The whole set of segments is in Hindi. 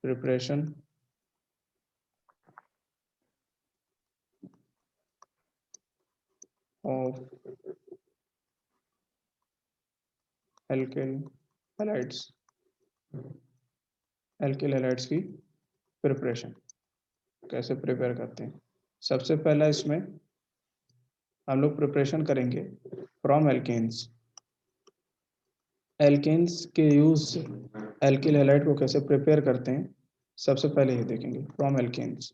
preparation of alkyl halides, alkyl halides की प्रिपरेशन कैसे प्रिपेयर करते हैं। सबसे पहला इसमें हम लोग प्रिपरेशन करेंगे फ्रॉम एल्केन्स। एल्केन्स के यूज से एल्किल हैलाइड को कैसे प्रिपेयर करते हैं सबसे पहले ये देखेंगे फ्रॉम एल्केन्स।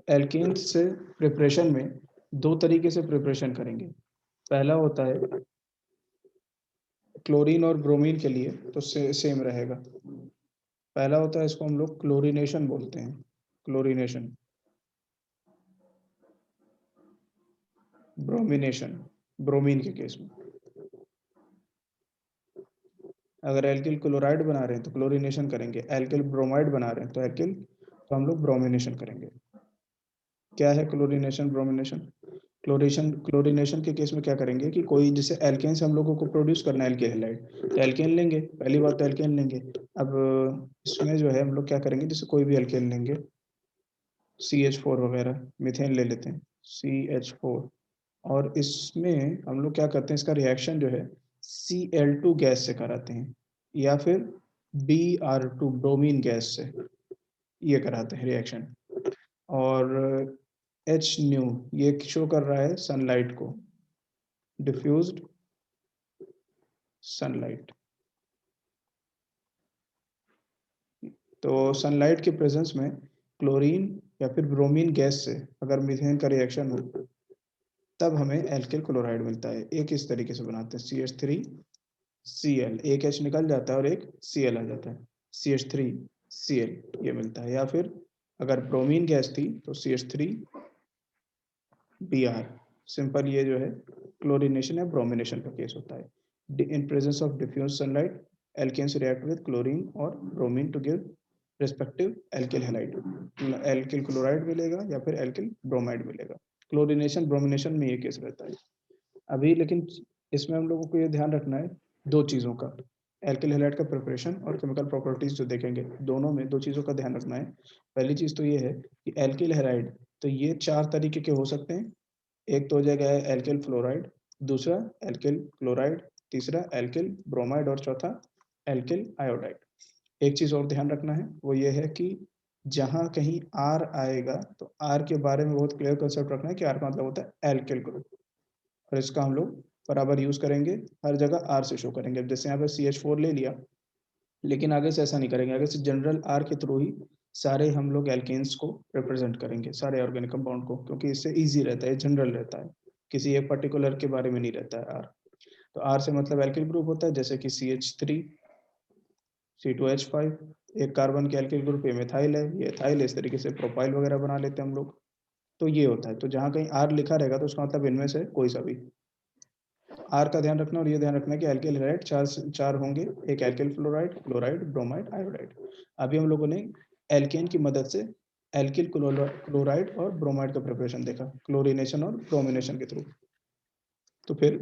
एल्केन्स से प्रिपरेशन में दो तरीके से प्रिपरेशन करेंगे। पहला होता है क्लोरीन और ब्रोमीन के लिए तो सेम रहेगा। पहला होता है इसको हम लोग क्लोरीनेशन बोलते हैं। क्लोरीनेशन, ब्रोमिनेशन ब्रोमीन के केस में। अगर एल्किल क्लोराइड बना रहे हैं तो क्लोरीनेशन करेंगे, एल्किल ब्रोमाइड बना रहे हैं तो एल्किल तो हम लोग ब्रोमिनेशन करेंगे। क्या है क्लोरीनेशन ब्रोमिनेशन? क्लोरीनेशन के केस में क्या करेंगे कि कोई जैसे एल्केन से हम लोगों को प्रोड्यूस करना है एल्किल हैलाइड, तो एल्केन लेंगे, पहली बात तो एल्केन लेंगे। अब इसमें जो है हम लोग क्या करेंगे, जैसे कोई भी एल्केन लेंगे CH4 वगैरह, मीथेन ले लेते हैं CH4, और इसमें हम लोग क्या करते हैं, इसका रिएक्शन जो है Cl2 गैस से कराते हैं या फिर Br2 ब्रोमीन गैस से ये कराते हैं रिएक्शन। और एच न्यू ये शो कर रहा है सनलाइट को, डिफ्यूज्ड सनलाइट। तो सनलाइट के प्रेजेंस में क्लोरीन या फिर ब्रोमीन गैस से अगर मीथेन का रिएक्शन हो तब हमें एल्किल क्लोराइड मिलता है। एक इस तरीके से बनाते हैं CH3Cl, एक H निकल जाता है और एक Cl आ जाता है, CH3Cl ये मिलता है। या फिर अगर ब्रोमीन गैस थी तो CH3Br। सिंपल ये जो है क्लोरीनेशन या ब्रोमिनेशन का केस होता है। In presence of diffuse sunlight alkanes react with chlorine और bromine to give respective alkyl halide. Alkyl chloride मिलेगा या फिर एल्किल ब्रोमाइड मिलेगा। क्लोरीनेशन ब्रोमिनेशन में ये केस रहता है। अभी लेकिन इसमें हम लोगों को ये ध्यान रखना है दो चीज़ों का, एल्किल हैलाइड का प्रिपरेशन और केमिकल प्रॉपर्टीज जो देखेंगे दोनों में दो चीज़ों का ध्यान रखना है। पहली चीज़ तो ये है कि एल्किल हैलाइड तो ये चार तरीके के हो सकते हैं। एक तो हो जाएगा एल्किल फ्लोराइड, दूसरा एल्किल क्लोराइड, तीसरा एल्किल ब्रोमाइड और चौथा एल्किल आयोडाइड। एक चीज़ और ध्यान रखना है वो ये है कि जहाँ कहीं आर आएगा तो आर के बारे में बहुत क्लियर कंसेप्ट रखना है कि आर का मतलब होता है एल्किल ग्रुप, और इसका हम लोग बराबर यूज करेंगे, हर जगह आर से शो करेंगे। अब जैसे यहाँ पे CH4 ले लिया, लेकिन आगे से ऐसा नहीं करेंगे, आगे से जनरल आर के थ्रू ही सारे हम लोग एल्केन्स को रिप्रेजेंट करेंगे, सारे ऑर्गेनिक कंपाउंड को, क्योंकि इससे इजी रहता है, जनरल रहता है, किसी एक पर्टिकुलर के बारे में नहीं रहता है आर। तो आर से मतलब एल्किल ग्रुप होता है, जैसे कि CH3 C2H5, एक कार्बन के एल्किल ग्रुप, ये मिथाइल है, ये एथाइल है, इस तरीके से प्रोपाइल वगैरह बना लेते हैं हम लोग। तो ये होता है, तो जहाँ कहीं आर लिखा रहेगा तो उसका मतलब इनमें से कोई सा भी। आर का ध्यान रखना, और ये ध्यान रखना कि एल्किल हैलाइड चार होंगे, एक alkyl fluoride, chloride, bromide, iodide. अभी हम लोगों ने एल्केन की मदद से एल्किल क्लोराइड और ब्रोमाइड का प्रिपरेशन देखा, क्लोरीनेशन और ब्रोमिनेशन के थ्रू। तो फिर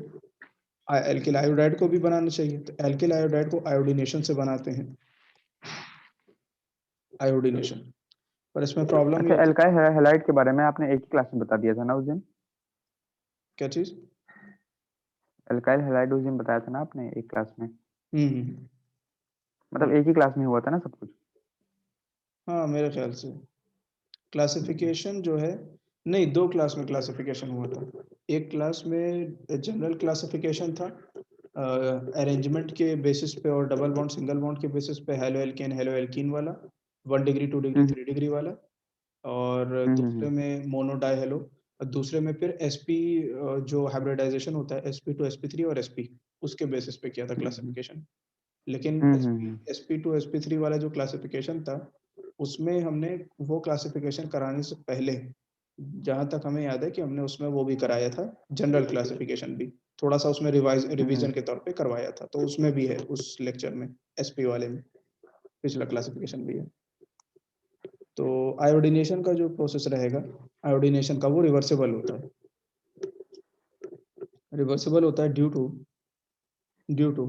एल्किल आयोडाइड को भी बनाना चाहिए, तो एल्किल आयोडाइड को आयोडीनेशन से बनाते हैं, आयोडीनेशन। पर इसमें प्रॉब्लम अच्छा, ये होती है। एल्काइल हैलाइड के बारे में आपने एक ही क्लास में बता दिया था ना उस दिन? क्या चीज? एल्काइल हैलाइड उस दिन बताया था ना आपने एक क्लास में, मतलब हाँ एक ही क्लास में हुआ था ना सब कुछ? हाँ, मेरे ख्याल से क्लासिफिकेशन जो है, नहीं, दो क्लास में क्लासिफिकेशन हुआ था। एक क्लास में जनरल क्लासिफिकेशन था अरेंजमेंट के बेसिस पे और डबल बॉन्ड सिंगल बॉन्ड के बेसिस पे, हेलो एल्केन हेलो एल्कीन वाला, 1 डिग्री 2 डिग्री 3 डिग्री वाला। और दूसरे में मोनो डाई हेलो, और दूसरे में फिर sp जो हाइब्रिडाइजेशन होता है sp2 sp3 और sp, उसके बेसिस पे किया था क्लासिफिकेशन। लेकिन sp2 sp3 वाला जो क्लासिफिकेशन था उसमें हमने वो क्लासिफिकेशन कराने से पहले, जहाँ तक हमें याद है कि हमने उसमें वो भी कराया था, जनरल क्लासिफिकेशन भी थोड़ा सा उसमें रिवीजन के तौर पे करवाया था, तो उसमें भी है उस लेक्चर में, SP वाले में पिछला क्लासिफिकेशन भी है। तो आयोडीनेशन का जो प्रोसेस रहेगा, आयोडीनेशन का वो रिवर्सिबल होता है, रिवर्सिबल होता है due to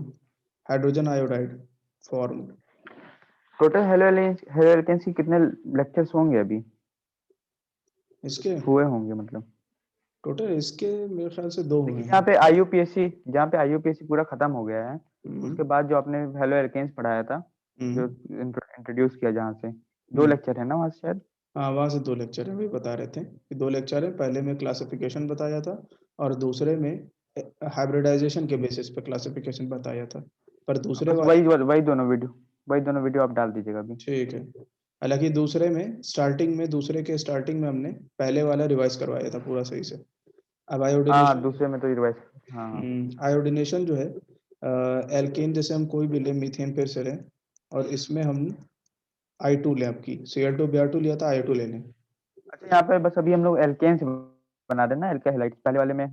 hydrogen iodide form total halo alkanes की कितने लेक्चर्स होंगे अभी इसके हुए होंगे मतलब? टोटल इसके मेरे ख्याल से 2 हुए देखिए हैं। जहाँ पे आईयूपीएससी पूरा खत्म हो गया है, उसके बाद जो आपने हेलो एल्केन्स पढ़ाया था, जो इंट्रोड्यूस किया जहाँ से, 2 लेक्चर है ना वहाँ से शायद? हाँ, वहाँ से 2 लेक्चर है, वही बता रहे थे कि 2 लेक्चर है। पहले में क्लासिफिकेशन बताया था और दूसरे में हाइब्रिडाइजेशन के बेसिस पे क्लासिफिकेशन बताया था। पर दूसरे बस वाले वही दोनों वीडियो आप डाल दीजिएगा अभी। ठीक है। हालांकि दूसरे के स्टार्टिंग में हमने पहले वाला रिवाइज करवाया था पूरा सही से। अब हाँ, आयोडीनेशन दूसरे में तो रिवाइज। हाँ हाँ। आयोडीनेशन जो है, एल्केन जैसे हम कोई भी लें, मीथेन फिर से लें और इसमें हम I2 लें, आपकी Cl2Br2 लिया था, I2 ले लें। अच्छा, यहाँ पे बस अभी हम लोग एल्केन्स बना देना, एल्काइल हैलाइड्स पहले वाले में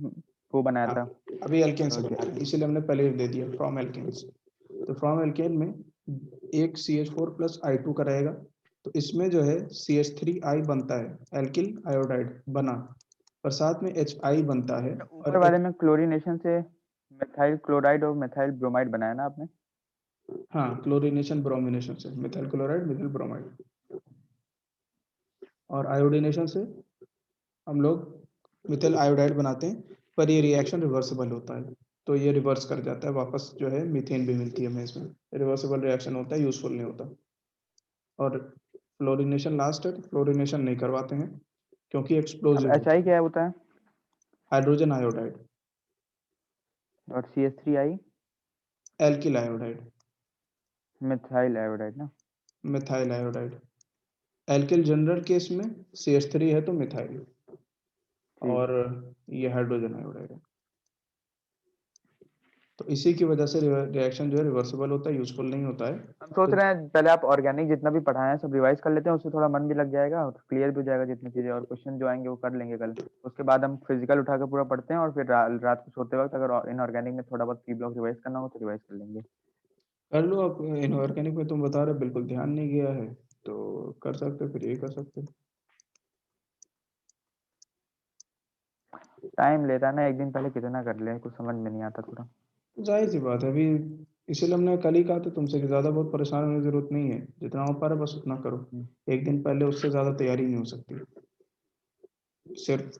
वो बनाया हाँ, था। अभी एल्केन से तो बना रहे हैं, इसीलिए हमने पहले ही दे दिया फ्रॉम एल्केन्स। तो फ्रॉम एल्केन में एक CH4 प्लस I2 का रहेगा, तो इसमें जो है CH3I बनता है, एल्किल आयोडाइड बना, और साथ में HI बनता है ऊपर और वाले में क्लोरीनेशन से मेथाइल क्लोराइड और मेथाइल ब्रोमाइड बनाया ना आपने? हाँ, क्लोरीनेशन ब्रोमिनेशन से मिथाइल क्लोराइड मिथाइल ब्रोमाइड, और आयोडीनेशन से हम लोग मिथाइल आयोडाइड बनाते हैं। पर ये रिएक्शन रिवर्सिबल होता है, तो ये रिवर्स कर जाता है वापस, जो है मीथेन भी मिलती है हमें इसमें। रिवर्सिबल रिएक्शन होता है, यूजफुल नहीं होता। और फ्लोरिनेशन लास्ट है, तो फ्लोरिनेशन नहीं करवाते हैं क्योंकि अब एक्सप्लोजिव होता HI है। क्या होता है? हाइड्रोजन आयोडाइड, और CH3I? Alkyl iodide, methyl iodide ना? Methyl iodide. Alkyl general case में CH3 है तो मिथाइल, ठीक और है। ये हाइड्रोजन आयोडाइड है। तो इसी की वजह से रिएक्शन जो है रिवर्सिबल होता है, यूजफुल नहीं होता है। हम सोच तो रहे हैं पहले आप ऑर्गेनिक जितना भी पढ़ाए हैं सब रिवाइज कर लेते हैं, उससे थोड़ा मन भी लग जाएगा और क्लियर भी हो जाएगा जितनी चीजें, और क्वेश्चन जो आएंगे वो कर लेंगे कल। उसके बाद हम फिजिकल उठा के पूरा पढ़ते हैं, और फिर रात को सोते वक्त अगर इनऑर्गेनिक में थोड़ा बहुत की ब्लॉक रिवाइज करना हो तो रिवाइज कर लेंगे। कर लो आप। इनऑर्गेनिक में तुम बता रहे हो बिल्कुल ध्यान नहीं गया है, तो कर सकते हो, फिर ये कर सकते हो। टाइम लेता है ना, एक दिन पहले कितना कर ले कुछ समझ में नहीं आता थोड़ा। जाहिर सी बात है अभी, इसीलिए हमने कल ही कहा था तुमसे कि ज्यादा बहुत परेशान होने की जरूरत नहीं है, जितना हो पा रहा है बस उतना करो। हम्म। एक दिन पहले उससे ज्यादा तैयारी नहीं हो सकती सिर्फ।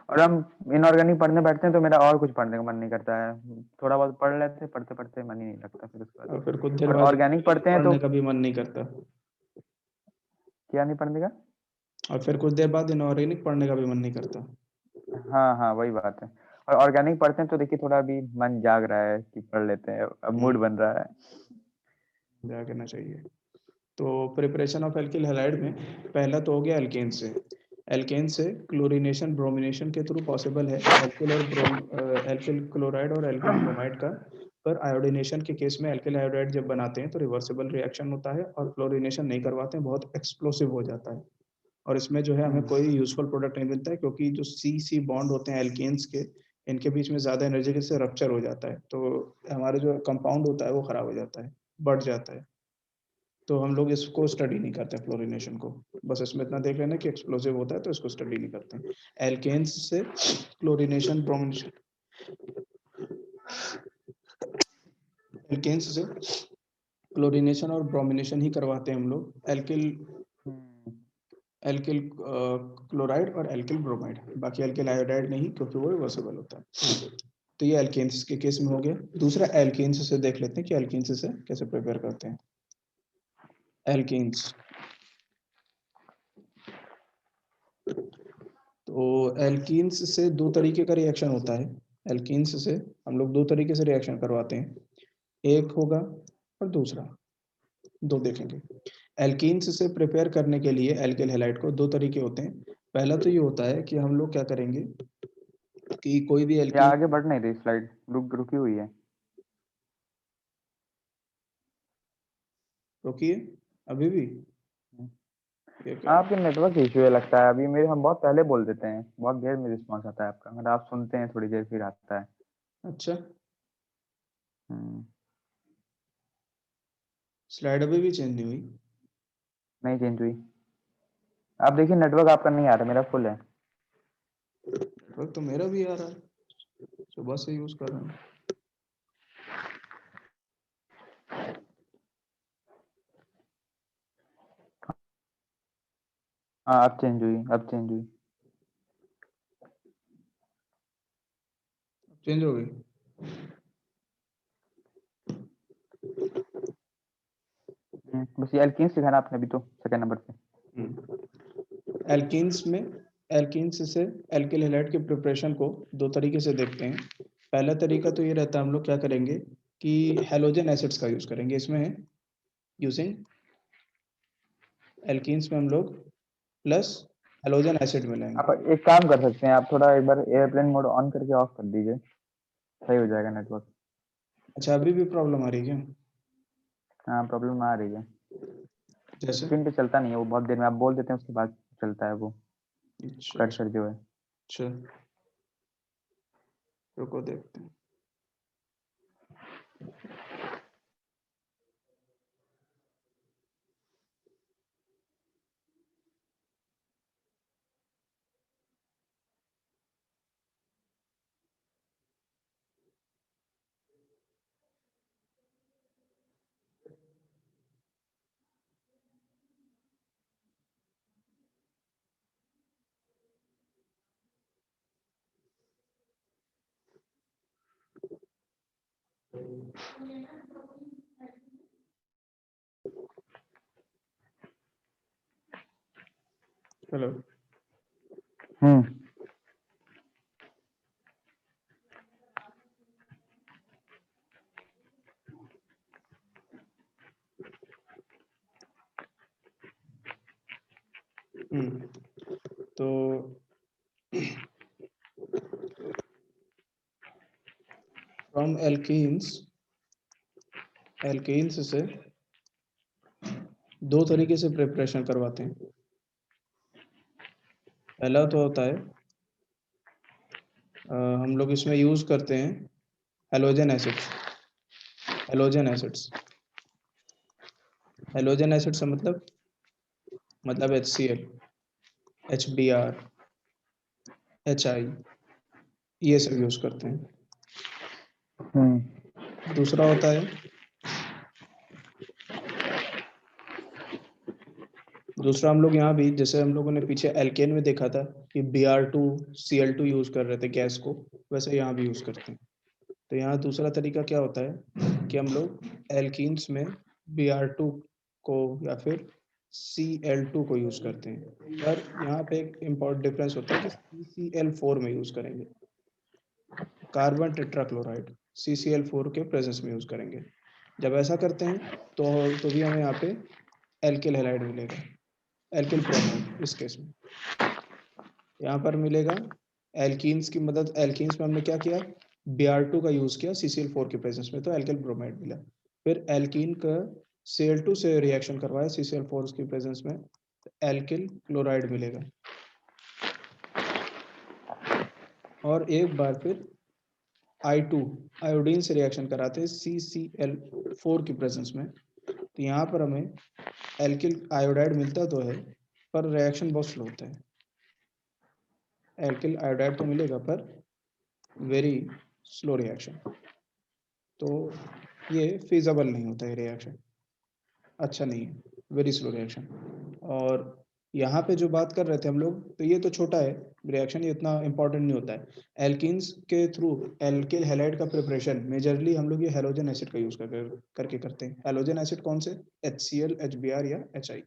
और हम इनऑर्गेनिक पढ़ने बैठते हैं तो मेरा और कुछ पढ़ने का मन नहीं करता है। थोड़ा बहुत पढ़ लेते हैं, पढ़ते पढ़ते मन ही नहीं लगता फिर उसके बाद। और फिर कुछ देर और बाद ऑर्गेनिक पढ़ते हैं तो पढ़ने का भी मन नहीं करता, क्या नहीं पढ़ने का? और फिर कुछ देर बाद इनऑर्गेनिक पढ़ने का भी मन नहीं करता। हाँ हाँ, वही बात है। और ऑर्गेनिक पढ़ते हैं तो देखिए थोड़ा अभी मन जाग रहा है कि पढ़ लेते हैं, अब मूड बन रहा है। क्या कहना चाहिए। तो प्रिपरेशन ऑफ एल्किल हैलाइड में पहला तो हो गया एल्केन से। एल्केन से क्लोरीनेशन ब्रोमिनेशन के थ्रू पॉसिबल है, एल्किल और एल्किल क्लोराइड और एल्किल ब्रोमाइड का। पर आयोडीनेशन के केस में एल्किल आयोडाइड जब बनाते हैं तो रिवर्सिबल रिएक्शन होता है, और क्लोरीनेशन नहीं करवाते हैं, बहुत एक्सप्लोसिव हो जाता है। और इसमें जो है हमें हम्म। कोई यूजफुल प्रोडक्ट नहीं मिलता है, क्योंकि जो सी सी बॉन्ड होते हैं एल्केन्स के, इनके बीच में ज़्यादा एनर्जी से रप्चर हो जाता है, तो हमारे जो कंपाउंड होता है वो खराब हो जाता है, बढ़ जाता है। तो हम लोग इसको स्टडी नहीं करते फ्लोरिनेशन को। बस इसमें इतना देख लेना कि एक्सप्लोसिव होता है, तो इसको स्टडी नहीं करते हैं। एल्केन्स से क्लोरिनेशन ब्रोमिनेशन, एल्केन्स से क्लोरिनेशन और ब्रोमिनेशन ही करवाते हैं हम लोग। एल्किल हम्म। एल्किल क्लोराइड और एल्किल ब्रोमाइड, बाकी एल्किल आयोडाइड नहीं, क्योंकि वो रिवर्सिबल होता है। तो ये एल्केन्स के केस में हो गया। दूसरा एल्केन्स से देख लेते हैं कि एल्केन्स से कैसे प्रिपेयर करते हैं। एल्केन्स, तो एल्कीन्स से दो तरीके का रिएक्शन होता है। एल्कीन्स से हम लोग दो तरीके से रिएक्शन करवाते हैं, एक होगा और दूसरा, दो देखेंगे। एल्कीन्स से प्रिपेयर करने के लिए एल्किल हैलाइड को दो तरीके होते हैं। पहला तो ये होता है कि हम लोग क्या करेंगे कि कोई भी ये एल्कीन, आगे बढ़ नहीं रही स्लाइड, रुकी हुई है। रोकिए अभी भी, हम्म। ये क्या है। आपके नेटवर्क इशू है लगता है, अभी मेरे हम बहुत पहले बोल देते हैं, बहुत देर में रिस्पॉन्स आता है आपका, मतलब आप सुनते हैं थोड़ी देर फिर आता है। अच्छा, हम्म। स्लाइड अभी भी चेंज नहीं हुई। नहीं चेंज हुई। आप देखिए नेटवर्क आपका नहीं आ रहा, मेरा फुल है। नेटवर्क तो मेरा भी आ रहा है, सुबह से यूज कर रहा हूँ। हाँ अब चेंज हुई, अब चेंज हुई। चेंज हो गई। बस ये एल्कीन्स सिखाना आपने अभी तो सेकंड नंबर पे। एल्कीन्स में, एल्कीन्स से एल्किल हैलाइड के प्रिपरेशन को दो तरीके से देखते हैं। पहला तरीका तो ये रहता है, हम लोग क्या करेंगे कि हेलोजन एसिड्स का यूज करेंगे। इसमें है यूजिंग एल्कीन्स में हम लोग प्लस हेलोजन एसिड मिलाएंगे। आप एक काम कर सकते हैं, आप थोड़ा एक बार एयरप्लेन मोड ऑन करके ऑफ कर दीजिए, सही हो जाएगा नेटवर्क। अच्छा, अभी भी प्रॉब्लम आ रही है हाँ प्रॉब्लम आ रही है, क्या? जैसे स्क्रीन पे चलता नहीं है वो, बहुत देर में आप बोल देते हैं उसके बाद चलता है वो अच्छा अच्छा कर्सर जो है। अच्छा, रुको देखते हैं। हेलो। हम्म तो फ्रॉम एल्कीन्स, एल्कीन्स से दो तरीके से प्रिपरेशन करवाते हैं। पहला तो होता है हम लोग इसमें यूज करते हैं halogen acids. Halogen acids, halogen acid से मतलब HCl, HBr, HI, ये सब यूज करते हैं। दूसरा होता है, दूसरा हम लोग यहाँ भी, जैसे हम लोगों ने पीछे एल्केन में देखा था कि Br2Cl2 यूज कर रहे थे गैस को, वैसे यहाँ भी यूज करते हैं। तो यहाँ दूसरा तरीका क्या होता है कि हम लोग एल्कीन्स में Br2 को या फिर Cl2 को यूज करते हैं, पर यहाँ पे एक इम्पोर्टेंट डिफरेंस होता है कि CCl4 में यूज करेंगे, कार्बन टेट्राक्लोराइड CCl4 के प्रेजेंस में यूज करेंगे। जब ऐसा करते हैं तो भी हमें यहाँ पे एल्किल हैलाइड मिलेगा, एल्किल ब्रोमाइड इस केस में यहाँ पर मिलेगा। एल्कीन्स की मदद, एल्कीन्स में हमने क्या किया, Br2 का यूज किया CCl4 के प्रेजेंस में, तो एल्किल ब्रोमाइड मिला। फिर एल्कीन का Cl2 से रिएक्शन करवाया CCl4 की प्रेजेंस में, तो एल्किल क्लोराइड मिलेगा। और एक बार फिर I2 आयोडीन से रिएक्शन कराते हैं CCl4 की प्रेजेंस में, तो यहाँ पर हमें एल्किल आयोडाइड मिलता तो है पर रिएक्शन बहुत स्लो होता है। एल्किल आयोडाइड तो मिलेगा पर वेरी स्लो रिएक्शन, तो ये फिजिबल नहीं होता है रिएक्शन, अच्छा नहीं है, वेरी स्लो रिएक्शन। और यहाँ पे जो बात कर रहे थे हम लोग, तो ये तो छोटा है रिएक्शन, ये इतना इंपॉर्टेंट नहीं होता है। एल्कीन्स के थ्रू एल्किल हैलाइड का प्रिपरेशन मेजरली हम लोग ये हेलोजन एसिड का यूज करके करते हैं। हेलोजन एसिड कौन से, HCl, HBr या HI।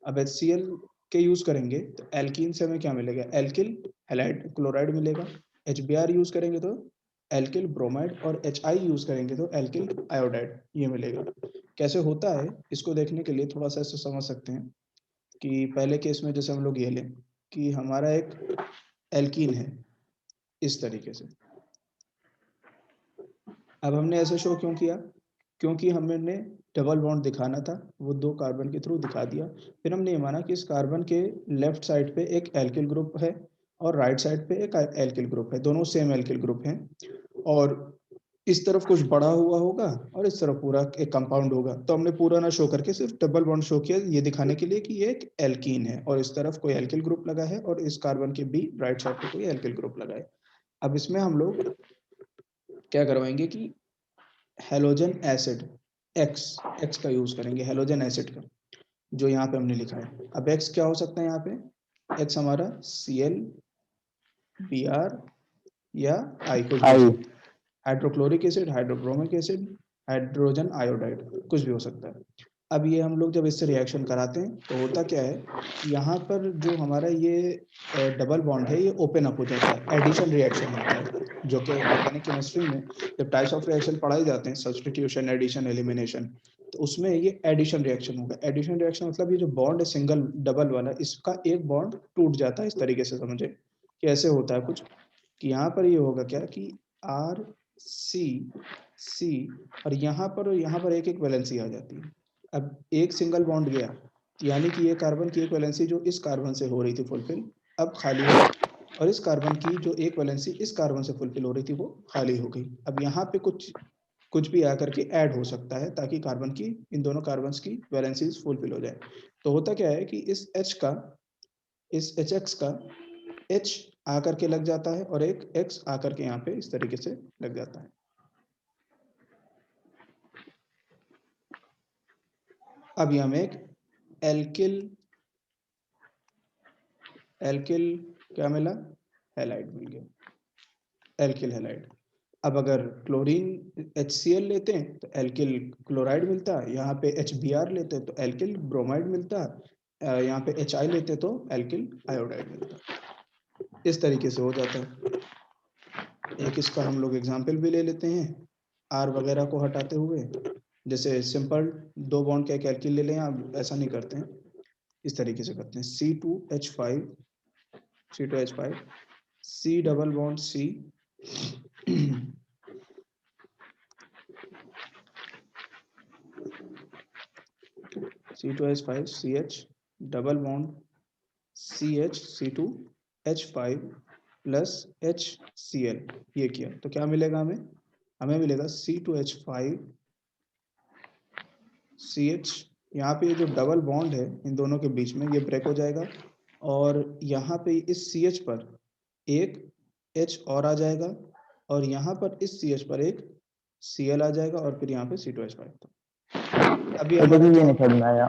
अब HCl के यूज करेंगे तो एल्कीन से हमें क्या मिलेगा, एल्किल हैलाइड क्लोराइड मिलेगा। HBr यूज करेंगे तो एल्किल ब्रोमाइड, और HI यूज करेंगे तो एल्किल आयोडाइड, ये मिलेगा। कैसे होता है इसको देखने के लिए थोड़ा सा ऐसे समझ सकते हैं कि पहले केस में जैसे हम लोग ये लें कि हमारा एक एल्कीन है इस तरीके से। अब हमने ऐसे शो क्यों किया, क्योंकि हमने डबल बॉन्ड दिखाना था, वो दो कार्बन के थ्रू दिखा दिया। फिर हमने ये माना कि इस कार्बन के लेफ्ट साइड पे एक एल्किल ग्रुप है और राइट साइड पे एक एल्किल ग्रुप है, दोनों सेम एल्किल ग्रुप हैं, और इस तरफ कुछ बड़ा हुआ होगा और इस तरफ पूरा एक कंपाउंड होगा। तो हमने पूरा ना शो करके सिर्फ डबल बॉन्ड शो किया, ये दिखाने के लिए कि ये एक एल्कीन है और इस तरफ कोई एल्किल ग्रुप लगा है और इस कार्बन के भी राइट साइड पे कोई एल्किल ग्रुप लगा है। अब इसमें हम लोग क्या करवाएंगे कि हेलोजन एसिड एक्स का यूज करेंगे, हेलोजन एसिड का। जो यहाँ पे हमने लिखा है। अब x क्या हो सकता है यहाँ पे, x हमारा Cl, Br या I कुछ भी हो सकता है, hydrochloric acid, hydrobromic acid, hydrogen iodide, कुछ भी हो सकता है। अब ये हम लोग जब इससे रिएक्शन कराते हैं तो होता क्या है, यहाँ पर जो हमारा ये डबल बॉन्ड है ये ओपन अप हो जाता है, एडिशन रिएक्शन होता है, जो कि ऑर्गेनिक केमिस्ट्री में जब टाइप्स ऑफ रिएक्शन पढ़ाए जाते हैं, सब्स्टिट्यूशन, एडिशन, एलिमिनेशन, तो उसमें ये एडिशन रिएक्शन होगा। एडिशन रिएक्शन मतलब ये जो बॉन्ड है सिंगल डबल वाला, इसका एक बॉन्ड टूट जाता है। इस तरीके से समझे कि ऐसे होता है कुछ, कि यहाँ पर ये होगा क्या कि आर सी सी, और यहाँ पर एक एक वैलेंसी आ जाती है। अब एक सिंगल बॉन्ड गया, यानी कि ये कार्बन की एक वैलेंसी जो इस कार्बन से हो रही थी फुलफिल, अब खाली हो गई, और इस कार्बन की जो एक वैलेंसी इस कार्बन से फुलफिल हो रही थी वो खाली हो गई। अब यहाँ पे कुछ भी आकर के ऐड हो सकता है ताकि कार्बन की, इन दोनों कार्बन्स की वैलेंसीज फुलफिल हो जाए। तो होता क्या है कि इस HX का H आकर के लग जाता है और एक X आकर के यहाँ पे इस तरीके से लग जाता है। अब हमें एक एल्किल क्या मिला, हैलाइड मिल गया, एल्किल हैलाइड। अब अगर क्लोरीन HCl लेते हैं तो एल्किल क्लोराइड मिलता है, यहाँ पे HBr लेते हैं तो एल्किल ब्रोमाइड मिलता है, यहाँ पे HI लेते तो एल्किल आयोडाइड मिलता। इस तरीके से हो जाता है। एक इसका हम लोग एग्जाम्पल भी ले लेते हैं, आर वगैरह को हटाते हुए, जैसे सिंपल दो बॉन्ड का एक एल्किल ले लें, आप ऐसा नहीं करते हैं, इस तरीके से करते हैं, C2H5 C double bond C C2H5 CH double bond CH C2H5 plus HCl, ये किया तो क्या मिलेगा हमें मिलेगा C2H5 CH, यहाँ पे ये जो डबल बॉन्ड है इन दोनों के बीच में ये ब्रेक हो जाएगा, और यहाँ पे इस CH पर एक H और आ जाएगा, और यहाँ पर इस CH पर एक Cl आ जाएगा, और फिर यहाँ पे C2H5। अभी तो हमारा देखिए ये क्या नहीं होगा, समझ में आया।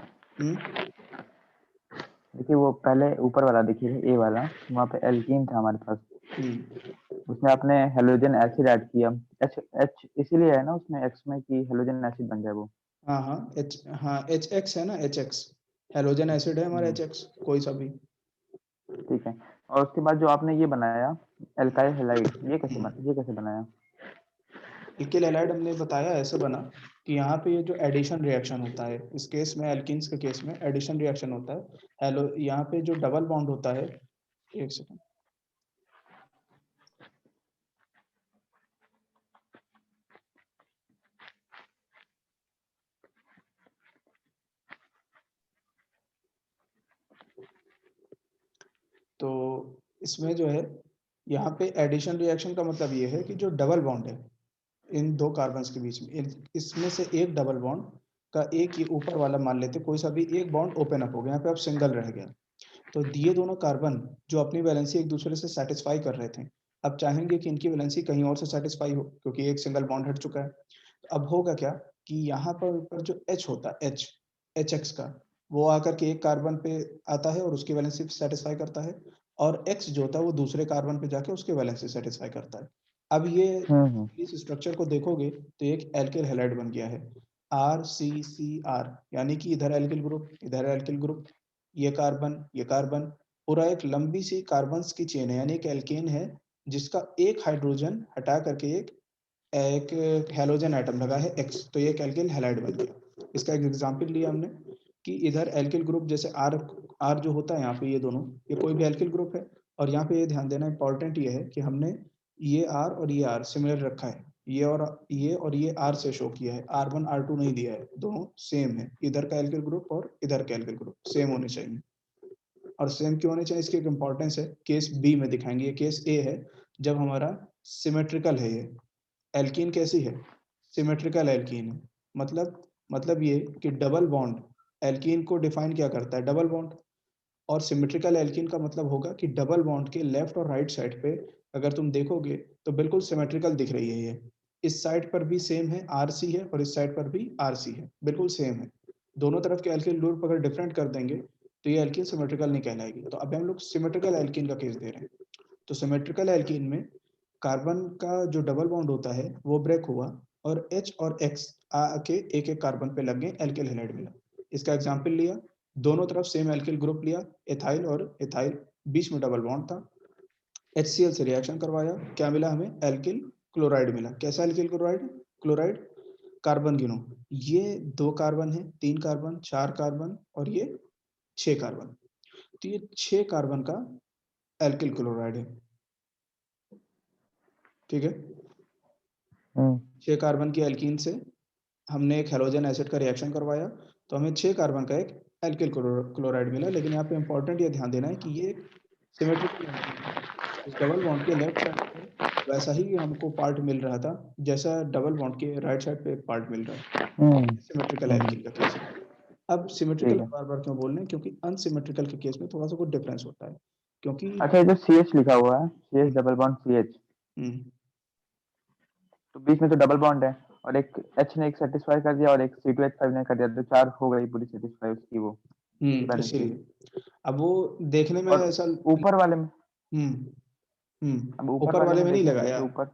देखिए वो पहले ऊपर वाला देखिए ए वाला, वहाँ पे एल्कीन था हमारे पास, उसमें आपने हेलोजन एसिड ऐड किया, एच एच इसीलिए है ना उसमें एक्स में कि हेलोजन एसिड बन जाए वो। हाँ HX है ना, HX हेलोजन एसिड है हमारा, HX कोई सा भी। ठीक है। और उसके बाद जो आपने ये बनाया एल्काइल हैलाइड, ये कैसे बनाया? एल्किल हैलाइड हमने बताया ऐसे बना कि यहाँ पे ये जो एडिशन रिएक्शन होता है, इस केस में एल्किन्स के केस में एडिशन रिएक्शन होता है। हेलो यहाँ पे जो डबल बॉन्ड होता है, एक सेकंड, तो इसमें जो है यहाँ पे एडिशन रिएक्शन का मतलब ये है कि जो डबल बॉन्ड है इन दो कार्बन्स के बीच में, इसमें से एक डबल बॉन्ड का एक ये ऊपर वाला मान लेते, कोई सा भी एक बॉन्ड ओपन अप हो गया, यहाँ पे अब सिंगल रह गया, तो ये दोनों कार्बन जो अपनी वैलेंसी एक दूसरे से सेटिस्फाई कर रहे थे, अब चाहेंगे कि इनकी वैलेंसी कहीं और से सेटिस्फाई हो, क्योंकि एक सिंगल बॉन्ड हट चुका है। तो अब होगा क्या कि यहाँ पर जो H होता है, HX का, वो आकर के एक कार्बन पे आता है और उसकी वैलेंसी सेटिस्फाई करता है, और X जो होता है वो दूसरे कार्बन पे जाके उसके वैलेंसी सेटिस्फाई करता है। अब ये हम्म। इस स्ट्रक्चर को देखोगे तो एक एल्किल हैलाइड बन गया है, RCCR, यानी कि इधर एल्किल ग्रुप, इधर एल्किल ग्रुप, ये कार्बन पूरा एक लंबी सी कार्बन्स की चेन है, यानी एक एल्केन है जिसका एक हाइड्रोजन हटा करके एक हैलोजन एटम लगा है X, तो ये एक एल्किल हैलाइड बन गया। इसका एक एग्जांपल लिया हमने कि इधर एल्किल ग्रुप जैसे R जो होता है यहाँ पे, ये दोनों ये कोई भी एल्किल ग्रुप है, और यहाँ पे ये ध्यान देना इंपॉर्टेंट ये है कि हमने ये R और ये R सिमिलर रखा है, ये R से शो किया है, R1 R2 नहीं दिया है, दोनों सेम है, इधर का एल्किल ग्रुप और इधर का एल्किल ग्रुप सेम होने चाहिए। और सेम क्यों होने चाहिए, इसकी एक इंपॉर्टेंस है, केस बी में दिखाएंगे, ये केस ए है जब हमारा सिमेट्रिकल है, ये एल्कीन कैसी है, सिमेट्रिकल एल्कीन है, मतलब ये कि डबल बॉन्ड एल्कीन को डिफाइन क्या करता है, डबल बॉन्ड, और सिमेट्रिकल एल्कीन का मतलब होगा कि डबल बॉन्ड के लेफ्ट और राइट साइड पे अगर तुम देखोगे तो बिल्कुल सिमेट्रिकल दिख रही है ये, इस साइड पर भी सेम है RC है और इस साइड पर भी RC है, बिल्कुल सेम है। दोनों तरफ के एल्किल ग्रुप अगर डिफरेंट कर देंगे तो ये एल्किन सिमेट्रिकल नहीं कहलाएगी। तो अभी हम लोग सिमेट्रिकल एल्किन का केस दे रहे हैं। तो सिमेट्रिकल एल्किन में कार्बन का जो डबल बॉन्ड होता है वो ब्रेक हुआ और H और X आके एक एक कार्बन पे लग गए, एल्किल हैलाइड मिला। इसका एग्जांपल लिया, दोनों तरफ सेम एल्किल ग्रुप लिया, एथाइल और एथाइल, बीच में डबल बॉन्ड था, HCl से रिएक्शन करवाया, क्या मिला हमें? एल्किल क्लोराइड मिला। कैसा एल्किल क्लोराइड? क्लोराइड कार्बन गिनो, ये 2 कार्बन है, 3 कार्बन, 4 कार्बन और ये 6 कार्बन। तो ये 6 कार्बन का एल्किल क्लोराइड है, ठीक है। 6 कार्बन की एल्कीन से हमने एक हेलोजन एसिड का रिएक्शन करवाया तो हमें 6 कार्बन का एक एल्किल क्लोराइड मिला। लेकिन यहाँ पे इंपॉर्टेंट ये ध्यान देना है कि ये सिमेट्रिकल एल्कीन है। इस डबल बॉन्ड के लेफ्ट साइड पे वैसा ही हमको पार्ट मिल रहा था जैसा डबल बॉन्ड के राइट साइड पे एक पार्ट मिल रहा है। सिमेट्रिकल एल्कीन का केस है। अब सिमेट्रिकल ठीक है। बार बार क्यों बोल रहे हैं? क्योंकि अनसिमेट्रिकल के केस में थोड़ा सा कुछ डिफरेंस होता है, क्योंकि अच्छा, ये जो CH लिखा हुआ है, CH डबल बॉन्ड CH, हम्म, तो बीच में तो डबल बॉन्ड है और एक H ने एक सेटिस्फाई कर दिया और एक C2H5 ने कर दिया, तो 4 हो गई पूरी सेटिस्फाई उसकी वो वैलेंसी। इसीलिए अब वो देखने में और ऐसा ऊपर वाले में, अब ऊपर ऊपर वाले वाले में में नहीं देखेंगे लगाया। तो ऊपर,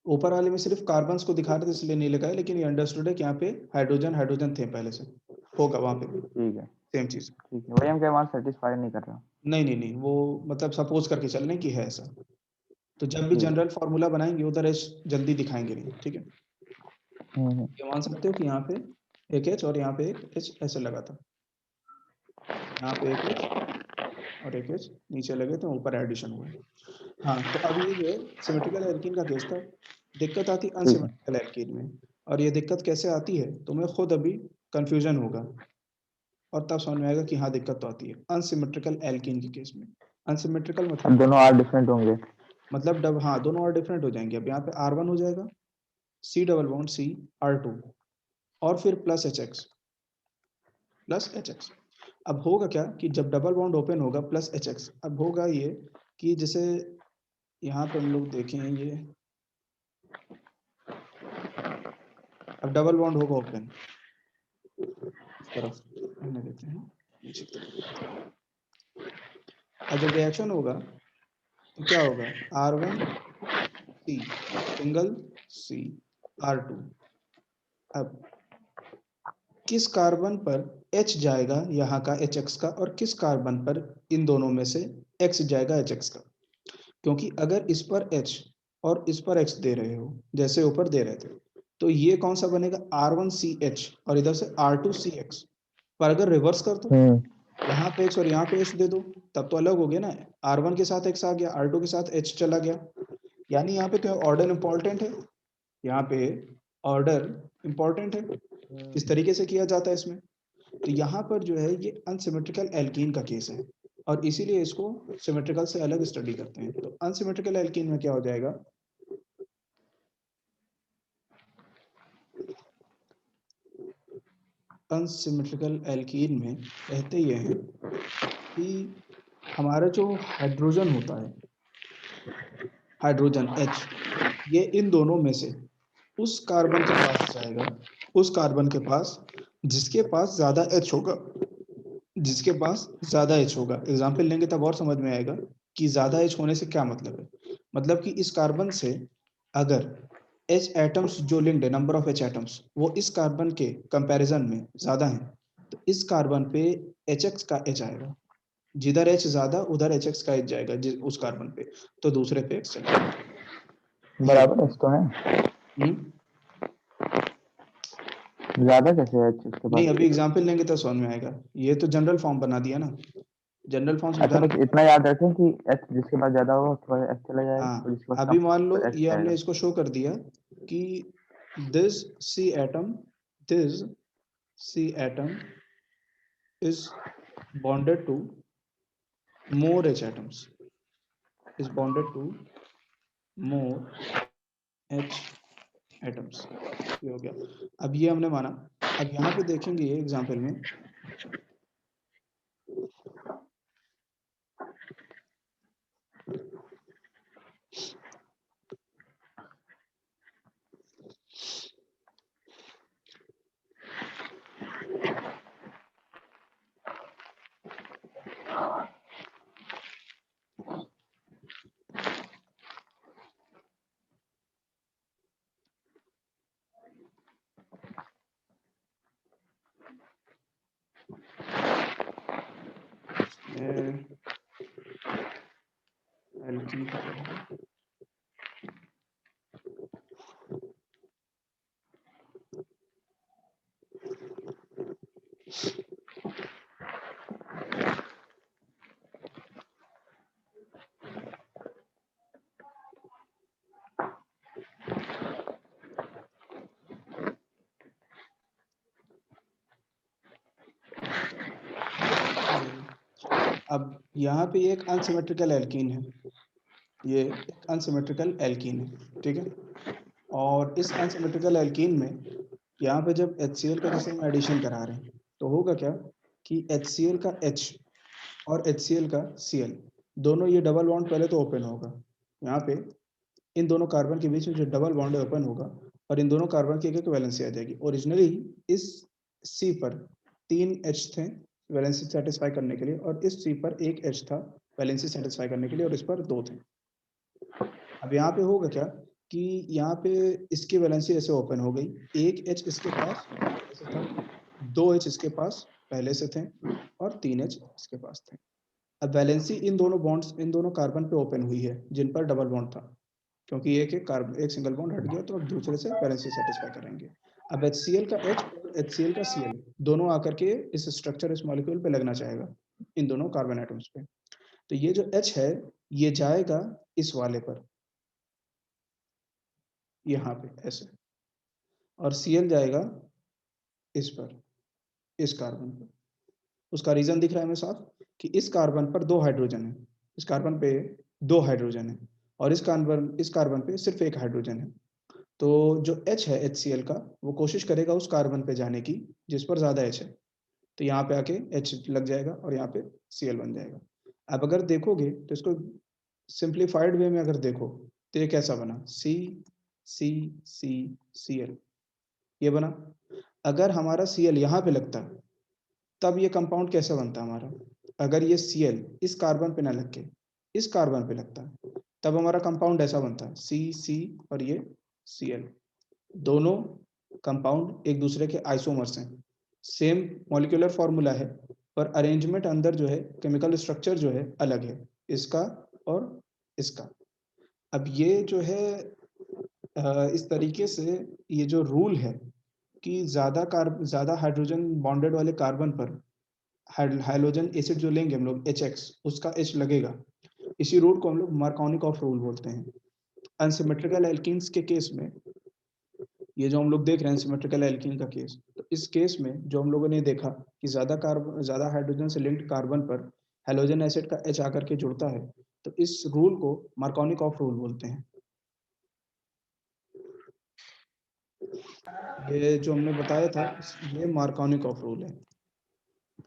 ऊपर वाले में सिर्फ कार्बन्स को दिखा रहे थे इसलिए नहीं लगाया, लेकिन ये अंडरस्टूड है कि यहाँ पे हाइड्रोजन हाइड्रोजन थे पहले से, होगा वहां पे भी ठीक है, सेम चीज। ठीक है, वही हम क्या वहाँ सेटिस्फाई नहीं कर रहा। नहीं, वो मतलब सपोज करके चल रहे हैं कि है ऐसा। तो जब भी ठीक है। जनरल फॉर्मूला बनाएंगे उधर एच जल्दी दिखाएंगे नहीं, ठीक है। हम्म। ये मान सकते हो कि यहाँ पे एक एच और यहाँ पे एक एच ऐसे लगा था, यहाँ पे एक एच और एक एच नीचे लगे तो ऊपर एडिशन हुआ है। हाँ, तो अब ये जो है सिमेट्रिकल एल्कीन का केस था। दिक्कत आती ठीक है। अनसिमेट्रिकल एल्कीन में, और ये दिक्कत कैसे आती है तुम्हें खुद अभी कंफ्यूजन होगा और तब समझ में आएगा कि हाँ दिक्कत तो आती है अनसिमेट्रिकल एल्कीन के केस में। अनसिमेट्रिकल अब मतलब दोनों आर डिफरेंट होंगे। मतलब डब हाँ दोनों और डिफरेंट हो जाएंगे। अब यहाँ पे R1 हो जाएगा, C double bond C R2 और फिर प्लस HX। अब होगा क्या कि जब डबल बॉन्ड ओपन होगा प्लस HX, अब होगा ये कि जैसे यहाँ पे हम लोग देखें ये, अब डबल बॉन्ड होगा ओपन इस तरफ, रहने देते हैं नीचे की तरफ। अब जब रिएक्शन होगा तो क्या होगा? R1 C single C R2। अब किस कार्बन पर H जाएगा यहाँ का HX का, और किस कार्बन पर इन दोनों में से X जाएगा HX का? क्योंकि अगर इस पर H और इस पर X दे रहे हो जैसे ऊपर दे रहे थे, तो ये कौन सा बनेगा? R1CH और इधर से R2CX। पर अगर रिवर्स कर दो, यहाँ पे X और यहाँ पे H दे दो, तब तो अलग हो गया ना। R1 के साथ X आ गया, R2 के साथ H चला गया, यानी यहाँ पे क्या ऑर्डर इंपॉर्टेंट है? यहाँ पे ऑर्डर इंपॉर्टेंट है। इस तरीके से किया जाता है इसमें। तो यहाँ पर जो है ये अनसिमेट्रिकल एल्कीन का केस है और इसीलिए इसको सिमेट्रिकल से अलग स्टडी करते हैं। तो अनसिमेट्रिकल एल्कीन में क्या हो जाएगा? अनसिमेट्रिकल एल्कीन में कहते ये हैं कि हमारा जो हाइड्रोजन होता है, हाइड्रोजन H, ये इन दोनों में से उस कार्बन के पास जाएगा, उस कार्बन के पास जिसके पास ज्यादा H होगा, जिसके पास ज्यादा H होगा। एग्जाम्पल लेंगे तब और समझ में आएगा कि ज्यादा H होने से क्या मतलब है। मतलब कि इस कार्बन से अगर H एटम्स जो लिंक्ड है, नंबर ऑफ H एटम्स, वो इस कार्बन के कंपैरिजन में ज्यादा है, तो इस कार्बन पे HX का H आएगा। जिधर H ज्यादा उधर HX का H जाएगा उस कार्बन पे, तो दूसरे पे X चलेगा। ये बराबर होता H तो है, है। ज्यादा कैसे है H उसके नहीं, पास? अभी एग्जाम्पल लेंगे तो समझ में आएगा। ये तो जनरल फॉर्म बना दिया ना, जनरल फॉर्म अच्छा, समझाने बस के लिए। इतना याद रखें कि H जिसके पास ज्यादा होगा उसके पास H चला जाएगा और हाँ, जिसके पास अभी कम मान लो होगा H ये हमने जाएगा। इसको शो कर दिया कि this C atom this C atom is bonded to more H atoms, is bonded to more H atoms। ये हो गया। अब ये हमने माना। अब यहाँ पे देखेंगे ये एग्जाम्पल में, एल्कीन का क्या है? अब यहाँ पे एक अनसिमेट्रिकल एल्कीन है, ये एक अनसिमेट्रिकल एल्कीन है, ठीक है। और इस अनसिमेट्रिकल एल्कीन में यहाँ पे जब HCl का जैसे हम एडिशन करा रहे हैं तो होगा क्या कि HCl का H और HCl का Cl दोनों ये डबल बॉन्ड पहले तो ओपन होगा, यहाँ पे इन दोनों कार्बन के बीच में जो डबल बॉन्ड है ओपन होगा और इन दोनों कार्बन की एक वैलेंसी आ जाएगी। ओरिजिनली इस C पर 3 H थे वैलेंसी सेटिस्फाई करने के लिए और इस C पर एक H था वैलेंसी सेटिस्फाई करने के लिए और इस पर 2 थे। अब यहाँ पे होगा क्या कि यहाँ पे इसकी वैलेंसी ऐसे ओपन हो गई, एक H इसके पास पहले से था, 2 H इसके पास पहले से थे और 3 H इसके पास थे। अब वैलेंसी इन दोनों बॉन्ड्स इन दोनों कार्बन पे ओपन हुई है जिन पर डबल बॉन्ड था, क्योंकि एक सिंगल बॉन्ड हट गया तो अब दूसरे से वैलेंसी सेटिस्फाई करेंगे। अब HCl का H और HCl का Cl दोनों आकर के इस स्ट्रक्चर इस मॉलिक्यूल पे लगना चाहेगा इन दोनों कार्बन एटम्स पे। तो ये जो H है ये जाएगा इस वाले पर, यहाँ पे ऐसे, और Cl जाएगा इस पर, इस कार्बन पर। उसका रीजन दिख रहा है हमें साफ कि इस कार्बन पर 2 हाइड्रोजन है, इस कार्बन पे 2 हाइड्रोजन है और इस कार्बन पे सिर्फ एक हाइड्रोजन है। तो जो H है HCl का वो कोशिश करेगा उस कार्बन पे जाने की जिस पर ज्यादा H है, तो यहाँ पे आके H लग जाएगा और यहाँ पे Cl बन जाएगा। अब अगर देखोगे तो इसको सिंप्लीफाइड वे में अगर देखो तो ये कैसा बना, C C C Cl, ये बना। अगर हमारा Cl यहाँ पे लगता तब ये कंपाउंड कैसा बनता हमारा, अगर ये Cl इस कार्बन पे ना लग के इस कार्बन पे लगता तब हमारा कंपाउंड ऐसा बनता C और ये Cl। दोनों कंपाउंड एक दूसरे के आइसोमर्स हैं, सेम मॉलिक्यूलर फॉर्मूला है पर अरेंजमेंट अंदर जो है केमिकल स्ट्रक्चर जो है अलग है इसका और इसका। अब ये जो है इस तरीके से ये जो रूल है कि ज्यादा हाइड्रोजन बॉन्डेड वाले कार्बन पर हाइड्रोजन एसिड जो लेंगे हम लोग HX उसका H लगेगा, इसी रूल को हम लोग मार्कोनिकॉफ रूल बोलते हैं। अनसिमेट्रिकल एल्कीन्स के केस में ये जो हम लोग देख रहे हैं सिमेट्रिकल एल्कीन का केस, तो इस केस में जो हम लोगों ने देखा कि ज्यादा हाइड्रोजन से लिंक्ड कार्बन पर हैलोजन एसिड का H आकर के जुड़ता है, तो इस रूल को मार्कोनिकॉफ रूल बोलते हैं। ये जो हमने बताया था ये मार्कोनिकॉफ रूल है।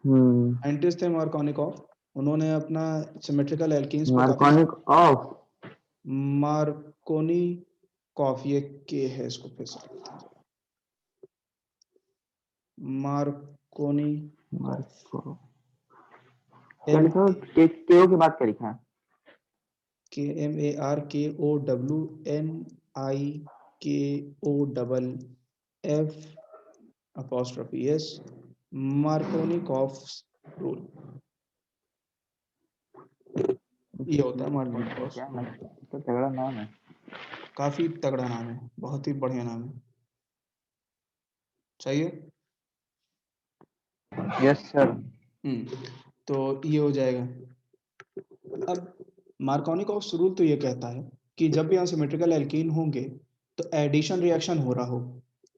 साइंटिस्ट थे मार्कोनिकॉफ, उन्होंने अपना सिमेट्रिकल एल्कीन्स पे मार्कोनिकॉफ, ये के है, इसको फिर से मार्कोनी केओ की बात क्या लिखा है? KMARKOWNIKOFF' मार्कोनिकॉफ रूल, ये होता है मार्कोनिकॉफ रूल। तो तगड़ा नाम है, काफी तगड़ा नाम है, बहुत ही बढ़िया नाम है। चाहिए? Yes sir. तो ये हो जाएगा। अब मार्कोनिकॉफ रूल तो ये कहता है कि जब भी असिमेट्रिकल एल्कीन होंगे तो एडिशन रिएक्शन हो रहा हो,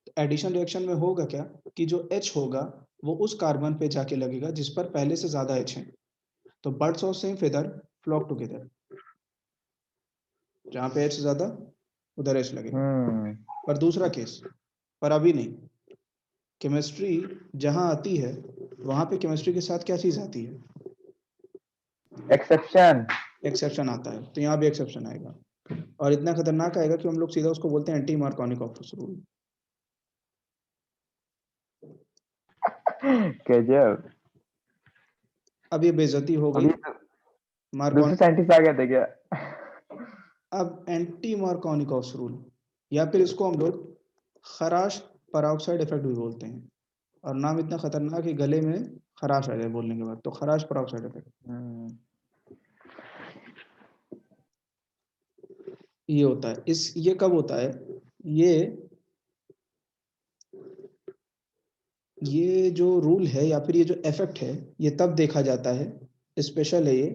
तो एडिशन रिएक्शन में होगा क्या कि जो H होगा वो उस कार्बन पे जाके लगेगा जिस पर पहले से ज्यादा H है, तो birds of same feather flock together, जहाँ पे H ज्यादा उधर H लगेगा। पर दूसरा केस, पर अभी नहीं, केमिस्ट्री जहां आती है वहां पे केमिस्ट्री के साथ क्या चीज आती है, एक्सेप्शन आता है, तो यहाँ भी एक्सेप्शन आएगा और इतना खतरनाक आएगा कि हम लोग सीधा उसको बोलते हैं एंटी मार्कोनिकॉफ रूल। गजब। अब ये बेइज्जती हो गई, दूसरे साइंटिस्ट आ गए थे क्या? अब एंटी मार्कोनिकॉफ रूल या फिर इसको हम लोग खराश पेरोक्साइड इफेक्ट भी बोलते हैं, और नाम इतना खतरनाक कि गले में खराश आ जाए बोलने के बाद, तो खराश पेरोक्साइड इफेक्ट। ये होता है, ये कब होता है, ये जो रूल है या फिर ये जो इफेक्ट है, ये तब देखा जाता है, स्पेशल है ये,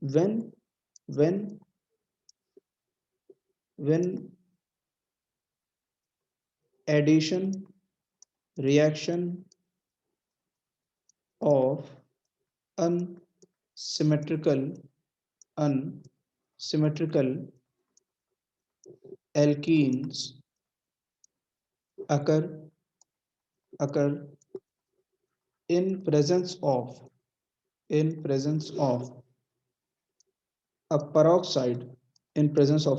when when when addition reaction of unsymmetrical alkenes occur in presence of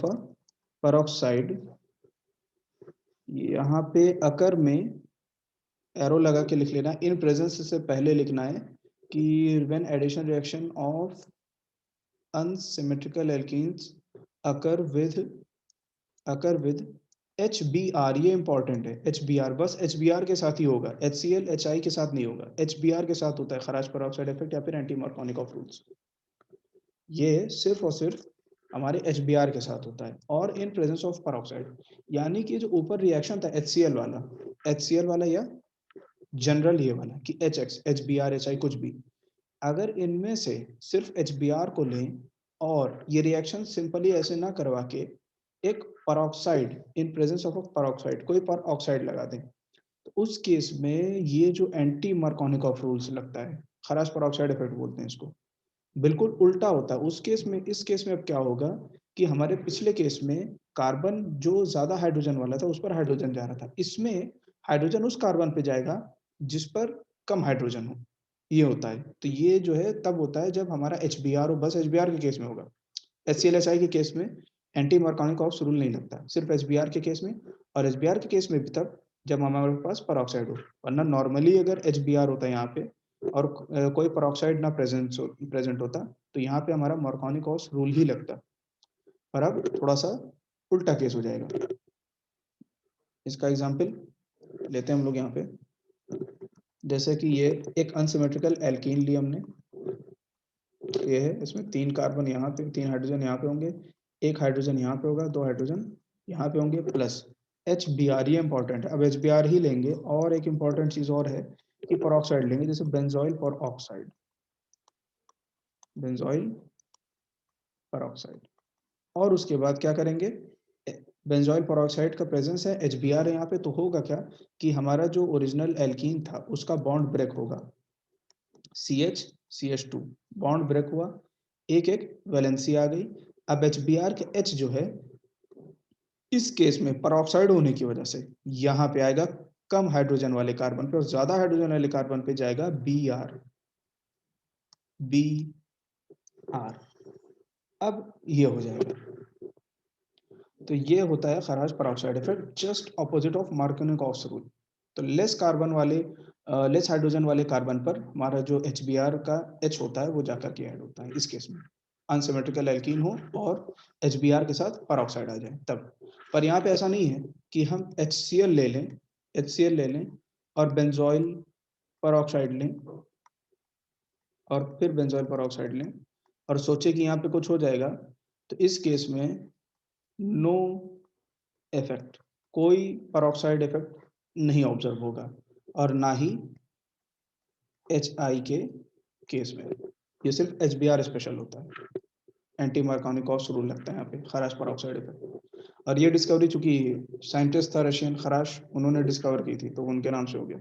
a peroxide, यहाँ पे अकर में एरो लगा के लिख लेना, इन प्रेजेंस से पहले लिखना है कि when addition reaction of unsymmetrical alkenes occur with HBr, ये इंपॉर्टेंट है, HBr, बस HBr के साथ ही होगा, HCl HI के साथ नहीं होगा, HBr के साथ होता है खराश पेरोक्साइड इफेक्ट या फिर एंटी मार्कोनिकॉफ रूल्स। ये सिर्फ और सिर्फ हमारे HBr के साथ होता है, और इन प्रेजेंस ऑफ पेरोक्साइड, यानी कि जो ऊपर रिएक्शन था HCl वाला या जनरल ये वाला कि HX HBr HI कुछ भी, अगर इनमें से सिर्फ HBr को लें और ये रिएक्शन सिंपली ऐसे ना करवा के एक peroxide, in presence of peroxide कोई पेरोक्साइड लगा दें, तो उस केस में ये जो एंटी मार्कोनिकॉफ रूल्स लगता है, खराश पेरोक्साइड इफेक्ट बोलते हैं इसको, बिल्कुल उल्टा होता है उस केस में। इस केस में अब क्या होगा कि हमारे पिछले केस में कार्बन जो ज्यादा हाइड्रोजन वाला था उस पर हाइड्रोजन जा रहा था, इसमें हाइड्रोजन उस कार्बन पे जाएगा जिस पर कम हाइड्रोजन हो, ये होता है। तो ये जो है तब होता है जब हमारा HBr हो, बस HBr के केस में होगा, HCl HI के केस में एंटी मार्कोनिकॉफ रूल नहीं लगता, सिर्फ HBr के केस में, और HBr के केस में भी तब जब हमारे पास पेरोक्साइड हो, वरना नॉर्मली अगर HBr होता है यहाँ पे और कोई पेरोक्साइड ना प्रेजेंट होता, तो यहाँ पे हमारा मार्कोनिकॉफ रूल ही लगता। पर अब थोड़ा सा उल्टा केस हो जाएगा। इसका एग्जांपल लेते हैं हम लोग यहाँ पे, जैसे कि ये एक अनसिमेट्रिकल एल्कीन ली हमने, ये है, इसमें 3 कार्बन यहाँ पे, 3 हाइड्रोजन यहाँ पे होंगे, 1 हाइड्रोजन यहाँ पे होगा, 2 हाइड्रोजन यहाँ पे होंगे, प्लस HBr, ये इंपॉर्टेंट है, अब HBr ही लेंगे, और एक इंपॉर्टेंट चीज और है कि पेरोक्साइड लेंगे, जैसे बेंजोइल पेरोक्साइड, और उसके बाद क्या करेंगे, बेंजोइल पेरोक्साइड का प्रेजेंस है, HBr है यहाँ पे, तो होगा क्या कि हमारा जो ओरिजिनल एल्कीन था उसका बॉन्ड ब्रेक होगा, CH2 बॉन्ड ब्रेक हुआ, एक वैलेंसी आ गई। अब HBr के H जो है इस केस में पेरोक्साइड होने की वजह से यहाँ पे आएगा कम हाइड्रोजन वाले कार्बन पे, और ज्यादा हाइड्रोजन वाले कार्बन पे जाएगा Br। अब ये हो जाएगा, तो ये होता है खराश peroxide effect, just opposite of Markovnikov rule. तो लेस हाइड्रोजन वाले कार्बन पर हमारा जो HBr का H होता है वो जाकर के ऐड होता है, इस केस में अनसिमेट्रिकल एल्कीन हो और HBr के साथ पेरोक्साइड आ जाए तब। पर यहाँ पे ऐसा नहीं है कि हम HCl ले लें और बेंजोइल पेरोक्साइड लें और फिर बेंजोइल पेरोक्साइड लें और सोचे कि यहाँ पे कुछ हो जाएगा, तो इस केस में नो इफेक्ट, कोई पेरोक्साइड इफेक्ट नहीं ऑब्जर्व होगा, और ना ही HI के केस में, ये सिर्फ HBr स्पेशल होता है, एंटी मार्कोनिकॉफ रूल लगता है यहाँ पे, खराश पेरोक्साइड इफेक्ट। और ये डिस्कवरी चूंकि साइंटिस्ट था रशियन खराश, उन्होंने डिस्कवर की थी तो उनके नाम से हो गया,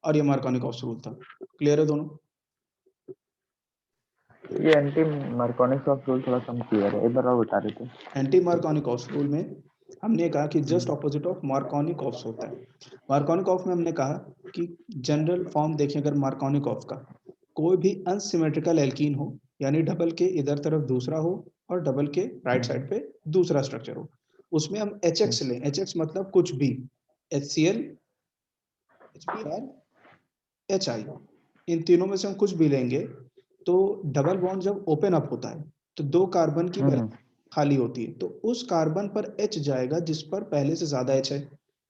और ये मार्कोनिकॉफ रूल था। क्लियर है दोनों? ये एंटी मार्कोनिकॉफ रूल थोड़ा कम क्लियर है, एक बार और बता रहे थे। एंटी मार्कोनिकॉफ रूल में हमने कहा कि जस्ट ऑपोजिट ऑफ मार्कोनिकॉफ होता है। मार्कोनिकॉफ में हमने कहा कि जनरल फॉर्म देखें अगर मार्कोनिकॉफ का, कोई भी अनसिमेट्रिकल एल्कीन हो, यानी डबल के इधर तरफ दूसरा हो और डबल के राइट साइड पे दूसरा स्ट्रक्चर हो, उसमें हम HX लें, HX मतलब कुछ भी, HCl HBr HI, इन तीनों में से हम कुछ भी लेंगे, तो डबल बॉन्ड जब ओपन अप होता है तो 2 कार्बन की वैलेंसी खाली होती है, तो उस कार्बन पर H जाएगा जिस पर पहले से ज्यादा H है,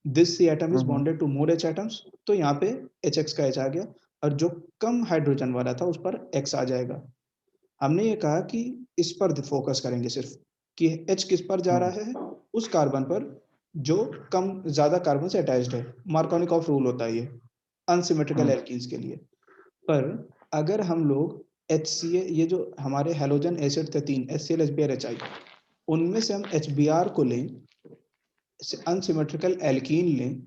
this C atom is bonded to more H atoms, तो यहाँ पे HX का H आ गया, और जो कम हाइड्रोजन वाला था उस पर X आ जाएगा। हमने ये कहा कि इस पर फोकस करेंगे सिर्फ, कि H किस पर जा रहा है, उस कार्बन पर जो कम ज्यादा कार्बन से अटैच्ड है। मार्कोनिकॉफ रूल होता है ये अनसिमेट्रिकल एल्कीन्स के लिए। पर अगर हम लोग HCl, ये जो हमारे हेलोजन एसिड थे 3 HCl HBr HI, उनमें से हम HBr को लें, अनसिमेट्रिकल एल्कीन लें,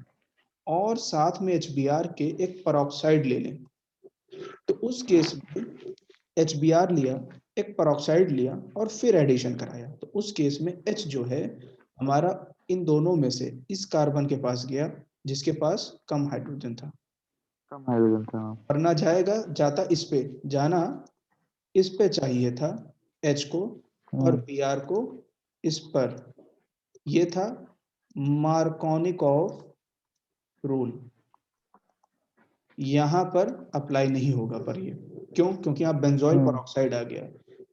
और साथ में HBr के एक परऑक्साइड ले लें, तो उस केस में HBr लिया, एक परऑक्साइड लिया और फिर एडिशन कराया, तो उस केस में H जो है हमारा इन दोनों में से इस कार्बन के पास गया जिसके पास कम हाइड्रोजन था, कम हाइड्रोजन था। वरना जाएगा जाता इस पे, जाना इस पे चाहिए था H को, और Br को इस पर। ये था मार्कोनिकॉफ रूल, यहाँ पर अप्लाई नहीं होगा। पर ये क्यों? क्योंकि यहाँ बेंजोइल परऑक्साइड आ गया,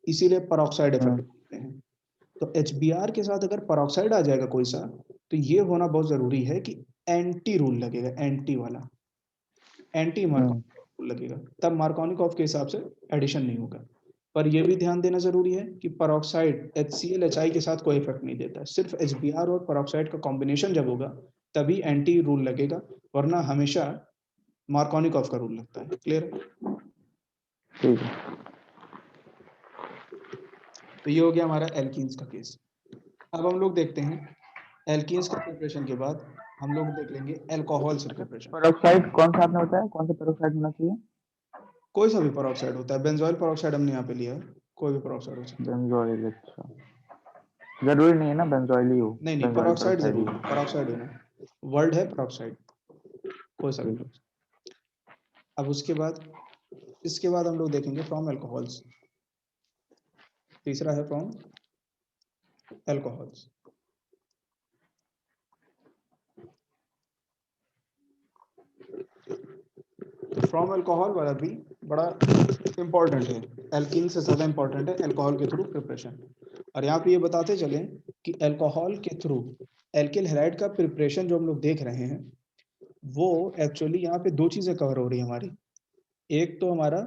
इसीलिए परऑक्साइड इफेक्ट बोलते हैं। तो HBr के साथ अगर परऑक्साइड आ जाएगा कोई सा, तो ये होना बहुत जरूरी है कि एंटी रूल लगेगा, एंटी वाला, एंटी मार्कोनिकॉफ रूल लगेगा, तब मार्कोनिकॉफ के हिसाब से एडिशन नहीं होगा। पर यह भी ध्यान देना जरूरी है कि परऑक्साइड HCl HI के साथ कोई इफेक्ट नहीं देता, सिर्फ HBr और परऑक्साइड का कॉम्बिनेशन जब होगा तभी एंटी रूल लगेगा, वरना हमेशा मार्कोनिकॉफ का रूल लगता है। क्लियर? ठीक है। तो ये हो गया हमारा एल्कीन्स का केस। अब हम लोग देखते हैं एल्कीन्स के प्रिपरेशन के बाद हम लोग देख लेंगे अल्कोहल से प्रिपरेशन। पेरोक्साइड कौन सा आपने बताया, कौन सा पेरोक्साइड होना चाहिए? कोई सा भी पेरोक्साइड होता है, बेंजोइल पेरोक्साइड हमने यहाँ पे लिया है, कोई भी पेरोक्साइड हो सकता है। बेंजोइल, अच्छा, जरूरी नहीं है ना बेंजोइल ही हो, नहीं नहीं, बेंजोइल पेरोक्साइड पेरोक्साइड ही जरूर हो। है, पेरोक्साइड होना वर्ड है, पेरोक्साइड कोई सा भी। अब उसके बाद इसके बाद हम लोग देखेंगे फ्रॉम अल्कोहल्स। तीसरा है फ्रॉम अल्कोहल्स। तो फ्रॉम अल्कोहल वाला भी बड़ा इंपॉर्टेंट है, एल्कीन से ज्यादा इंपॉर्टेंट है अल्कोहल के थ्रू प्रिपरेशन। और यहाँ पे ये बताते चले कि अल्कोहल के थ्रू एल्किल हैलाइड का प्रिपरेशन जो हम लोग देख रहे हैं, वो एक्चुअली यहाँ पे दो चीजें कवर हो रही है हमारी। एक तो हमारा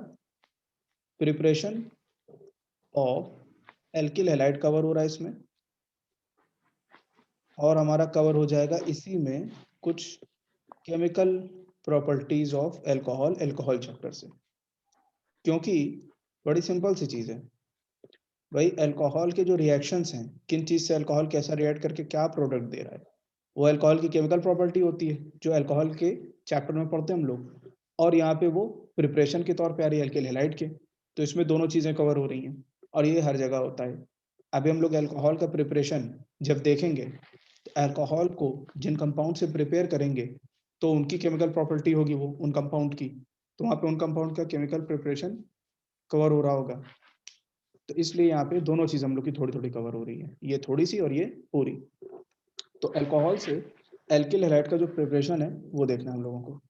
preparation of alkyl halide cover हो रहा है इसमें, और हमारा कवर हो जाएगा इसी में कुछ chemical properties of alcohol, alcohol chapter से। क्योंकि बड़ी सिंपल सी चीज है भाई, अल्कोहल के जो रिएक्शंस हैं, किन चीज से अल्कोहल कैसा रिएक्ट करके क्या प्रोडक्ट दे रहा है, वो अल्कोहल की केमिकल प्रॉपर्टी होती है जो अल्कोहल के चैप्टर में पढ़ते हैं हम लोग, और यहाँ पे वो प्रिपरेशन के तौर पे आ रही है अल्किल हैलाइड के। तो इसमें दोनों चीजें कवर हो रही हैं, और ये हर जगह होता है। अभी हम लोग अल्कोहल का प्रिपरेशन जब देखेंगे, तो अल्कोहल को जिन कंपाउंड से प्रिपेयर करेंगे तो उनकी केमिकल प्रॉपर्टी होगी वो उन कंपाउंड की, तो वहाँ पे उन कंपाउंड का केमिकल प्रिपरेशन कवर हो रहा होगा। तो इसलिए यहाँ पे दोनों चीज हम लोग की थोड़ी थोड़ी कवर हो रही है, ये थोड़ी सी और ये पूरी। तो अल्कोहल से एल्किल हैलाइड का जो प्रिपरेशन है वो देखना है हम लोगों को।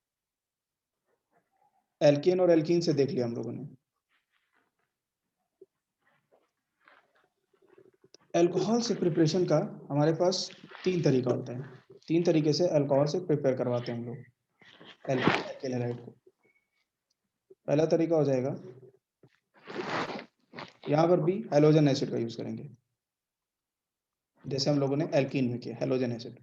एल्केन और एल्कीन से देख लिया हम लोगों ने। अल्कोहल से प्रिपरेशन का हमारे पास तीन तरीका होता है, तीन तरीके से अल्कोहल से प्रिपेयर करवाते हैं हम लोग एल्किल हैलाइड को। पहला तरीका हो जाएगा, यहाँ पर भी हैलोजन एसिड का यूज करेंगे, जैसे हम लोगों ने एल्कीन में किया हैलोजन एसिड।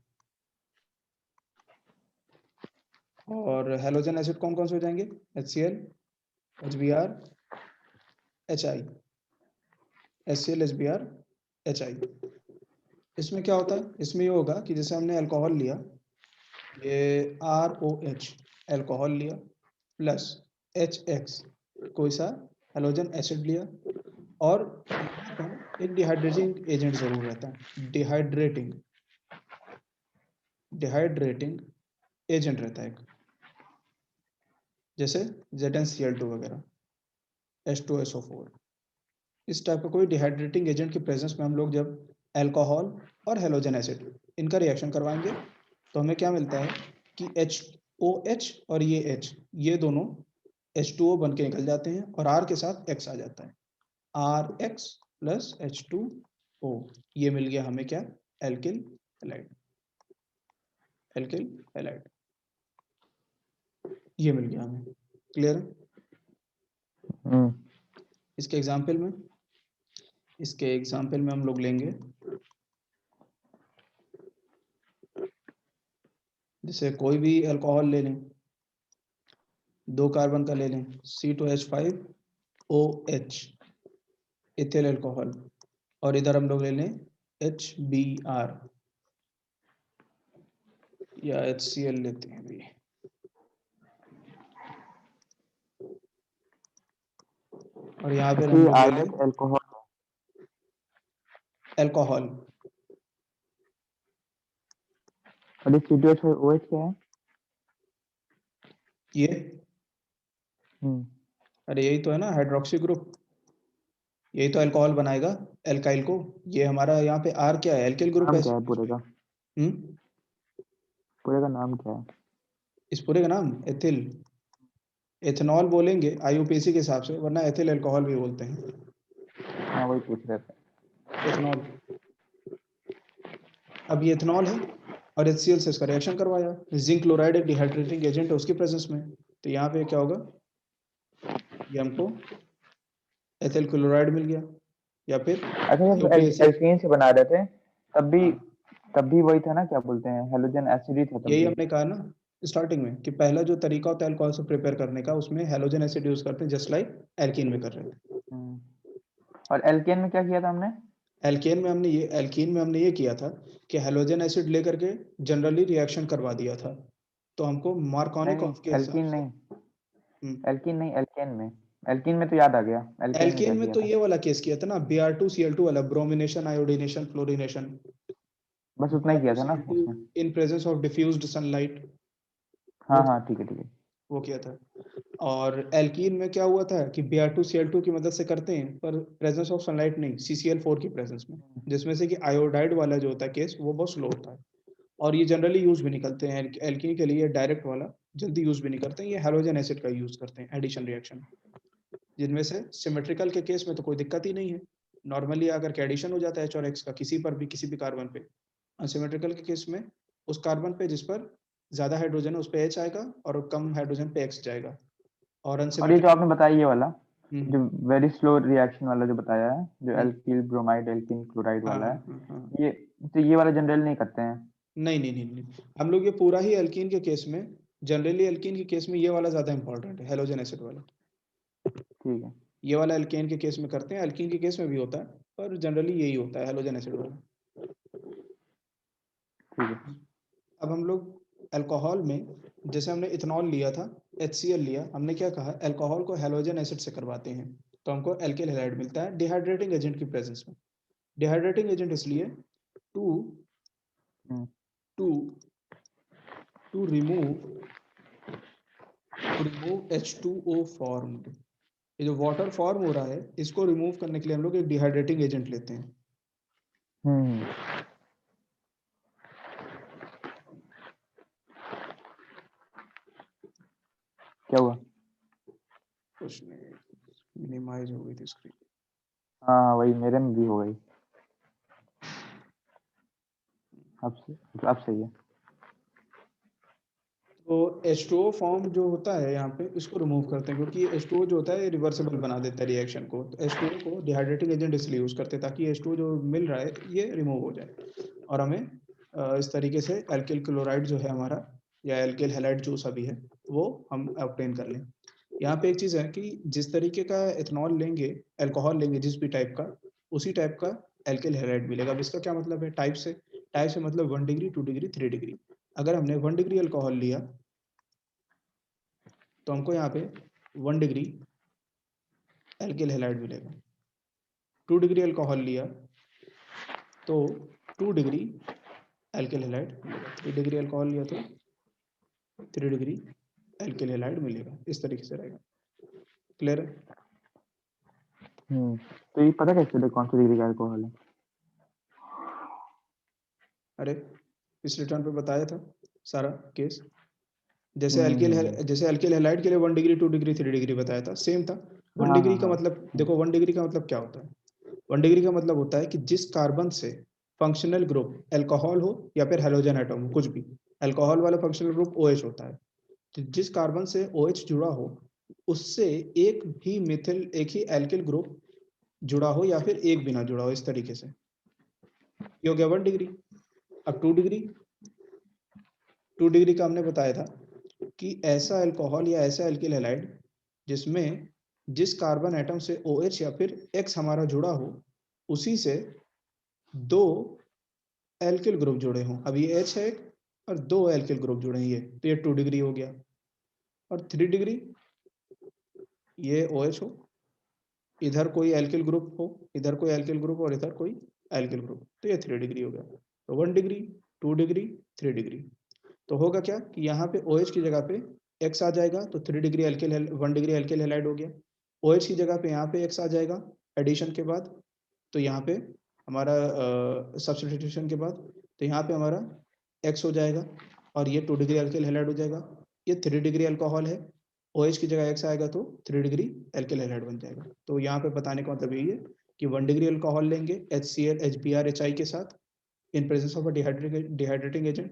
और हैलोजन एसिड कौन कौन से हो जाएंगे? HCl HBr HI, HCl HBr HI। इसमें क्या होता है? इसमें ये होगा कि जैसे हमने अल्कोहल लिया, ये ROH अल्कोहल लिया, प्लस HX कोई सा हैलोजन एसिड लिया, और यहाँ पर एक डिहाइड्रेटिंग एजेंट जरूर रहता है, डिहाइड्रेटिंग एजेंट रहता है एक, जैसे ZnCl2 वगैरह, H2SO4। इस टाइप का कोई डिहाइड्रेटिंग एजेंट के प्रेजेंस में हम लोग जब अल्कोहल और हैलोजन एसिड इनका रिएक्शन करवाएंगे, तो हमें क्या मिलता है कि HOH और ये H, ये दोनों H2O बन के निकल जाते हैं, और R के साथ X आ जाता है, RX प्लस H2O। ये मिल गया हमें क्या? Alkyl halide. Alkyl halide. ये मिल गया हमें, क्लियर है? इसके एग्जाम्पल में हम लोग लेंगे, जैसे कोई भी अल्कोहल ले लें, 2 कार्बन का ले लें, C2H5OH इथिल अल्कोहल, और इधर हम लोग ले लें HBr या HCl लेते हैं अभी, और यहाँ पे हम लोग ले लें अल्कोहल। और C2H5OH क्या है? ये अरे यही तो है ना, हाइड्रोक्सी ग्रुप, यही तो अल्कोहल बनाएगा एल्काइल को। ये हमारा यहाँ पे R क्या है, एल्किल ग्रुप है। क्या है पूरे का? पूरे का नाम क्या है? इस पूरे का नाम एथिल एथेनॉल बोलेंगे IUPAC के हिसाब से, वरना एथिल अल्कोहल भी बोलते हैं। हाँ वही पूछ रहे थे, एथेनॉल। अब ये एथेनॉल है और HCl से इसका रिएक्शन करवाया, जिंक क्लोराइड एक डिहाइड्रेटिंग एजेंट है उसकी प्रेजेंस में, तो यहाँ पे क्या होगा, ये हमको एथिल क्लोराइड मिल गया, या फिर एल्कीन से बना रहे थे तब हाँ, भी वही था ना, क्या बोलते हैं, हैलोजन एसिड ही था तब यही भी। हमने कहा ना स्टार्टिंग में कि पहला जो तरीका होता है अल्कोहल से प्रिपेयर करने का, उसमें हैलोजन एसिड यूज करते हैं, जस्ट लाइक एल्कीन में कर रहे थे। और एल्केन में क्या किया था हमने? एल्केन में हमने ये किया था कि हैलोजन एसिड लेकर के जनरली रिएक्शन करवा दिया था, तो हमको मार्कोनिक ऑफ के हिसाब एल्कीन से। नहीं, एल्कीन में तो याद आ गया। एल्केन में क्या एल्केन में किया तो था? ये वाला केस किया था ना, Br2Cl2 वाला, ब्रोमिनेशन, आयोडीनेशन, फ्लोरीनेशन, बस उतना ही किया था ना उसमें। इन प्रेजेंस ऑफ डिफ्यूज्ड सनलाइट, हाँ ठीक है। वो किया था। और एल्कीन में क्या हुआ था कि Br2Cl2 की मदद से करते हैं, पर प्रेजेंस ऑफ सनलाइट नहीं, CCl4 की प्रेजेंस में, जिसमें से कि आयोडाइड वाला जो होता है केस वो बहुत स्लो होता है, और ये जनरली यूज भी नहीं करते हैं एल्कीन के लिए, डायरेक्ट वाला जल्दी यूज भी नहीं करते हैं, ये हैलोजन एसिड का यूज करते हैं एडिशन रिएक्शन, जिनमें से सिमेट्रिकल के केस में तो कोई दिक्कत ही नहीं है, नॉर्मली अगर के एडिशन हो जाता है H और X का किसी भी कार्बन पे, अनसिमेट्रिकल के केस में उस कार्बन पे जिस पर ज्यादा हाइड्रोजन है उस पे H आएगा और कम हाइड्रोजन पे X जाएगा, और ये जो अनसिमेट्रिकल। आपने बताया ये वाला, जो वेरी स्लो रिएक्शन वाला जो बताया है, जो एल्किल ब्रोमाइड एल्किन क्लोराइड वाला है, ये तो ये वाला जनरल नहीं करते हैं। नहीं, हम लोग ये पूरा ही एल्कीन के केस में, जनरली एल्कीन के केस में ये वाला ज्यादा इंपॉर्टेंट है, हैलोजन एसिड वाला। ठीक है, ये वाला एल्केन के केस में करते हैं, एल्कीन के केस में भी होता है, पर जनरली यही होता है हैलोजन एसिड वाला। ठीक है। अब हम लोग अल्कोहल में, जैसे हमने इथेनॉल लिया था, HCl लिया, हमने क्या कहा, अल्कोहल को हैलोजन एसिड से करवाते हैं तो हमको एल्किल हैलाइड मिलता है डिहाइड्रेटिंग एजेंट की प्रेजेंस में। डिहाइड्रेटिंग एजेंट इसलिए to to to remove H2O formed, ये जो वाटर फॉर्म हो रहा है इसको रिमूव करने के लिए हम लोग एक डिहाइड्रेटिंग एजेंट लेते हैं। क्या हुआ? कुछ नहीं, मिनिमाइज हो गई थी स्क्रीन। हाँ वही मेरे में भी हो गई, अब सही है। तो H2O फॉर्म जो होता है यहाँ पे, इसको रिमूव करते हैं, क्योंकि H2O जो होता है रिवर्सिबल बना देता है रिएक्शन को, तो H2O को डिहाइड्रेटिंग एजेंट इसलिए यूज करते हैं ताकि H2O जो मिल रहा है ये रिमूव हो जाए, और हमें इस तरीके से एल्किल क्लोराइड जो है हमारा, या एल्किल हैलाइड जो सा भी है, वो हम ऑब्टेन कर लें। यहाँ पे एक चीज है कि जिस तरीके का एथेनॉल लेंगे, अल्कोहल लेंगे जिस भी टाइप का, उसी टाइप का एल्किल हैलाइड मिलेगा। अब इसका क्या मतलब है, टाइप से मतलब 1 डिग्री, 2 डिग्री, 3 डिग्री। अगर हमने 1 डिग्री अल्कोहल लिया तो हमको यहाँ पे 1 डिग्री एल्किल हैलाइड मिलेगा, 2 डिग्री अल्कोहल लिया तो 2 डिग्री एल्किल हैलाइड मिलेगा, 3 डिग्री अल्कोहल लिया तो 3 डिग्री एल्किल हैलाइड मिलेगा, इस तरीके से रहेगा। क्लियर है? तो ये पता कैसे चले कौन सी डिग्री का अल्कोहल है? अरे पिछले टर्न पे बताया था सारा केस, जैसे एल्किल हैलाइड के लिए 1 डिग्री, 2 डिग्री, 3 डिग्री बताया था, सेम था। 1 डिग्री का मतलब देखो, 1 डिग्री का मतलब क्या होता है, 1 डिग्री का मतलब होता है कि जिस कार्बन से फंक्शनल ग्रुप अल्कोहल हो या फिर हैलोजन एटम हो, कुछ भी अल्कोहल वाला फंक्शनल ग्रुप OH होता है। तो जिस कार्बन से OH जुड़ा हो उससे एक ही एल्किल ग्रुप जुड़ा हो या फिर एक बिना जुड़ा हो, इस तरीके से। ये हो गया 1 डिग्री। अब 2 डिग्री का हमने बताया था कि ऐसा अल्कोहल या ऐसा एल्किल हैलाइड जिसमें जिस कार्बन एटम से OH या फिर X हमारा जुड़ा हो उसी से 2 एल्किल ग्रुप जुड़े हों। अब ये H है एक और 2 एल्किल ग्रुप जुड़े हैं, ये तो ये 2 डिग्री हो गया। और 3 डिग्री ये OH हो, इधर कोई एल्किल ग्रुप हो, इधर कोई एल्किल ग्रुप और इधर कोई एल्किल ग्रुप, तो ये 3 डिग्री हो गया। तो 1 डिग्री, 2 डिग्री, 3 डिग्री। तो होगा क्या कि यहाँ पे OH की जगह पे X आ जाएगा तो 3 degree alkyl 1 degree alkyl halide हो गया। OH की जगह पे यहाँ पे X आ जाएगा एडिशन के बाद, तो यहाँ पे हमारा सब्स्टिट्यूशन के बाद, तो यहाँ पे हमारा X हो जाएगा और ये 2 डिग्री एल्किल हैलाइड हो जाएगा। ये 3 डिग्री अल्कोहल है, OH की जगह X आएगा तो 3 डिग्री एल्किल हैलाइड बन जाएगा। तो यहाँ पे बताने का मतलब यही है कि 1 डिग्री अल्कोहल लेंगे HCl HBr HI के साथ इन presence of a dehydrating agent,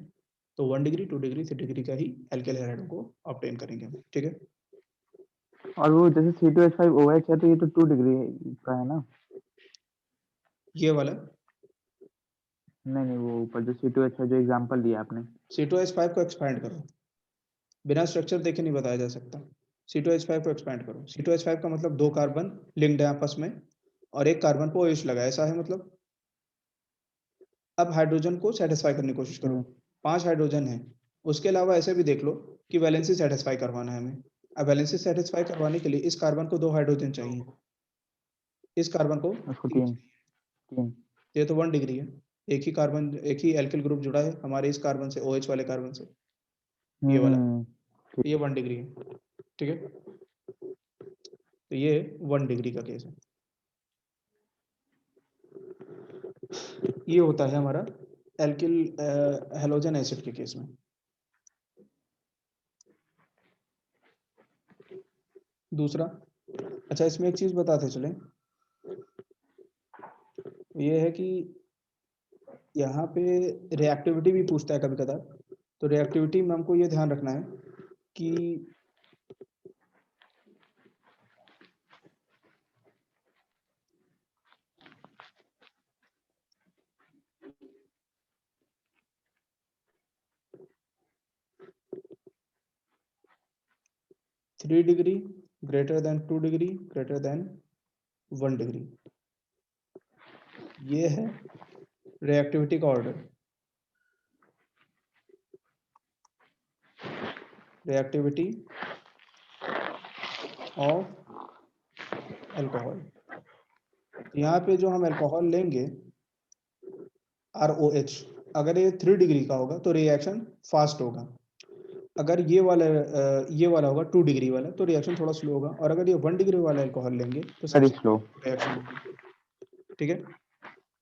तो 1 डिग्री 2 डिग्री 3 डिग्री का ही एल्किल हैलाइड को ऑब्टेन करेंगे हम, ठीक है। और वो जैसे C2H5OH है तो ये तो 2 डिग्री का है ना? ये वाला नहीं वो ऊपर जो C2H5 जो एग्जांपल दिया आपने। C2H5 को एक्सपैंड करो, बिना स्ट्रक्चर देखे नहीं बताया जा सकता। C2H5 को एक्सपैंड करो। C2H5 का मतलब 2 कार्बन लिंक्ड है आपस में और एक कार्बन पे OH लगा, ऐसा है मतलब। अब हाइड्रोजन को सेटिस्फाई करने की कोशिश करो। 5 हाइड्रोजन है, उसके अलावा ऐसे भी देख लो कि वैलेंसी सेटिस्फाई करवाना है हमें। अब वैलेंसी सेटिस्फाई करवाने के लिए इस कार्बन को 2 हाइड्रोजन चाहिए, इस कार्बन को उसको 3 3 चाहिए। 3 ये तो 1 डिग्री है, एक ही कार्बन, एक ही एल्किल ग्रुप जुड़ा है हमारे इस कार्बन से, OH वाले कार्बन से, ये वाला, ठीक। ये 1 डिग्री है, ठीक है। तो ये 1 डिग्री का केस है। ये होता है हमारा एल्किल हेलोजन एसिड के केस में। दूसरा, अच्छा इसमें एक चीज बताते चले, ये है कि यहाँ पे रिएक्टिविटी भी पूछता है कभी कभार। तो रिएक्टिविटी में हमको ये ध्यान रखना है कि 3 degree greater than 2 degree greater than 1 degree, ये है रिएक्टिविटी का ऑर्डर। रिएक्टिविटी ऑफ अल्कोहल, यहाँ पे जो हम अल्कोहल लेंगे ROH, अगर ये 3 डिग्री का होगा तो रिएक्शन फास्ट होगा। अगर ये वाला होगा 2 डिग्री वाला तो रिएक्शन थोड़ा स्लो होगा। और अगर ये 1 डिग्री वाला अल्कोहल लेंगे तो वेरी सबसे स्लो। रिएक्शन होगी, ठीक है।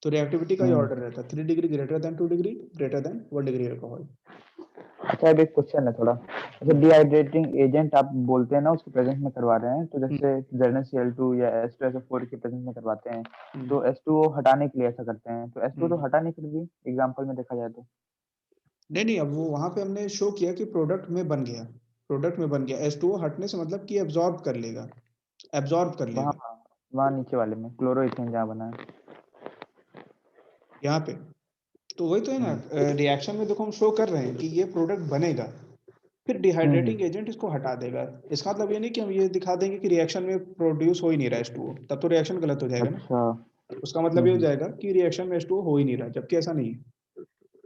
तो रिएक्टिविटी का ये ऑर्डर रहता है 3 degree greater than 2 degree greater than 1 degree alcohol. अच्छा अब एक क्वेश्चन है थोड़ा, अच्छा डिहाइड्रेटिंग एजेंट आप बोलते हैं ना उसके प्रेजेंस में करवा रहे हैं, तो जैसे ZnCl2 या H2SO4 के प्रेजेंस में करवाते हैं तो H2O हटाने के लिए ऐसा करते हैं, तो H2O तो हटा नहीं, फिर भी एग्जांपल में देखा जाए तो। नहीं, अब वो वहां पे हमने शो किया कि प्रोडक्ट में बन गया, प्रोडक्ट में बन गया। H2O हटने से मतलब कि एब्जॉर्ब कर लेगा, एब्जॉर्ब कर वहाँ लेगा। वहाँ नीचे वाले में क्लोरोइथेन जहाँ बना है। यहाँ पे तो वही तो है ना, रिएक्शन में देखो हम शो कर रहे हैं कि ये प्रोडक्ट बनेगा, फिर डिहाइड्रेटिंग एजेंट इसको हटा देगा। इसका मतलब ये नहीं कि हम ये दिखा देंगे कि रिएक्शन में प्रोड्यूस हो ही नहीं रहा H2O, तब तो रिएक्शन गलत हो जाएगा ना। अच्छा। उसका मतलब ये हो जाएगा कि रिएक्शन में H2O हो ही नहीं रहा, जबकि ऐसा नहीं है।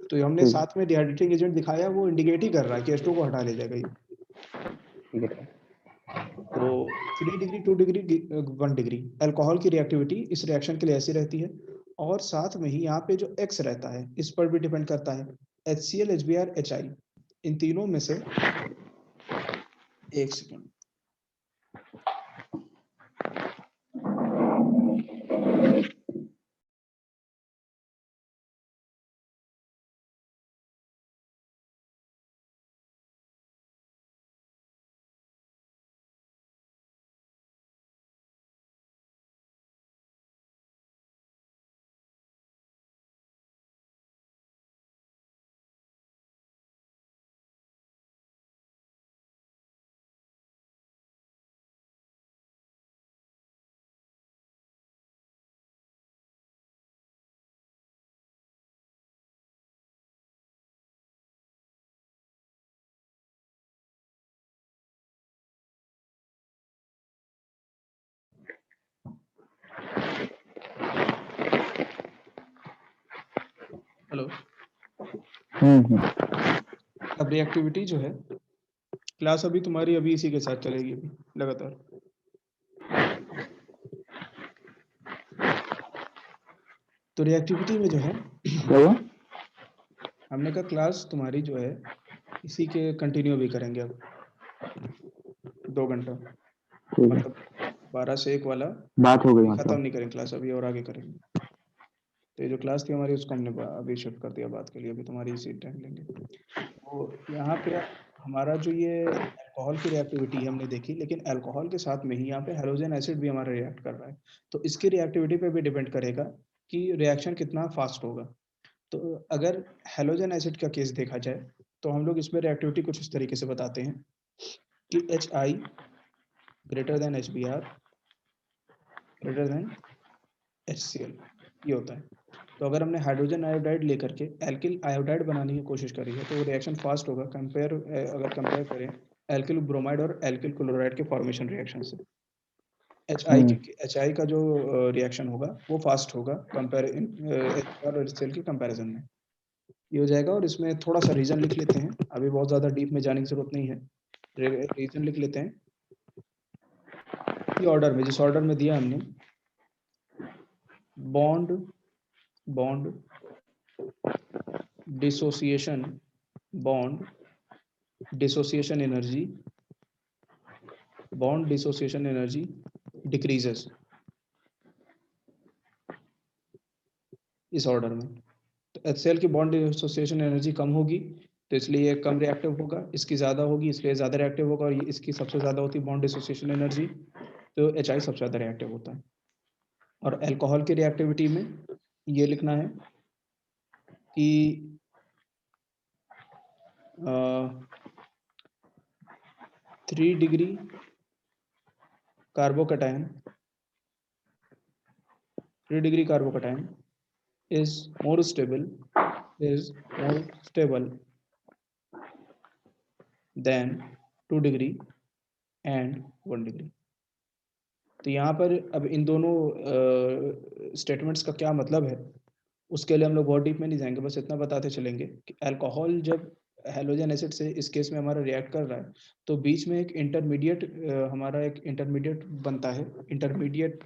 तो ये हमने ठीक साथ में डिहाइड्रेटिंग एजेंट दिखाया, वो इंडिकेट ही कर रहा है कि H2O को हटा ले जाएगा ये। ठीक है। तो 3 डिग्री 2 डिग्री 1 डिग्री अल्कोहल की रिएक्टिविटी इस रिएक्शन के लिए ऐसी रहती है। और साथ में ही यहाँ पे जो X रहता है इस पर भी डिपेंड करता है, HCl HBr HI, इन तीनों में से, एक सेकेंड, हेलो। हम्म। अब रिएक्टिविटी जो है, क्लास अभी तुम्हारी अभी इसी के साथ चलेगी अभी लगातार। तो रिएक्टिविटी में जो है क्या हुआ? हमने कहा क्लास तुम्हारी जो है इसी के कंटिन्यू भी करेंगे अब 2 घंटा, ठीक है, मतलब 12 से 1 वाला बात हो गई खत्म मतलब। नहीं करेंगे क्लास अभी, और आगे करेंगे। तो ये जो क्लास थी हमारी उसको हमने अभी शिफ्ट कर दिया बात के लिए, अभी तुम्हारी इसी टाइम लेंगे। तो यहाँ पे हमारा जो ये अल्कोहल की रिएक्टिविटी हमने देखी, लेकिन अल्कोहल के साथ में ही यहाँ पे हेलोजन एसिड भी हमारा रिएक्ट कर रहा है। तो इसकी रिएक्टिविटी पे भी डिपेंड करेगा कि रिएक्शन कितना फास्ट होगा। तो अगर हेलोजन एसिड का केस देखा जाए तो हम लोग इसमें रिएक्टिविटी कुछ इस तरीके से बताते हैं कि HI greater than HBr greater than HCl, ये होता है। तो अगर हमने हाइड्रोजन आयोडाइड लेकर के एल्किल आयोडाइड बनाने की कोशिश करी है तो वो रिएक्शन फास्ट होगा अगर कंपेयर करें एल्किल ब्रोमाइड और एल्किल क्लोराइड के फॉर्मेशन रिएक्शन से। HI का जो रिएक्शन होगा वो फास्ट होगा कंपेयर HBr और HCl के कंपैरिजन में, ये हो जाएगा। और इसमें थोड़ा सा रीजन लिख लेते हैं, अभी बहुत ज़्यादा डीप में जाने की जरूरत नहीं है। रीजन लिख लेते हैं कि ऑर्डर में, जिस ऑर्डर में दिया हमने, bond bond dissociation bond dissociation energy bond dissociation energy decreases इस ऑर्डर में। तो HCl की बॉन्ड डिसोसिएशन एनर्जी कम होगी तो इसलिए ये कम रिएक्टिव होगा, इसकी ज़्यादा होगी इसलिए ज़्यादा रिएक्टिव होगा, और इसकी सबसे ज़्यादा होती है बॉन्ड डिसोसिएशन एनर्जी, तो HI सबसे ज़्यादा रिएक्टिव होता है। और अल्कोहल की रिएक्टिविटी में ये लिखना है कि 3 degree carbocation 3 degree carbocation is more stable than 2 degree and 1 degree. तो यहाँ पर अब इन दोनों स्टेटमेंट्स का क्या मतलब है उसके लिए हम लोग बहुत डीप में नहीं जाएंगे, बस इतना बताते चलेंगे कि अल्कोहल जब हेलोजन एसिड से इस केस में हमारा रिएक्ट कर रहा है तो बीच में एक इंटरमीडिएट हमारा एक इंटरमीडिएट बनता है। इंटरमीडिएट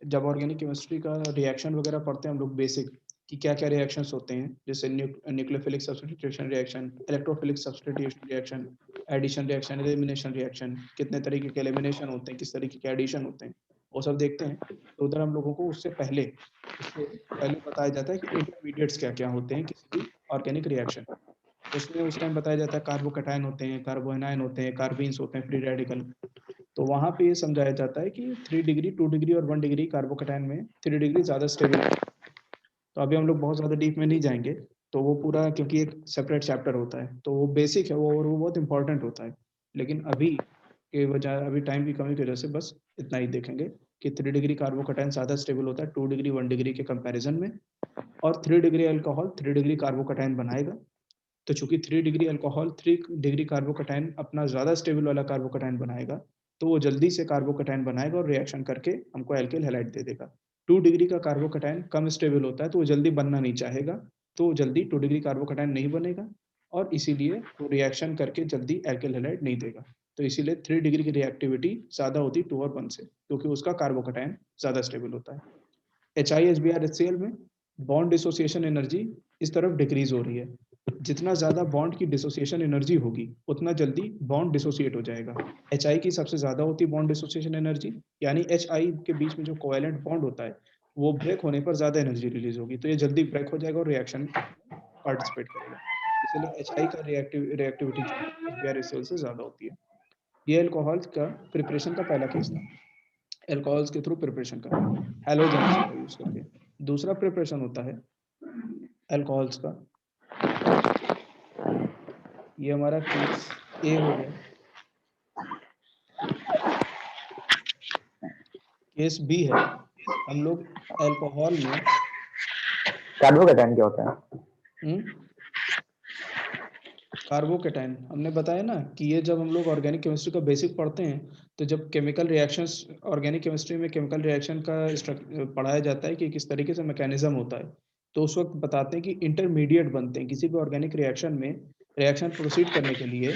जब ऑर्गेनिक केमिस्ट्री का रिएक्शन वगैरह पढ़ते हैं हम लोग बेसिक कि क्या क्या रिएक्शंस होते हैं, जैसे nucleophilic substitution reaction, electrophilic substitution reaction, addition reaction, elimination reaction, कितने तरीके के एलिमिनेशन होते हैं, किस तरीके के एडिशन होते हैं, वो सब देखते हैं। तो उधर हम लोगों को उससे पहले बताया जाता है कि इंटरमीडिएट्स क्या क्या होते हैं किसी भी ऑर्गेनिक रिएक्शन। उसमें उस टाइम बताया जाता है कार्बोकैटायन होते हैं, कार्बोएनायन होते हैं, कार्बीन्स होते हैं, फ्री रेडिकल। तो वहाँ पे ये समझाया जाता है कि 3 डिग्री 2 डिग्री और 1 डिग्री कार्बोकैटायन में 3 डिग्री ज़्यादा स्टेबल होता है। तो अभी हम लोग बहुत ज़्यादा डीप में नहीं जाएंगे, तो वो पूरा क्योंकि एक सेपरेट चैप्टर होता है तो वो बेसिक है वो, और वो बहुत इंपॉर्टेंट होता है। लेकिन अभी के बजाय अभी टाइम की कमी की वजह से बस इतना ही देखेंगे कि 3 डिग्री कार्बोकैटायन ज़्यादा स्टेबल होता है 2 डिग्री 1 डिग्री के कंपैरिजन में, और 3 डिग्री अल्कोहल 3 डिग्री कार्बोकैटायन बनाएगा। तो चूंकि 3 डिग्री अल्कोहल 3 डिग्री कार्बोकैटायन अपना ज़्यादा स्टेबल वाला कार्बोकैटायन बनाएगा, तो वो जल्दी से कार्बोकैटायन बनाएगा और रिएक्शन करके हमको एल्किल हैलाइड दे देगा। 2 डिग्री का कार्बोकैटायन कम स्टेबल होता है तो वो जल्दी बनना नहीं चाहेगा, तो जल्दी 2 डिग्री कार्बोकैटायन नहीं बनेगा, और इसीलिए वो रिएक्शन करके जल्दी एल्किल हैलाइड नहीं देगा। तो इसीलिए 3 डिग्री की रिएक्टिविटी ज़्यादा होती है 2 और 1 से, क्योंकि उसका कार्बोकैटायन ज़्यादा स्टेबल होता है। HI HBr HCl में बॉन्ड डिसोसिएशन एनर्जी इस तरफ डिक्रीज हो रही है। जितना ज़्यादा बॉन्ड की डिसोसिएशन एनर्जी होगी उतना जल्दी बॉन्ड डिसोसिएट हो जाएगा। HI की सबसे ज़्यादा होती है बॉन्ड डिसोसिएशन एनर्जी, यानी HI के बीच में जो कोवैलेंट बॉन्ड होता है वो ब्रेक होने पर ज़्यादा एनर्जी रिलीज होगी, तो ये जल्दी ब्रेक हो जाएगा और रिएक्शन पार्टिसिपेट करेगा। इसलिए HI का रिएक्टिविटी जो है HBr HCl से ज़्यादा होती है। ये अल्कोहल का प्रिपरेशन का पहला केस था, अल्कोहल्स के थ्रू प्रिपरेशन का, हैलोजन एसिड का यूज करके। दूसरा प्रिपरेशन होता है अल्कोहल्स का, ये हमारा केस ए हो गया। केस बी है, हम लोग अल्कोहल में कार्बोकैटायन क्या होता है? कार्बोकैटायन हमने बताया ना कि ये जब हम लोग ऑर्गेनिक केमिस्ट्री का बेसिक पढ़ते हैं तो जब केमिकल रिएक्शंस, ऑर्गेनिक केमिस्ट्री में केमिकल रिएक्शन का पढ़ाया जाता है कि किस तरीके से मैकेनिज्म होता है, तो उस वक्त बताते हैं कि इंटरमीडिएट बनते हैं किसी भी ऑर्गेनिक रिएक्शन में। रिएक्शन प्रोसीड करने के लिए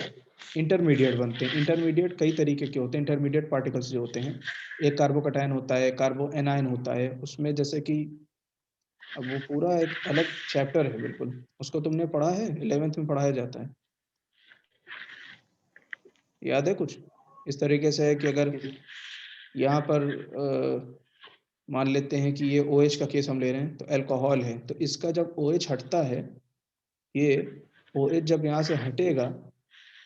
इंटरमीडिएट बनते हैं। इंटरमीडिएट कई तरीके के होते हैं। इंटरमीडिएट पार्टिकल्स जो होते हैं, एक कार्बोकैटायन होता है, कार्बो एनायन होता है। उसमें जैसे कि अब वो पूरा एक अलग चैप्टर है बिल्कुल, उसको तुमने पढ़ा है, 11th में पढ़ाया जाता है, याद है कुछ? इस तरीके से है कि अगर यहाँ पर मान लेते हैं कि ये OH का केस हम ले रहे हैं, तो अल्कोहल है, तो इसका जब OH हटता है, ये OH जब यहाँ से हटेगा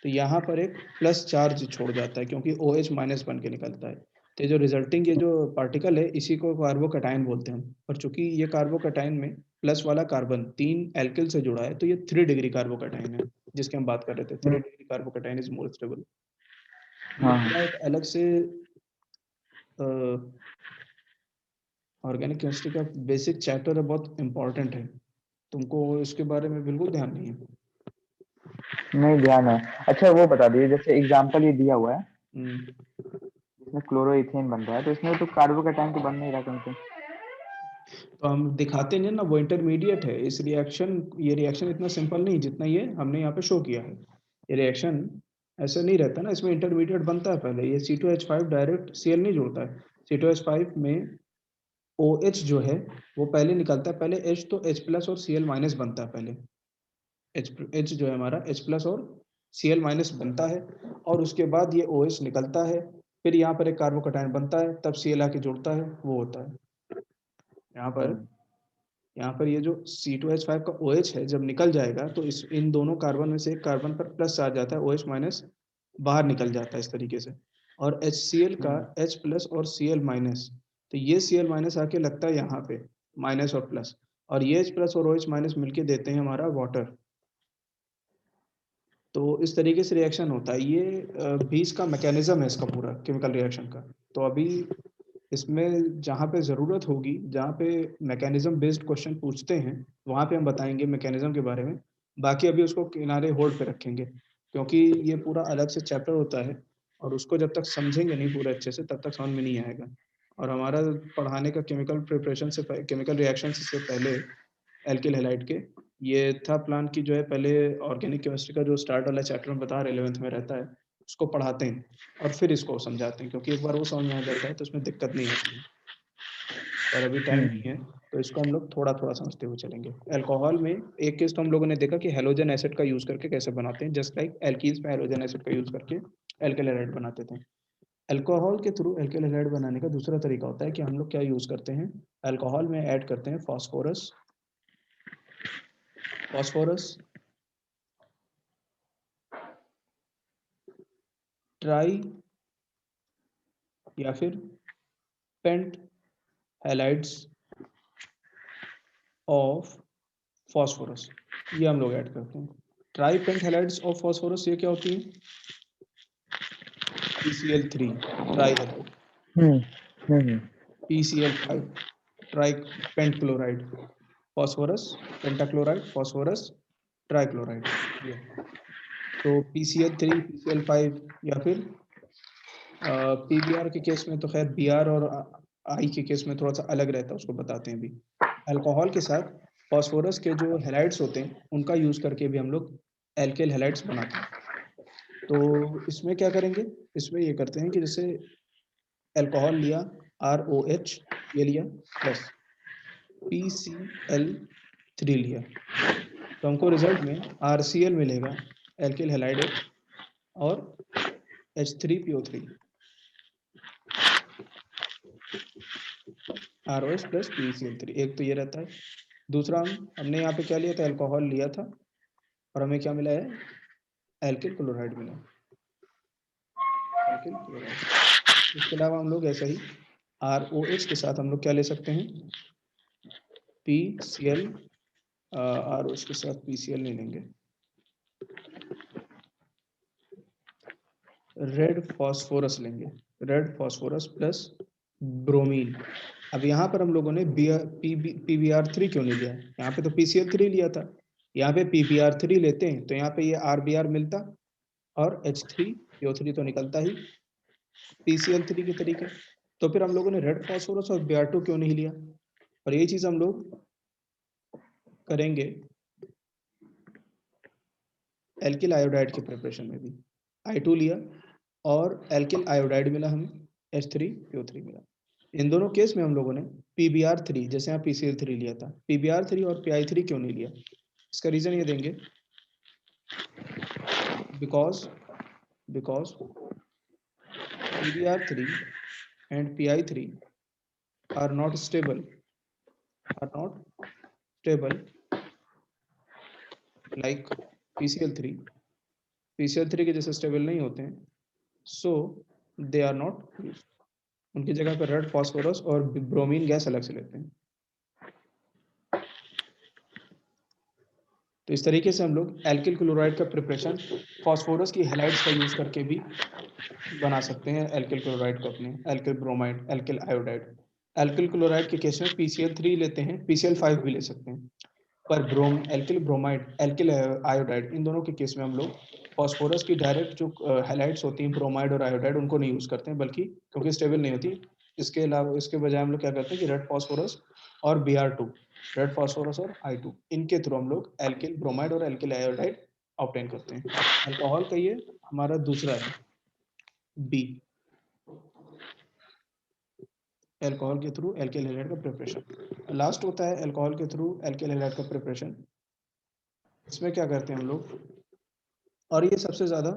तो यहाँ पर एक प्लस चार्ज छोड़ जाता है, क्योंकि OH माइनस बन के निकलता है। तो जो रिजल्टिंग ये जो पार्टिकल है, इसी को कार्बोकैटायन बोलते हैं। और चूंकि ये कार्बोकैटायन में प्लस वाला कार्बन 3 एल्किल से जुड़ा है, तो ये 3 डिग्री कार्बोकैटायन है, जिसकी हम बात कर रहे थे। 3 degree carbocation is more stable. ये पूरा एक अलग से ऑर्गेनिक केमिस्ट्री का बेसिक चैप्टर है, बहुत इंपॉर्टेंट है। तुमको इसके बारे में बिल्कुल ध्यान नहीं है। नहीं ध्यान है। अच्छा वो बता दीजिए, जैसे एग्जांपल ये दिया हुआ है, हम्म। इसमें क्लोरोइथेन बन रहा है, तो इसमें तो कार्बोकैटायन तो बन नहीं रहा कहीं से। तो हम दिखाते नहीं ना, वो इंटरमीडिएट है। इस रिएक्शन, ये रिएक्शन इतना सिंपल नहीं जितना ये हमने यहाँ पे शो किया है। ये रिएक्शन ऐसे नहीं रहता ना, इसमें इंटरमीडिएट बनता है पहले। ये C2H5 डायरेक्ट Cl नहीं जोड़ता है। C2H5 में OH जो है वो पहले निकलता है। पहले H तो H प्लस और Cl माइनस बनता है पहले। H जो है हमारा H प्लस और Cl माइनस बनता है, और उसके बाद ये OH निकलता है। फिर यहाँ पर एक कार्बोकैटायन बनता है, तब Cl आके जुड़ता है, वो होता है यहाँ पर ये जो C2H5 का OH है, जब निकल जाएगा तो इस इन दोनों कार्बन में से एक कार्बन पर प्लस चार्ज आता है, OH माइनस बाहर निकल जाता है इस तरीके से। और HCl का H प्लस और Cl माइनस, तो ये Cl माइनस आके लगता है यहाँ पे, माइनस और प्लस, और ये H प्लस और OH माइनस मिलके देते हैं हमारा वाटर। तो इस तरीके से रिएक्शन होता है। ये 20 का मैकेनिज्म है इसका पूरा केमिकल रिएक्शन का। तो अभी इसमें जहाँ पे ज़रूरत होगी, जहाँ पे मैकेनिज्म बेस्ड क्वेश्चन पूछते हैं, वहाँ पे हम बताएंगे मैकेनिज्म के बारे में। बाकी अभी उसको किनारे होल्ड पे रखेंगे, क्योंकि ये पूरा अलग से चैप्टर होता है, और उसको जब तक समझेंगे नहीं पूरे अच्छे से, तब तक समझ में नहीं आएगा। और हमारा पढ़ाने का केमिकल प्रिपरेशन से, केमिकल रिएक्शन से पहले एल्किल हैलाइड के, ये था प्लान कि जो है पहले ऑर्गेनिक केमिस्ट्री का जो स्टार्ट वाला चैप्टर हम बता रहे 11th में रहता है, उसको पढ़ाते हैं और फिर इसको समझाते हैं, क्योंकि एक बार वो समझ में आ जाता है तो उसमें दिक्कत नहीं आती है। पर अभी टाइम नहीं है, तो इसको हम लोग थोड़ा थोड़ा समझते हुए चलेंगे। अल्कोहल में एक केस तो हम लोगों ने देखा कि हेलोजन एसिड का यूज करके कैसे बनाते हैं, जस्ट लाइक एल्कीन्स में हेलोजन एसिड का यूज करके एल्किल हैलाइड बनाते थे। अल्कोहल के थ्रू एल्किल हैलाइड बनाने का दूसरा तरीका होता है कि हम लोग क्या यूज करते हैं, अल्कोहल में ऐड करते हैं फास्फोरस, फास्फोरस ट्राई या फिर पेंट हैलाइड्स ऑफ फास्फोरस, ये हम लोग ऐड करते हैं। Tri pent halides of phosphorus ये क्या होती है? PCl3 tri halide, PCl5 tri pent chloride, phosphorus pentachloride, phosphorus trichloride. ये तो PCl3 PCl5 या फिर PBr के केस में तो खैर Br और I के केस में थोड़ा सा अलग रहता है, उसको बताते हैं अभी। अल्कोहल के साथ फास्फोरस के जो हैलाइड्स होते हैं उनका यूज करके भी हम लोग एल्किल हैलाइड्स बनाते हैं। तो इसमें क्या करेंगे, इसमें ये करते हैं कि जैसे अल्कोहल लिया ROH ये लिया प्लस PCl3 लिया, तो हमको रिजल्ट में RCl मिलेगा, एल्किल हैलाइड एक, और H3PO3, ROH प्लस PCl3, एक तो ये रहता है। दूसरा हमने यहाँ पे क्या लिया था, अल्कोहल लिया था और हमें क्या मिला है, एल्किल क्लोराइड मिला, एल्किल क्लोराइड। इसके अलावा हम लोग ऐसा ही ROH के साथ हम लोग क्या ले सकते हैं, PCl, ROH के साथ PCl नहीं लेंगे, रेड फास्फोरस लेंगे, रेड फास्फोरस प्लस ब्रोमीन। अब यहाँ पर हम लोगों ने PBr3 क्यों नहीं लिया, यहाँ पे तो PCl3 लिया था, यहाँ पे PBr3 लेते हैं तो यहाँ पे ये RBr मिलता और H3PO3 तो निकलता ही PCl3 के तरीके। तो फिर हम लोगों ने रेड फास्फोरस और Br2 क्यों नहीं लिया, और ये चीज हम लोग करेंगे एल्किल आयोडाइड के प्रिपरेशन में भी। I2 लिया और एल्किल आयोडाइड मिला हमें, H3PO3 मिला। इन दोनों केस में हम लोगों ने PBr3, जैसे यहाँ PCl3 लिया था, PBr3 और PI3 क्यों नहीं लिया? इसका रीजन ये देंगे, because PBr3 and PI3 are not stable like PCl3 के जैसे स्टेबल नहीं होते हैं, so they are not used। उनकी जगह पर रेड फास्फोरस और ब्रोमीन गैस अलग से लेते हैं। तो इस तरीके से हम लोग एल्किल क्लोराइड का प्रिपरेशन फास्फोरस की हैलाइड्स का यूज करके भी बना सकते हैं एल्किल क्लोराइड को, अपने alkyl bromide, alkyl iodide. Alkyl chloride के केस में PCl3 लेते हैं, PCl5 भी ले सकते हैं, पर एल्किल ब्रोमाइड, एल्किल आयोडाइड, इन दोनों के केस में हम लोग फास्फोरस की डायरेक्ट जो हैलाइड्स होती हैं, ब्रोमाइड और आयोडाइड, उनको नहीं यूज करते हैं, बल्कि क्योंकि स्टेबल नहीं होती, इसके अलावा इसके बजाय हम लोग क्या करते हैं कि रेड फास्फोरस और Br2, रेड फास्फोरस और I2, इनके थ्रू हम लोग एल्किल ब्रोमाइड और एल्किल आयोडाइड ऑब्टेन करते हैं। अल्कोहल का ये हमारा दूसरा है, बी, अल्कोहल के थ्रू एल्किल हैलाइड का प्रिपरेशन। लास्ट होता है अल्कोहल के थ्रू एल्किल हैलाइड का प्रिपरेशन। इसमें क्या करते हैं हम लोग, और ये सबसे ज़्यादा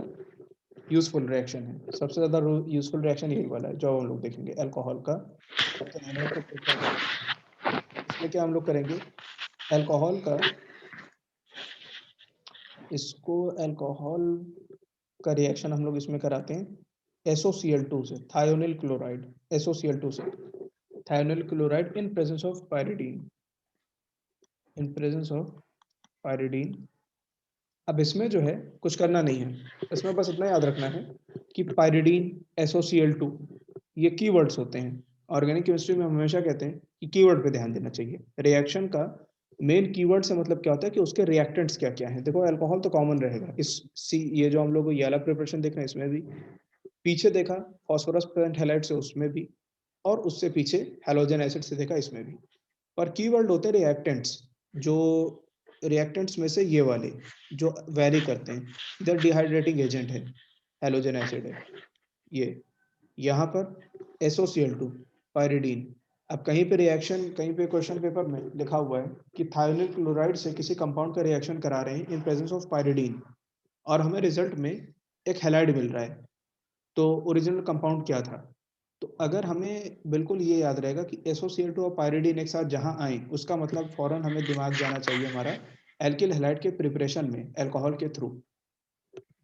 यूजफुल रिएक्शन है, सबसे ज़्यादा यूजफुल रिएक्शन यही वाला है जो हम लोग देखेंगे, अल्कोहल का एल्किल हैलाइड को प्रिपेयर करना। इसमें क्या हम लोग करेंगे, अल्कोहल का, इसको अल्कोहल का रिएक्शन हम लोग इसमें कराते हैं SOCl2 से, थायोनिल क्लोराइड, SOCl2 से thionyl chloride in presence of pyridine, in presence of pyridine. अब इसमें जो है कुछ करना नहीं है, इसमें बस इतना याद रखना है कि पायरिडीन, SOCl2, ये कीवर्ड्स होते हैं। ऑर्गेनिक केमिस्ट्री में हम हमेशा कहते हैं कि कीवर्ड पे ध्यान देना चाहिए। रिएक्शन का मेन कीवर्ड से मतलब क्या होता है कि उसके रिएक्टेंट्स क्या क्या हैं। देखो अल्कोहल तो कॉमन रहेगा, ये जो हम लोग ये वाला प्रिपरेशन देख रहे हैं इसमें भी, पीछे देखा फॉस्फोरस पेंट हैलाइड से उसमें भी, और उससे पीछे हैलोजन एसिड से देखा इसमें भी। पर कीवर्ड होते हैं रिएक्टेंट्स, जो रिएक्टेंट्स में से ये वाले जो वेरी करते हैं, इधर डिहाइड्रेटिंग एजेंट है, हैलोजन एसिड है, ये यहाँ पर SOCl2 पायरिडीन। अब कहीं पे रिएक्शन, कहीं पे क्वेश्चन पेपर में लिखा हुआ है कि थायोनिल क्लोराइड से किसी कंपाउंड का रिएक्शन करा रहे हैं इन प्रेजेंस ऑफ पायरिडीन, और हमें रिजल्ट में एक हैलाइड मिल रहा है, तो ओरिजिनल कंपाउंड क्या था? तो अगर हमें बिल्कुल ये याद रहेगा कि SOCl2 और पायरिडीन एक साथ जहां आए, उसका मतलब फौरन हमें दिमाग जाना चाहिए हमारा एल्किल हैलाइड के प्रिपरेशन में अल्कोहल के थ्रू।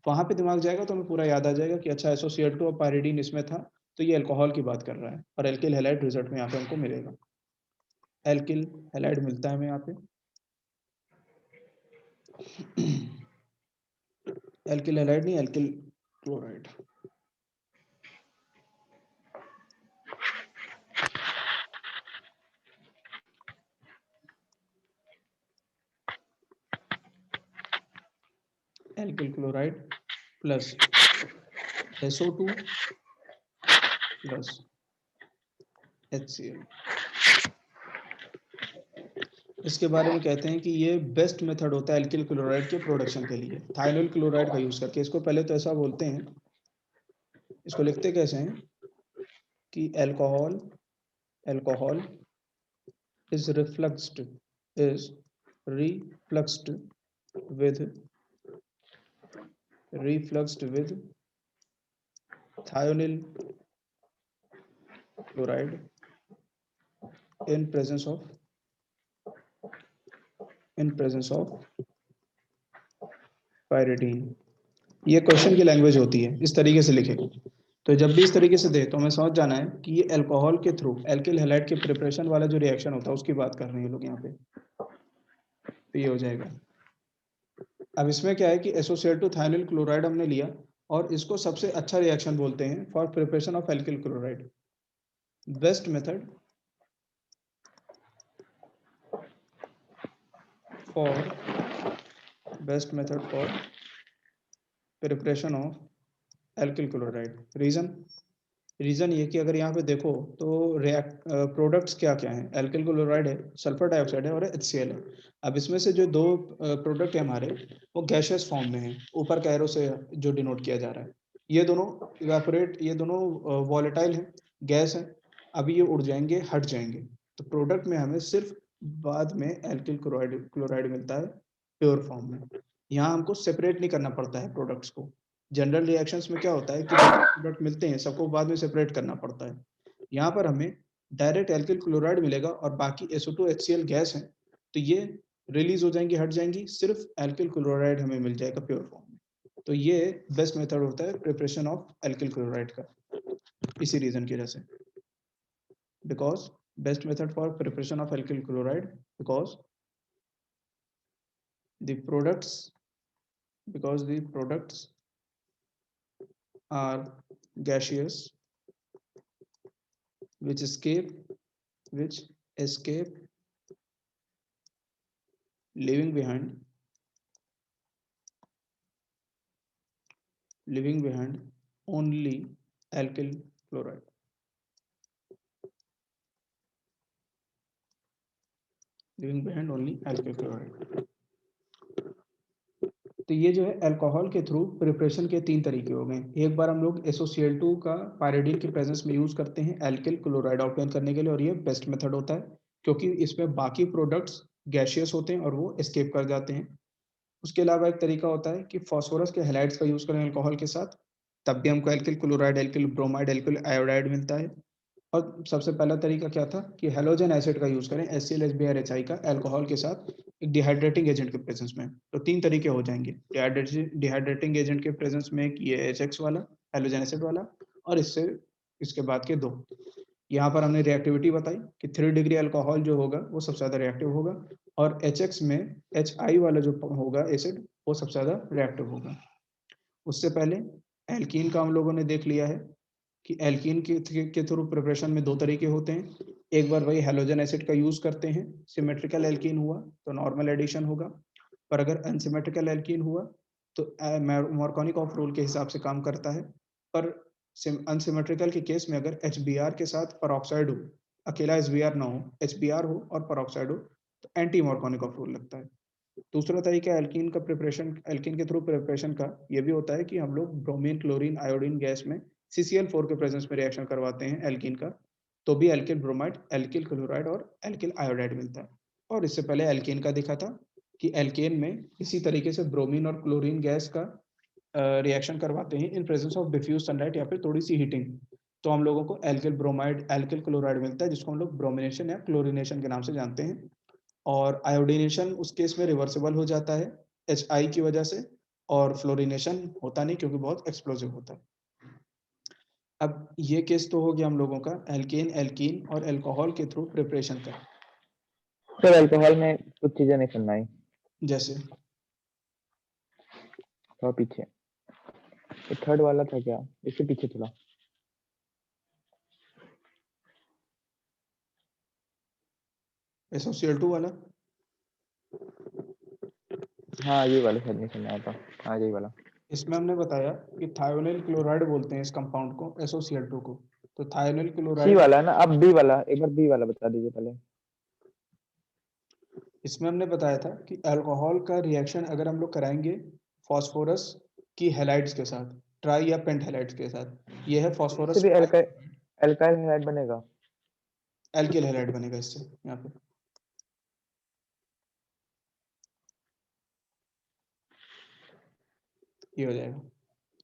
वहां पे दिमाग जाएगा तो हमें पूरा याद आ जाएगा कि अच्छा SOCl2 और पायरिडीन इसमें था, तो ये अल्कोहल की बात कर रहा है, और एल्किल हैलाइड रिजल्ट में यहाँ पे हमको मिलेगा, एल्किल हैलाइड मिलता है हमें यहाँ पे। एल्किल हैलाइड नहीं, alkyl chloride. Alkyl chloride plus SO2 plus HCl। इसके बारे में कहते हैं कि ये बेस्ट मेथड होता है एल्किल क्लोराइड के प्रोडक्शन के लिए, थायोनिल क्लोराइड का यूज करके। इसको पहले तो ऐसा बोलते हैं, इसको लिखते कैसे हैं कि alcohol, alcohol is refluxed with thionyl chloride in presence of pyridine। ये क्वेश्चन की लैंग्वेज होती है, इस तरीके से लिखे। तो जब भी इस तरीके से दे तो हमें समझ जाना है कि ये अल्कोहल के थ्रू एल्किल हैलाइड के प्रिपरेशन वाला जो रिएक्शन होता है उसकी बात कर रहे हैं लोग यहाँ पे, तो ये हो जाएगा। अब इसमें क्या है कि SOCl2 थायोनिल क्लोराइड हमने लिया, और इसको सबसे अच्छा रिएक्शन बोलते हैं for preparation of alkyl chloride. Best method for preparation of alkyl chloride. Reason, reason ये कि अगर यहाँ पे देखो तो प्रोडक्ट्स क्या क्या हैं, एल्किल क्लोराइड है, सल्फर डाइऑक्साइड है और HCl है। अब इसमें से जो दो प्रोडक्ट है हमारे, वो गैशियस फॉर्म में है, ऊपर का एरो से जो डिनोट किया जा रहा है। ये दोनों इवेपोरेट, ये दोनों वॉलेटाइल है, गैस है, अभी ये उड़ जाएंगे, हट जाएंगे। तो प्रोडक्ट में हमें सिर्फ बाद में एल्किल क्लोराइड मिलता है प्योर फॉर्म में। यहाँ हमको सेपरेट नहीं करना पड़ता है प्रोडक्ट्स को। जनरल रिएक्शंस में क्या होता है कि प्रोडक्ट मिलते हैं, सबको बाद में सेपरेट करना पड़ता है। यहाँ पर हमें डायरेक्ट एल्किल क्लोराइड मिलेगा और बाकी SO2 HCl गैस है, तो ये रिलीज हो जाएंगी, हट जाएंगी, सिर्फ एल्किल क्लोराइड हमें मिल जाएगा प्योर फॉर्म में। तो ये बेस्ट मेथड होता है प्रिपरेशन ऑफ एल्किल क्लोराइड का, इसी रीजन की वजह से। Because best method for preparation of alkyl chloride, because the products because the products are gaseous which escape leaving behind only alkyl chloride. Leaving behind only alkyl chloride. तो ये जो है अल्कोहल के थ्रू प्रिपरेशन के 3 तरीके हो गए। एक बार हम लोग SOCl2 का पायरिडीन के प्रेजेंस में यूज करते हैं एल्किल क्लोराइड ऑब्टेन करने के लिए, और ये बेस्ट मेथड होता है क्योंकि इसमें बाकी प्रोडक्ट्स गैशियस होते हैं और वो एस्केप कर जाते हैं। उसके अलावा एक तरीका होता है कि फास्फोरस के हैलाइड्स का यूज करें अल्कोहल के साथ, तब भी हमको alkyl chloride, alkyl bromide, alkyl iodide मिलता है। और सबसे पहला तरीका क्या था कि हेलोजन एसिड का यूज करें HCl HBr HI का अल्कोहल के साथ एक डिहाइड्रेटिंग एजेंट के प्रेजेंस में। तो 3 तरीके हो जाएंगे डिहाइड्रेटिंग एजेंट के प्रेजेंस में, ये HX वाला हेलोजन एसिड वाला, और इसके बाद के 2। यहाँ पर हमने रिएक्टिविटी बताई कि 3 डिग्री अल्कोहल जो होगा वो सबसे ज्यादा रिएक्टिव होगा, और HX में HI वाला जो होगा एसिड वो सबसे ज्यादा रिएक्टिव होगा। उससे पहले एल्कीन का हम लोगों ने देख लिया है कि एल्कीन के थ्रू प्रिपरेशन में 2 तरीके होते हैं। एक बार वही हेलोजन एसिड का यूज करते हैं, सिमेट्रिकल एल्कीन हुआ तो नॉर्मल एडिशन होगा, पर अगर अनसिमेट्रिकल एल्कीन हुआ तो मार्कोनिकॉफ रूल के हिसाब से काम करता है। पर अनसिमेट्रिकल के केस में अगर HBr के साथ परऑक्साइड हो, अकेला HBr ना हो, HBr हो और परऑक्साइड हो, तो एंटी मार्कोनिकॉफ रूल लगता है। दूसरा तरीका एल्कीन का प्रिपरेशन, एल्कीन के थ्रू प्रिपरेशन का ये भी होता है कि हम लोग ब्रोमीन, क्लोरीन, आयोडीन गैस में CCl4 के प्रेजेंस में रिएक्शन करवाते हैं एल्कीन का, तो भी एल्किल ब्रोमाइड, एल्किल क्लोराइड और एल्किल आयोडाइड मिलता है। और इससे पहले एल्कीन का देखा था कि एल्केन में इसी तरीके से ब्रोमीन और क्लोरीन गैस का रिएक्शन करवाते हैं in presence of diffuse sunlight या फिर थोड़ी सी हीटिंग, तो हम लोगों को एल्किल ब्रोमाइड, एल्किल क्लोराइड मिलता है, जिसको हम लोग ब्रोमिनेशन या क्लोरिनेशन के नाम से जानते हैं। और आयोडीनेशन उस केस में रिवर्सिबल हो जाता है HI की वजह से, और फ्लोरिनेशन होता नहीं क्योंकि बहुत एक्सप्लोसिव होता है। अब ये केस तो हो गया हम लोगों का एल्केन, एल्कीन और अल्कोहल के थ्रू प्रिपरेशन का। सर अल्कोहल में कुछ चीजें नहीं सुनना है, जैसे थोड़ा पीछे ये थर्ड वाला था क्या, इससे पीछे थोड़ा। SOCl2 वाला, हाँ ये वाला शायद नहीं सुनना था, हाँ यही वाला। इसमें हमने बताया कि थायोनिल क्लोराइड बोलते हैं इस कंपाउंड को, SOCl2 को। तो थायोनिल सी क्लोराइड, वाला है ना, अब बी वाला, एक बार बी वाला बता दीजिए पहले। इसमें हमने बताया था कि अल्कोहल का रिएक्शन अगर हम लोग कराएंगे फास्फोरस की हैलाइड्स के साथ, ट्राई या पेंट हैलाइड्स के साथ, ये है इससे फास्फोरस भी ट्राई, एल्काइल हैलाइड बनेगा। एल्किल हैलाइड बनेगा इससे। यहाँ पे ये हो जाएगा,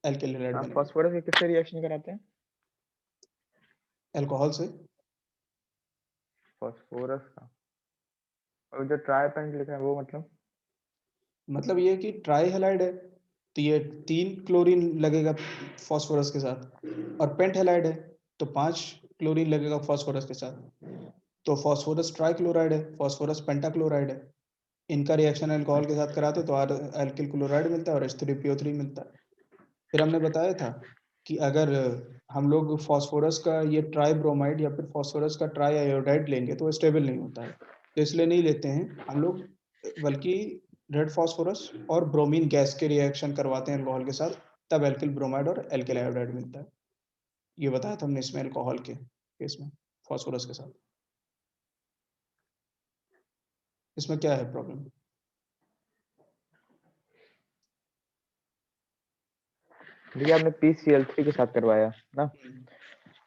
एल्किल हैलाइड हाँ बनेगा फास्फोरस के किससे रिएक्शन कराते हैं? अल्कोहल से। फास्फोरस का, और जो ट्राई पेंट लिखा है वो मतलब ये कि ट्राई हैलाइड है तो ये 3 क्लोरीन लगेगा फास्फोरस के साथ, और पेंट हैलाइड है तो 5 क्लोरीन लगेगा फास्फोरस के साथ। तो फास्फोरस ट्राई क्लोराइड है, फास्फोरस पेंटाक्लोराइड है। इनका रिएक्शन अल्कोहल के साथ कराते तो एल्किल क्लोराइड मिलता है और H3PO3 मिलता है। फिर हमने बताया था कि अगर हम लोग फास्फोरस का ये ट्राई ब्रोमाइड या फिर फास्फोरस का ट्राई आयोडाइड लेंगे तो स्टेबल नहीं होता है, तो इसलिए नहीं लेते हैं हम लोग, बल्कि रेड फास्फोरस और ब्रोमीन गैस के रिएक्शन करवाते हैं अल्कोहल के साथ, तब एल्किल ब्रोमाइड और एल्किल आयोडाइड मिलता है। ये बताया था हमने इसमें अल्कोहल के केस में फास्फोरस के साथ। इसमें क्या है प्रॉब्लम? देखिए आपने PCl3 के साथ करवाया ना,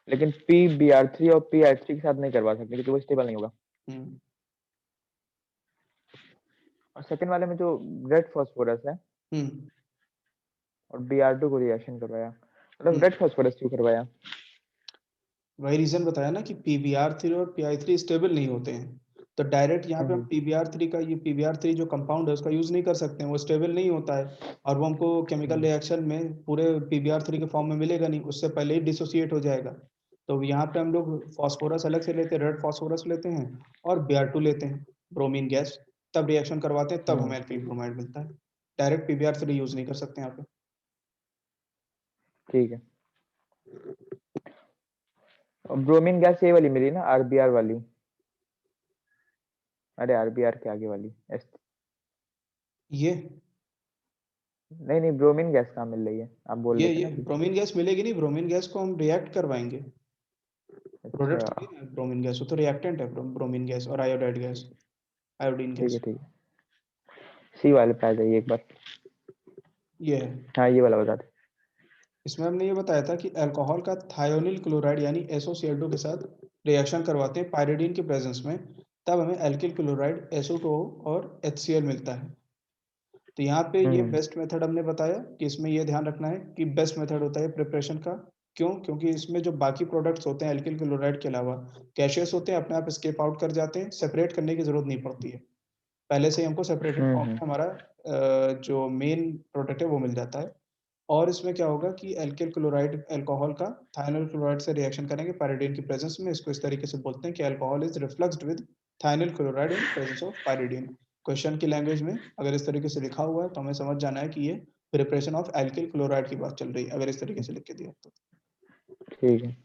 लेकिन PBr3 और PI3 के साथ नहीं करवा सकते क्योंकि वो स्टेबल नहीं होगा। और सेकंड वाले में जो रेड फास्फोरस है और Br2 को रिएक्शन करवाया, मतलब रेड फास्फोरस क्यों करवाया? वही रीजन बताया ना कि PBr3 और PI3 स्टेबल नहीं होते हैं, तो डायरेक्ट यहाँ पे हम PBr3 का, ये PBr3 जो कंपाउंड है उसका यूज नहीं कर सकते हैं, वो स्टेबल नहीं होता है और वो हमको केमिकल रिएक्शन में पूरे PBr3 के फॉर्म में मिलेगा नहीं, उससे पहले ही डिसोसिएट हो जाएगा। तो यहाँ पे हम लोग फास्फोरस अलग से लेते हैं, रेड फास्फोरस लेते हैं और Br2 लेते हैं, ब्रोमीन गैस, तब रिएक्शन करवाते हैं, तब हमें एल्किल ब्रोमाइड मिलता है। डायरेक्ट PBr3 यूज नहीं कर सकते यहाँ पे। ठीक है। और ब्रोमीन गैस ये वाली मिली ना, RBr वाली? अरे RBr के आगे वाली ये नहीं, ब्रोमीन गैस कहाँ मिल रही है? आप बोल रहे थे ये ना अभी। ब्रोमीन गैस मिलेगी नहीं, ब्रोमीन गैस को हम रिएक्ट करवाएंगे, प्रोडक्ट अच्छा, थोड़ी ना ब्रोमीन गैस, वो तो रिएक्टेंट है ब्रोमीन गैस और आयोडाइड गैस, आयोडीन ठीक है गैस। ठीक है। सी वाले पे आ जाइए एक बार। ये है। हाँ ये वाला बता दे। इसमें हमने ये बताया था कि अल्कोहल का थायोनिल क्लोराइड यानी SOCl2 के साथ रिएक्शन करवाते हैं पायरिडीन के प्रेजेंस में, तब हमें एल्किल क्लोराइड SO2 और HCl मिलता है। तो यहाँ पे ये बेस्ट मेथड हमने बताया कि इसमें ये ध्यान रखना है कि बेस्ट मेथड होता है प्रिपरेशन का। क्यों? क्योंकि इसमें जो बाकी प्रोडक्ट्स होते हैं एल्किल क्लोराइड के अलावा, गैशियस होते हैं, अपने आप स्केप आउट कर जाते हैं, सेपरेट करने की जरूरत नहीं पड़ती है, पहले से ही हमको सेपरेटेड फॉर्म में हमारा जो मेन प्रोडक्ट है वो मिल जाता है। और इसमें क्या होगा कि एल्किल क्लोराइड अल्कोहल का थायनिल क्लोराइड से रिएक्शन करेंगे पायरिडीन की प्रेजेंस में, इसको इस तरीके से बोलते हैं कि alcohol is refluxed with thionyl chloride in presence of pyridine. Question की लैंग्वेज में अगर इस तरीके से लिखा हुआ है तो हमें समझ जाना है कि ये प्रिपरेशन ऑफ एल्किल क्लोराइड की बात चल रही है, अगर इस तरीके से लिख के दिया तो। ठीक है।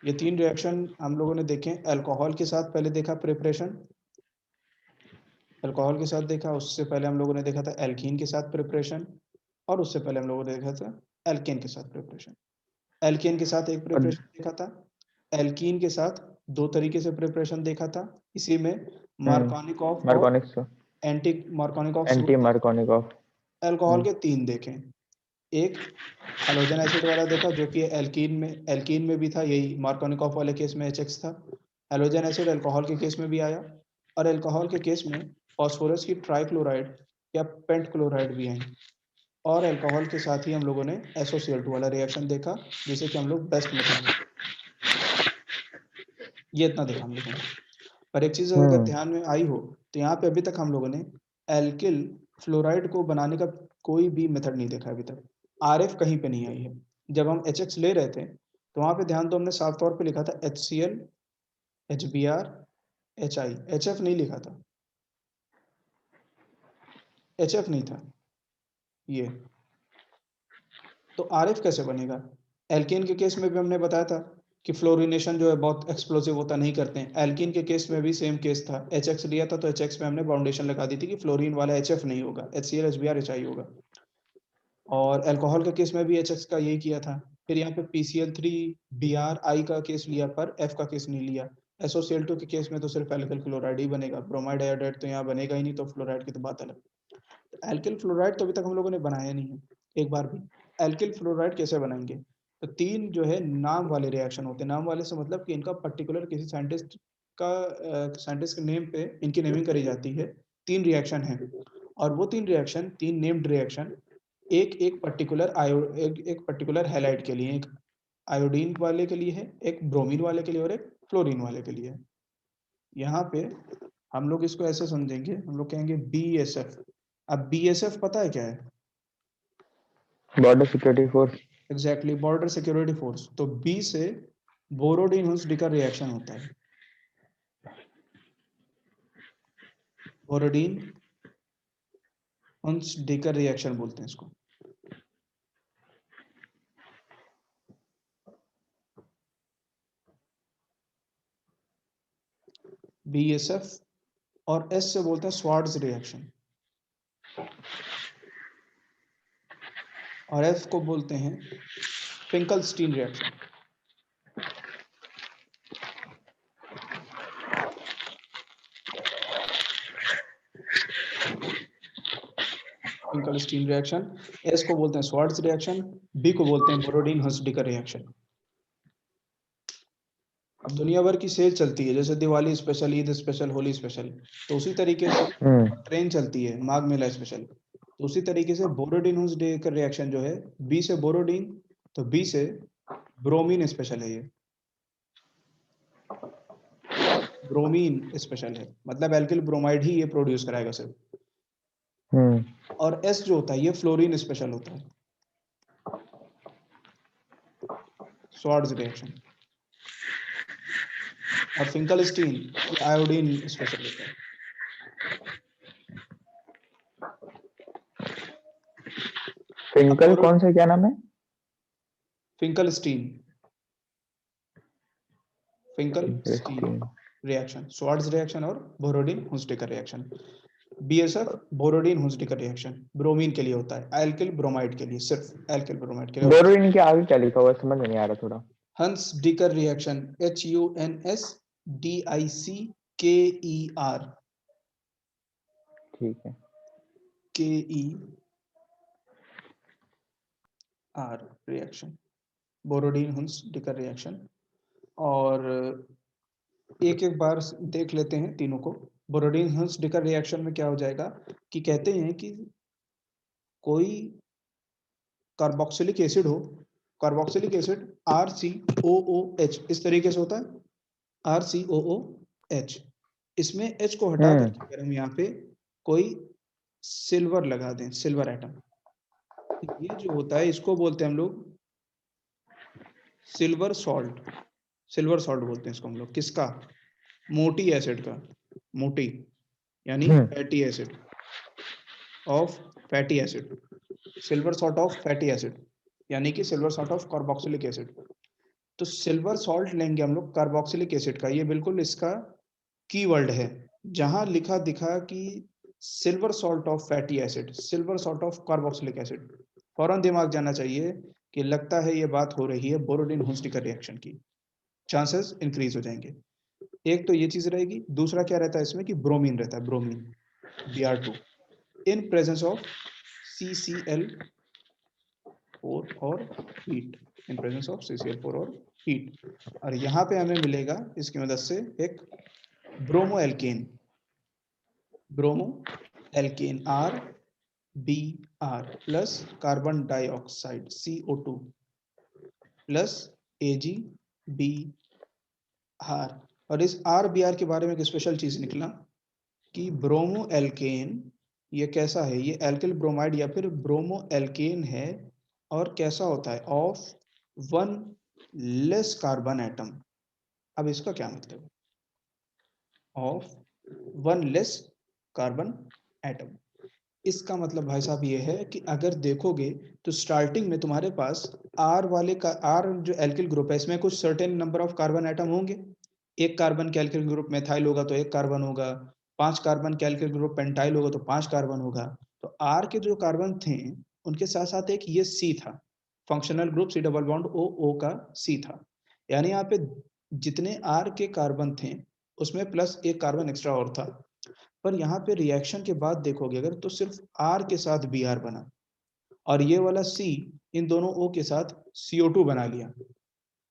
ये 3 रिएक्शन हम लोगों ने देखे। अल्कोहल के साथ पहले देखा प्रिपरेशन, अल्कोहल के साथ देखा, उससे पहले हम लोगों ने देखा था एल्कीन के साथ प्रिपरेशन, और उससे पहले हम लोगों ने देखा था एल्केन के साथ प्रिपरेशन। एल्केन के साथ एक और प्रिपरेशन देखा था, एल्कीन के साथ 2 तरीके से प्रिपरेशन देखा था, इसी में मार्कोनिकॉफ और मार्कोनिक्स, एंटी मार्कोनिकॉफ से एंटी मार्कोनिकॉफ। अल्कोहल के 3 देखे। एक हैलोजन एसिड वाला देखा जो कि एल्कीन में भी था, यही मार्कोनिकॉफ वाले केस में HX था। हैलोजन एसिड अल्कोहल के केस में भी आया, और अल्कोहल के केस में फास्फोरस की ट्राइक्लोराइड या पेंट क्लोराइड भी आई। और अल्कोहल के साथ ही हम लोगों ने SOCl2 वाला रिएक्शन देखा, जिसे कि हम लोग बेस्ट मेथड, ये इतना देखा हम लोगों ने। पर एक चीज अगर ध्यान में आई हो तो यहाँ पे अभी तक हम लोगों ने एल्किल फ्लोराइड को बनाने का कोई भी मेथड नहीं देखा अभी तक, RF कहीं पे नहीं आई है। जब हम HX ले रहे थे तो वहां पे ध्यान दो, हमने साफ तौर पे लिखा था HCl, HBr, HI, HF नहीं लिखा था, HF नहीं था ये। तो RF कैसे बनेगा? एल्केन के केस में भी हमने बताया था कि फ्लोरिनेशन जो है बहुत एक्सप्लोसिव होता नहीं करते हैं, एल्कीन के केस में भी सेम केस था, HX लिया था तो HX में हमने बाउंडेशन लगा दी थी कि फ्लोरीन वाला HF नहीं होगा, HCl, HBr, HI होगा। और अल्कोहल के केस में भी HX का यही किया था। फिर यहाँ पे PCl3 Br का केस लिया पर F का केस नहीं लिया। SOCl2 के केस में तो सिर्फ एल्किल क्लोराइड ही बनेगा, ब्रोमाइड आयोडाइड तो यहाँ बनेगा ही नहीं, तो फ्लोराइड की तो बात अलग। एल्किल फ्लोराइड तो अभी तक हम लोगों ने बनाया नहीं है एक बार भी। एल्किल फ्लोराइड कैसे बनाएंगे? तो 3 जो है नाम वाले रिएक्शन होते हैं, नाम वाले से मतलब कि इनका पर्टिकुलर किसी साइंटिस्ट के नेम पे इनकी नेमिंग करी जाती है। 3 रिएक्शन है, और वो 3 रिएक्शन, 3 नेम्ड रिएक्शन, एक पर्टिकुलर हैलाइड के लिए, एक आयोडीन वाले के लिए है, एक ब्रोमीन वाले के लिए और एक फ्लोरीन वाले के लिए है। यहाँ पे हम लोग इसको ऐसे समझेंगे, हम लोग कहेंगे BSF। अब BSF पता है क्या है? Border security force. Exactly, border security force. तो B से बोरोडीन हुंस का रिएक्शन होता है, बोरोडीन हुंस का रिएक्शन बोलते हैं इसको। BSF, और S से बोलते हैं स्वार्ट्ज रिएक्शन, और F को बोलते हैं Finkelstein reaction. Finkelstein reaction, S को बोलते हैं स्वार्ट्ज रिएक्शन, बी को बोलते हैं बोरोडीन हंसडिकर रिएक्शन। अब दुनिया भर की सेल चलती है, जैसे Diwali special, Eid special, Holi special, तो उसी तरीके से ट्रेन चलती है, माघ मेला स्पेशल, तो उसी तरीके से बोरोडीन हंसडिकर रिएक्शन जो है, बी से बोरोडीन तो बी से ब्रोमीन स्पेशल है, ये ब्रोमीन स्पेशल है, मतलब एल्किल ब्रोमाइड ही ये प्रोड्यूस कराएगा सिर्फ। और एस जो होता है ये फ्लोरीन स्पेशल होता है, स्वार्ट्ज रिएक्शन। और फिंकलस्टीन ये आयोडीन स्पेशल होता है। फिंकल कौन सा, क्या नाम है? Finkelstein, Finkelstein reaction, Swarts reaction और Borodin Hunsdiecker reaction. BSF Borodin Hunsdiecker reaction bromine के लिए होता है, एल्किल ब्रोमाइड के लिए, सिर्फ एल्किल ब्रोमाइड के लिए। बोरोडीन के आगे क्या लिखा हुआ है, समझ नहीं आ रहा थोड़ा। हंसडिकर रिएक्शन, HUNSDICKER, ठीक है। KER reaction, Borodin Hunsdiecker reaction. और एक एक बार देख लेते हैं तीनों को। बोरोडीन हंसडिकर रिएक्शन में क्या हो जाएगा कि कहते हैं कि कोई कार्बोक्सिलिक एसिड हो, कार्बोक्सिलिक एसिड RCOOH इस तरीके से होता है, RCOOH, इसमें H को हटा करके अगर हम यहाँ पे कोई सिल्वर लगा दें, सिल्वर एटम, ये जो होता है इसको बोलते हैं हम लोग सिल्वर सॉल्ट, सिल्वर सॉल्ट बोलते हैं इसको हम लोग, किसका, मोटी एसिड का, मोटी यानी fatty acid of fatty acid, silver salt of fatty acid, यानी कि silver salt of carboxylic acid. तो सिल्वर सॉल्ट लेंगे हम लोग कार्बोक्सिलिक एसिड का, ये बिल्कुल इसका कीवर्ड है, जहां लिखा दिखा कि silver salt of fatty acid, silver salt of carboxylic acid, फौरन दिमाग जाना चाहिए कि लगता है ये बात हो रही है बोरोडीन हुंसडिकर रिएक्शन की, चांसेस इंक्रीज हो जाएंगे। एक तो ये चीज रहेगी, दूसरा क्या रहता है इसमें कि ब्रोमीन रहता है, bromine Br2 in presence of CCl4 और heat, in presence of CCl4 और हीट। और यहाँ पे हमें मिलेगा इसकी मदद से एक bromo alkane, bromo alkane RBr plus carbon dioxide CO2 plus AgBr। और इस RBr के बारे में एक स्पेशल चीज निकला कि ब्रोमो एल्केन ये कैसा है, ये एल्किल ब्रोमाइड या फिर ब्रोमो एल्केन है, और कैसा होता है, of one less carbon atom. अब इसका क्या मतलब है, of one less carbon atom, इसका मतलब भाई साहब ये है कि अगर देखोगे तो स्टार्टिंग में तुम्हारे पास आर वाले का, आर जो एल्किल ग्रुप है इसमें कुछ certain number of carbon atom होंगे, एक कार्बन के एल्किल ग्रुप मेथाइल होगा तो एक कार्बन होगा, 5 कार्बन के एल्किल ग्रुप पेंटाइल होगा तो 5 कार्बन होगा। तो आर के जो कार्बन थे उनके साथ साथ एक ये सी था, functional group C double bond O का C था, यानी यहाँ पे जितने आर के कार्बन थे उसमें प्लस एक कार्बन एक्स्ट्रा और था। पर यहाँ पे रिएक्शन के बाद देखोगे अगर तो सिर्फ R के साथ Br बना, और ये वाला C इन दोनों O के साथ CO2 बना लिया,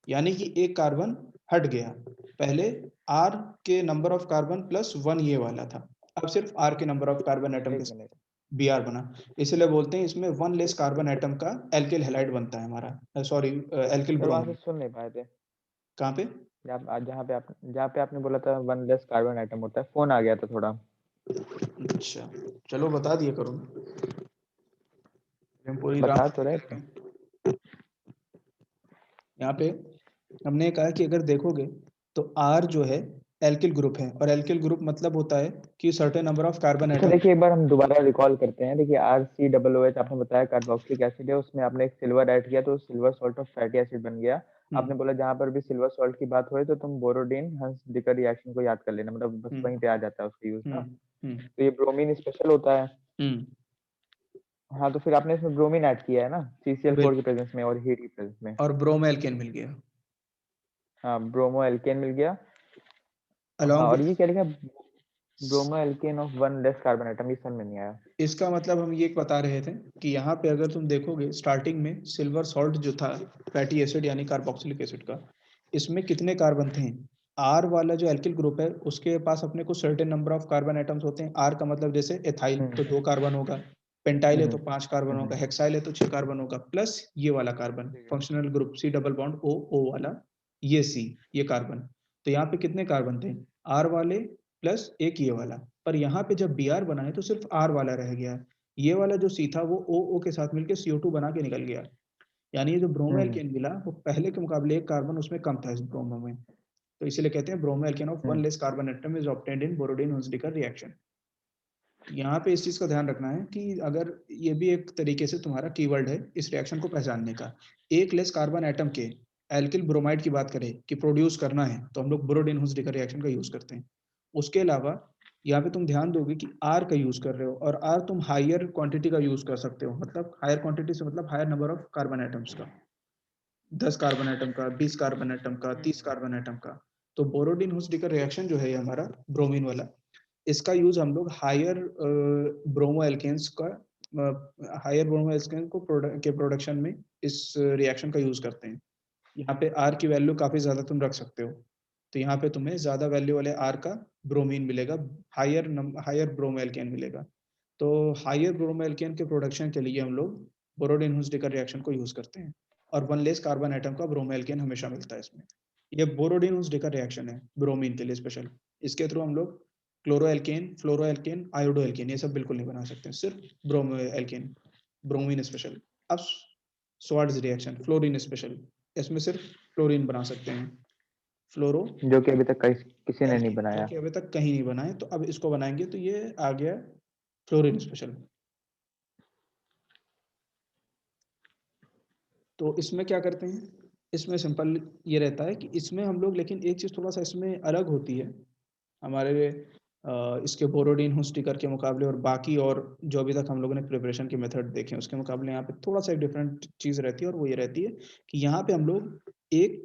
यानी कि एक कार्बन हट गया, पहले R के नंबर ऑफ कार्बन प्लस 1 ये वाला था, अब सिर्फ R के नंबर ऑफ कार्बन एटम के साथ Br बना, इसलिए बोलते हैं इसमें 1 लेस कार्बन एटम का एल्किल हैलाइड बनता है हमारा, सॉरी एल्किल ब्रोमाइड। सुन नहीं पाए थे कहाँ पे, जहाँ पे आपने बोला था 1 लेस कार्बन एटम होता है, फोन आ गया था थोड़ा। अच्छा चलो बता दिया करो, हम पूरी बता तो रहे थे। यहाँ पे हमने कहा कि अगर देखोगे तो R जो है एल्किल ग्रुप है, और एल्किल ग्रुप मतलब होता है कि सर्टेन नंबर ऑफ कार्बन अच्छा एटम। देखिए, एक बार हम दोबारा रिकॉल करते हैं। देखिए RCOOH आपने बताया कार्बोक्सिलिक एसिड है, उसमें आपने एक सिल्वर ऐड किया तो silver salt of fatty acid बन गया। आपने बोला जहां पर भी सिल्वर सॉल्ट की बात हो तो तुम बोरोडीन हंसडिकर रिएक्शन को याद कर लेना, मतलब बस वहीं पे आ जाता है उसका यूज ना। तो ये ब्रोमीन स्पेशल होता है। हाँ तो फिर आपने इसमें ब्रोमीन ऐड किया है ना CCl4 की प्रेजेंस में और हीट की प्रेजेंस में। और ब्रोमो एल्केन मिल गया हाँ ब्रोमो एल्केन मिल गया। हाँ अलॉन्ग और विथ। ये क्या लिखा, bromo alkane of 1 less carbon atom, ये समझ में नहीं आया। इसका मतलब हम ये बता रहे थे कि यहाँ पे अगर तुम देखोगे स्टार्टिंग में सिल्वर सॉल्ट जो था फैटी एसिड यानी कार्बोक्सिलिक एसिड का, इसमें कितने कार्बन थे? आर वाला जो एल्किल ग्रुप है उसके पास अपने को certain number of carbon atoms होते हैं। आर का मतलब जैसे एथाइल तो 2 कार्बन होगा, पेंटाइल है तो 5 कार्बन होगा, हेक्साइल है तो 6 कार्बन होगा, प्लस ये वाला carbon functional group C double bond O O वाला, ये सी, ये कार्बन। तो यहाँ पे कितने कार्बन थे? आर वाले प्लस एक ये वाला। पर यहाँ पे जब बी आर बना है तो सिर्फ आर वाला रह गया। ये वाला जो सी था वो ओ ओ के साथ मिलकर CO2 बना के निकल गया। यानी ये जो ब्रोमो एल्केन मिला वो पहले के मुकाबले एक कार्बन उसमें कम था इस ब्रोमो में। तो इसीलिए कहते हैं bromo alkane of one less carbon atom is obtained in Borodin Hunsdiecker reaction. यहाँ पे इस चीज का ध्यान रखना है कि अगर ये भी एक तरीके से तुम्हारा कीवर्ड है इस रिएक्शन को पहचानने का। एक लेस कार्बन एटम के एल्किल ब्रोमाइड की बात करें कि प्रोड्यूस करना है तो हम लोग बोरोडिन हुंसडीकर रिएक्शन का यूज करते हैं। उसके अलावा यहाँ पे तुम ध्यान दोगे कि आर का यूज कर रहे हो और आर तुम हायर क्वांटिटी का यूज कर सकते हो। मतलब हायर क्वांटिटी से मतलब higher number of carbon atoms का, 10 कार्बन एटम का, 20 कार्बन एटम का, 30 कार्बन एटम का। तो बोरोडिन हुंसडीकर रिएक्शन जो है ये हमारा ब्रोमीन वाला, इसका यूज हम लोग हायर ब्रोमो एल्केन्स का, हायर ब्रोमो एल्केन को के प्रोडक्शन में इस रिएक्शन का यूज करते हैं। यहाँ पे आर की वैल्यू काफी ज्यादा तुम रख सकते हो, तो यहाँ पे तुम्हें ज्यादा वैल्यू वाले आर का ब्रोमीन मिलेगा, हायर ब्रोमो एल्केन मिलेगा। तो हायर ब्रोमो एल्केन के प्रोडक्शन के लिए हम लोग बोरोडिन हुंसडीकर रिएक्शन को यूज करते हैं और वन लेस कार्बन एटम का ब्रोमो एल्केन हमेशा मिलता है इसमें। ये बोरोडिन हुंसडीकर रिएक्शन है ब्रोमीन के लिए स्पेशल। इसके थ्रू हम लोग क्लोरो एल्केन, फ्लोरो एल्केन, आयोडो एल्केन ये सब बिल्कुल नहीं बना सकते, सिर्फ ब्रोमो एल्केन, ब्रोमीन स्पेशल। अब स्वार्ट्ज रिएक्शन फ्लोरीन स्पेशल, इसमें सिर्फ फ्लोरीन बना सकते हैं, फ्लोरो जो कि अभी तक किसी ने नहीं एल्केन, जो बनाया। कि अभी तक कहीं नहीं बना है। तो अब इसको बनाएंगे तो ये आ गया फ्लोरीन स्पेशल। तो इसमें क्या करते हैं, इसमें सिंपल ये रहता है कि इसमें हम लोग, लेकिन एक चीज थोड़ा सा इसमें अलग होती है हमारे इसके बोरोडिन हुंसडीकर के मुकाबले और बाकी और जो अभी तक हम लोगों ने प्रिपरेशन के मेथड देखे उसके मुकाबले, यहाँ पे थोड़ा सा एक डिफरेंट चीज रहती है और वो ये रहती है कि यहाँ पे हम लोग एक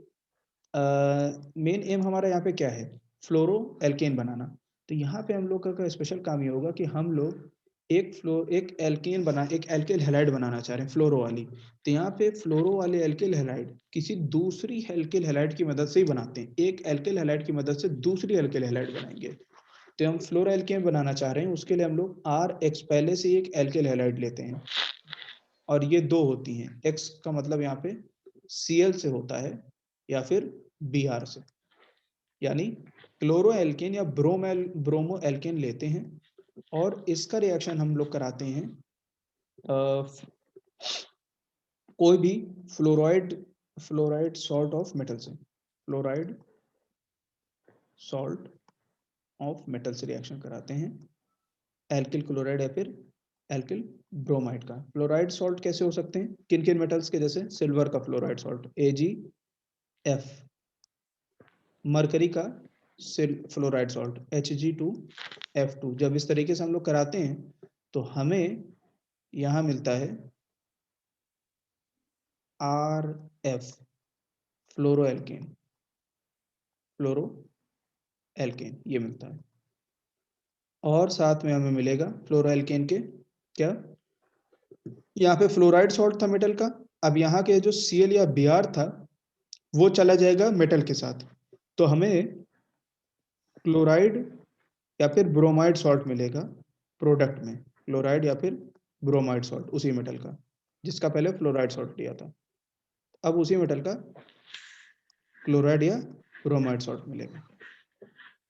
मेन एम हमारा यहाँ पे क्या है, फ्लोरो एल्केन बनाना। तो यहाँ पे हम लोग का स्पेशल काम ये होगा कि हम लोग एक एल्केन बना, एक एल्किल हैलाइड बनाना चाह रहे हैं फ्लोरो वाली। तो यहाँ पे फ्लोरो वाले एल्किल हैलाइड किसी दूसरी एल्किल हैलाइड की मदद से ही बनाते हैं, एक एल्किल हैलाइड की मदद से दूसरी एल्किल हैलाइड बनाएंगे। तो हम फ्लोरो एल्केन बनाना चाह रहे हैं, उसके लिए हम लोग आर एक्स पहले से ही एक एल्किल हैलाइड लेते हैं और ये दो होती हैं। एक्स का मतलब यहाँ पे Cl से होता है या फिर Br से, यानी क्लोरो एल्केन या ब्रोमो एल्केन लेते हैं और इसका रिएक्शन हम लोग कराते हैं कोई भी fluoride fluoride salt of metal से, फ्लोराइड सॉल्ट ऑफ मेटल से रिएक्शन कराते हैं, एल्किल क्लोराइड या फिर एल्किल ब्रोमाइड का। फ्लोराइड सॉल्ट कैसे हो सकते हैं, किन किन मेटल्स के? जैसे सिल्वर का फ्लोराइड सॉल्ट AgF, मरकरी का फ्लोराइड सॉल्ट Hg2F2। जब इस तरीके से हम लोग कराते हैं तो हमें यहाँ मिलता है RF, फ्लोरो एल्केन, फ्लोरो एल्केन ये मिलता है। और साथ में हमें मिलेगा फ्लोरो एल्केन के क्या, यहाँ पे फ्लोराइड सॉल्ट था मेटल का, अब यहाँ के जो Cl या Br था वो चला जाएगा मेटल के साथ, तो हमें क्लोराइड या फिर ब्रोमाइड सॉल्ट मिलेगा प्रोडक्ट में, क्लोराइड या फिर ब्रोमाइड सॉल्ट उसी मेटल का जिसका पहले फ्लोराइड सॉल्ट लिया था। अब उसी मेटल का क्लोराइड या ब्रोमाइड सॉल्ट मिलेगा।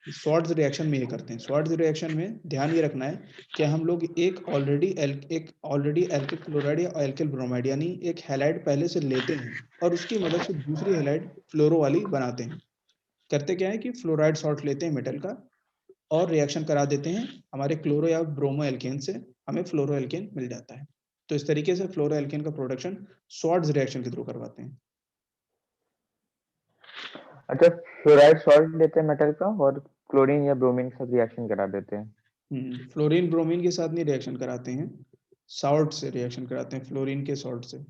स्वार्ट्ज रिएक्शन में ये करते हैं। स्वार्ट्ज रिएक्शन में ध्यान ये रखना है कि हम लोग एक ऑलरेडी एल्किल क्लोराइड या एल्किल ब्रोमाइड यानी एक हैलाइड पहले से लेते हैं और उसकी मदद से दूसरी हैलाइड फ्लोरो वाली बनाते हैं। करते क्या है कि फ्लोराइड सॉल्ट लेते हैं मेटल का और रिएक्शन करा देते हैं हमारे क्लोरो या ब्रोमो एल्केन से, हमें फ्लोरो एल्केन मिल जाता है। तो इस तरीके से फ्लोरो एल्केन का प्रोडक्शन स्वार्ट्ज रिएक्शन के थ्रू करवाते हैं। अच्छा, फ्लोराइड सॉल्ट लेते हैं मेटल का और क्लोरीन या ब्रोमीन के साथ रिएक्शन करा देते हैं। फ्लोरीन ब्रोमीन के साथ नहीं रिएक्शन कराते हैं, सॉल्ट से रिएक्शन कराते हैं, फ्लोरीन के सॉल्ट से।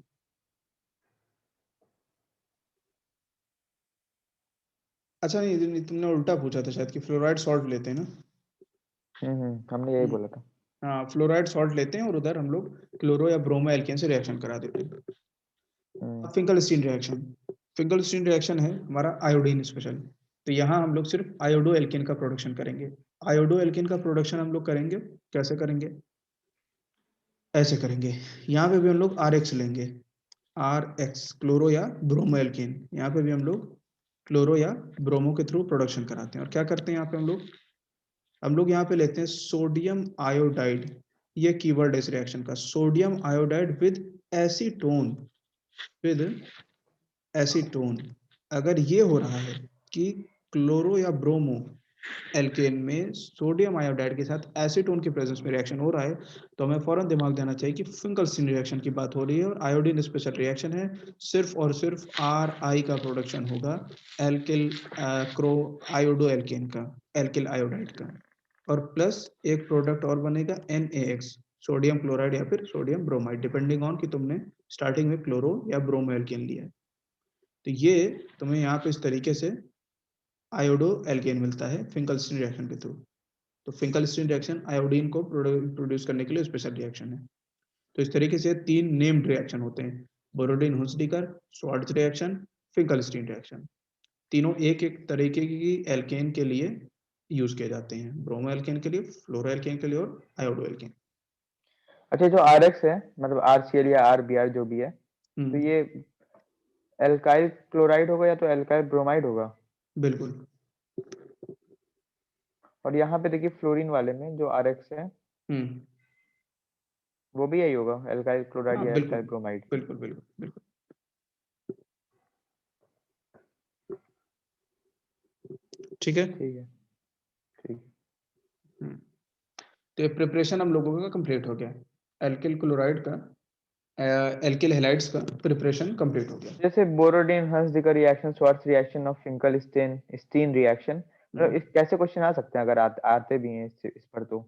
अच्छा नहीं, तुमने उल्टा पूछा था शायद कि फ्लोराइड सॉल्ट लेते हैं ना। हमने यही हम्म, बोला था। हाँ फ्लोराइड सॉल्ट लेते हैं और उधर हम लोग क्लोरो या ब्रोमो एल्केन से रिएक्शन करा देते हैं। अब फिंकलस्टीन रिएक्शन, फिंकलस्टीन रिएक्शन है हमारा आयोडीन स्पेशल। तो यहाँ हम लोग सिर्फ आयोडो एल्केन का प्रोडक्शन करेंगे। आयोडो एल्केन का प्रोडक्शन हम लोग करेंगे, कैसे करेंगे, ऐसे करेंगे। यहाँ पे भी हम लोग आर एक्स लेंगे, आर एक्स क्लोरो या ब्रोमो एल्केन। यहाँ पे भी हम लोग क्लोरो या ब्रोमो के थ्रू प्रोडक्शन कराते हैं। और क्या करते हैं यहाँ पे हम लोग यहाँ पे लेते हैं सोडियम आयोडाइड। ये कीवर्ड है इस रिएक्शन का, sodium iodide with acetone, with acetone. अगर ये हो रहा है कि क्लोरो या ब्रोमो एल्केन में सोडियम आयोडाइड के साथ एसीटोन के प्रेजेंस में रिएक्शन हो रहा है, तो हमें फौरन दिमाग देना चाहिए कि फिंकलस्टीन रिएक्शन की बात हो रही है और आयोडीन स्पेशल रिएक्शन है। सिर्फ और सिर्फ आर आई का प्रोडक्शन होगा एल्किल क्रो आयोडो एल्केन का, एल्किल आयोडाइड का, और प्लस एक प्रोडक्ट और बनेगा NaX, सोडियम क्लोराइड या फिर सोडियम ब्रोमाइड, डिपेंडिंग ऑन कि तुमने स्टार्टिंग में क्लोरो या ब्रोमो एल्केन लिया है। तो ये तुम्हें यहाँ पे इस तरीके से आयोडो एल्केन मिलता है फिंकलस्टीन रिएक्शन के थ्रू। तो फिंकलस्टीन रिएक्शन आयोडीन को प्रोड्यूस करने के लिए स्पेशल रिएक्शन है। तो इस तरीके से 3 नेम्ड रिएक्शन होते हैं, बोरोडिन हुंसडीकर, श्वार्ट्ज रिएक्शन, फिंकलस्टीन रिएक्शन। तीनों एक एक तरीके की एल्केन के लिए यूज किए जाते हैं, ब्रोमो एल्केन के लिए, फ्लोरो एल्केन के लिए और आयोडो एल्केन। अच्छा, जो RX है मतलब RCl या RBr जो भी है, तो ये एल्काइल क्लोराइड होगा या तो एल्काइल ब्रोमाइड होगा? बिल्कुल। और यहाँ पे देखिए फ्लोरीन वाले में जो RX है हम्म। वो भी यही होगा, एल्काइल क्लोराइड हाँ या बिल्कुल एल्काइल ब्रोमाइड। बिल्कुल बिल्कुल बिल्कुल। ठीक है। ठीक है, ठीक है। हम्म। तो ये प्रिपरेशन हम लोगों का कंप्लीट हो गया, एल्किल क्लोराइड का, एल्किल हैलाइड्स का प्रिपरेशन कंप्लीट हो गया। जैसे बोरोडिन हंसडीकर रिएक्शन, श्वार्ट्ज रिएक्शन और फिंकलस्टीन स्टीन रिएक्शन, मतलब इस कैसे क्वेश्चन आ सकते हैं अगर आते भी हैं इस पर, तो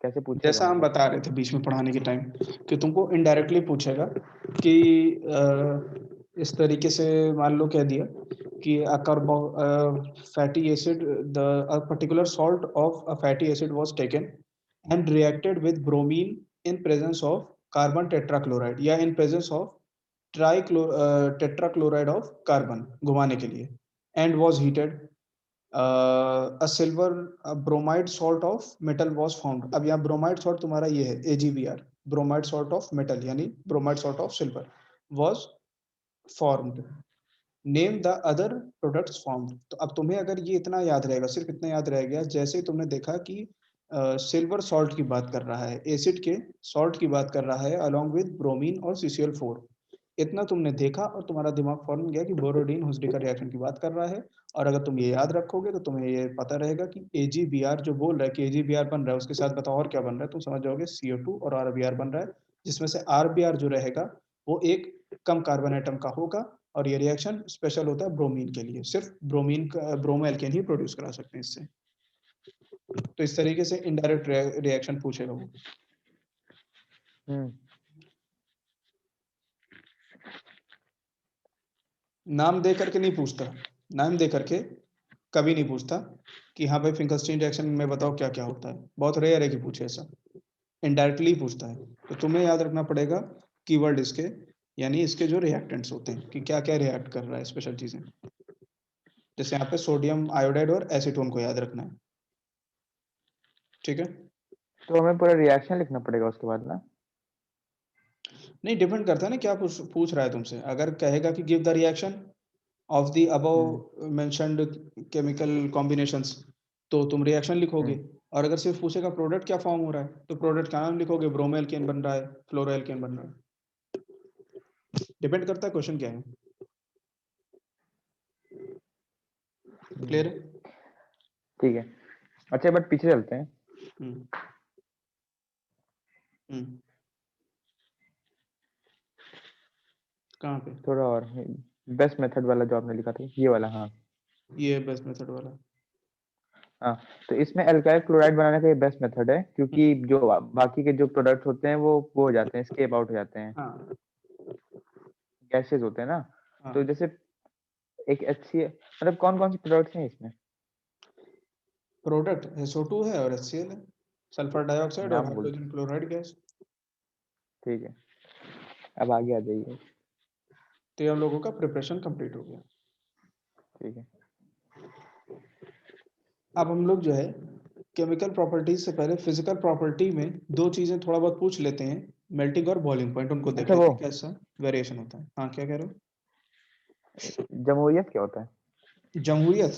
कैसे पूछेगा जैसा हम मतलब? बता रहे थे बीच में पढ़ाने के टाइम कि तुमको इनडायरेक्टली पूछेगा कि इस तरीके से मान लो कह दिया कि fatty acid, the particular salt of a fatty acid was taken and reacted with bromine in presence of carbon tetrachloride या in presence of tetrachloride of carbon घुमाने के लिए, and was heated, a silver bromide salt of metal was found। अब यहाँ ब्रोमाइड सॉल्ट तुम्हारा ये है AgBr, bromide salt of metal यानी bromide salt of silver was formed, name the other products formed. तो अब तुम्हें अगर ये इतना याद रहेगा, सिर्फ इतना याद रह गया, जैसे ही तुमने देखा कि सिल्वर सॉल्ट की बात कर रहा है, एसिड के सॉल्ट की बात कर रहा है अलोंग विद ब्रोमीन और CCl4, इतना तुमने देखा और तुम्हारा दिमाग फौरन गया कि बोरोडीन हुस्डीकर रिएक्शन की बात कर रहा है। और अगर तुम ये याद रखोगे तो तुम्हें ये पता रहेगा कि AgBr जो बोल रहा है कि AgBr बन रहा है, उसके साथ बताओ और क्या बन रहा है, तुम समझ जाओगे CO2 और RBr बन रहा है, जिसमें से RBr जो रहेगा वो एक कम कार्बन एटम का होगा। और ये रिएक्शन स्पेशल होता है ब्रोमीन के लिए, सिर्फ ब्रोमीन का ब्रोमो एल्केन ही प्रोड्यूस करा सकते हैं इससे। तो इस तरीके से इनडायरेक्ट रिएक्शन पूछेगा वो। हम्म। नाम दे करके नहीं पूछता, नाम दे करके कभी नहीं पूछता कि हाँ भाई फिंकलस्टीन रिएक्शन में बताओ क्या क्या होता है, बहुत रेयर है कि पूछे ऐसा, इनडायरेक्टली पूछता है। तो तुम्हें याद रखना पड़ेगा कीवर्ड इसके, यानी इसके जो रिएक्टेंट्स होते हैं कि क्या क्या रिएक्ट कर रहा है, स्पेशल चीजें। जैसे यहाँ पे सोडियम आयोडाइड और एसीटोन को याद रखना है। ठीक है। तो हमें पूरा रिएक्शन लिखना पड़ेगा उसके बाद ना? नहीं, डिपेंड करता है ना क्या पूछ रहा है तुमसे। अगर कहेगा कि give the reaction of the above mentioned chemical combinations, तो तुम रिएक्शन लिखोगे। हम्म। और अगर सिर्फ पूछेगा प्रोडक्ट क्या फॉर्म हो रहा है, तो प्रोडक्ट का नाम लिखोगे, ब्रोमो एल्केन बन रहा है, फ्लोरो एल्केन बन रहा है। डिपेंड करता है क्वेश्चन क्या है। क्लियर है। ठीक है। अच्छा, बट पीछे चलते हैं। हम्म। हम्म। कहाँ पे? थोड़ा और बेस्ट मेथड वाला जो आपने लिखा था, ये वाला, हाँ। ये है बेस्ट मेथड वाला। हाँ, तो इसमें एल्काइल क्लोराइड बनाने का ये बेस्ट मेथड है, क्योंकि जो बाकी के जो प्रोडक्ट्स होते हैं वो हो जाते हैं, एस्केप आउट हो जाते हैं, हाँ गैसेज होते हैं ना। हाँ। तो जैसे एक अच्छी मतलब कौन कौन से प्रोडक्ट्स हैं इसमें? प्रोडक्ट SO2 है और HCl है, सल्फर डाइऑक्साइड और नाम बोल। Hydrogen chloride gas. ठीक है, अब आगे आ जाइए। तो ये हम लोगों का प्रिपरेशन कंप्लीट हो गया। ठीक है। अब हम लोग जो है केमिकल प्रॉपर्टीज से पहले फिजिकल प्रॉपर्टी में दो चीजें थोड़ा बहुत पूछ लेते हैं, मेल्टिंग और बॉइलिंग पॉइंट, उनको देख अच्छा, वो लेते हैं कैसा वेरिएशन होता है। हाँ क्या कह रहे हो? जमहूरियत क्या होता है? जमहूरियत?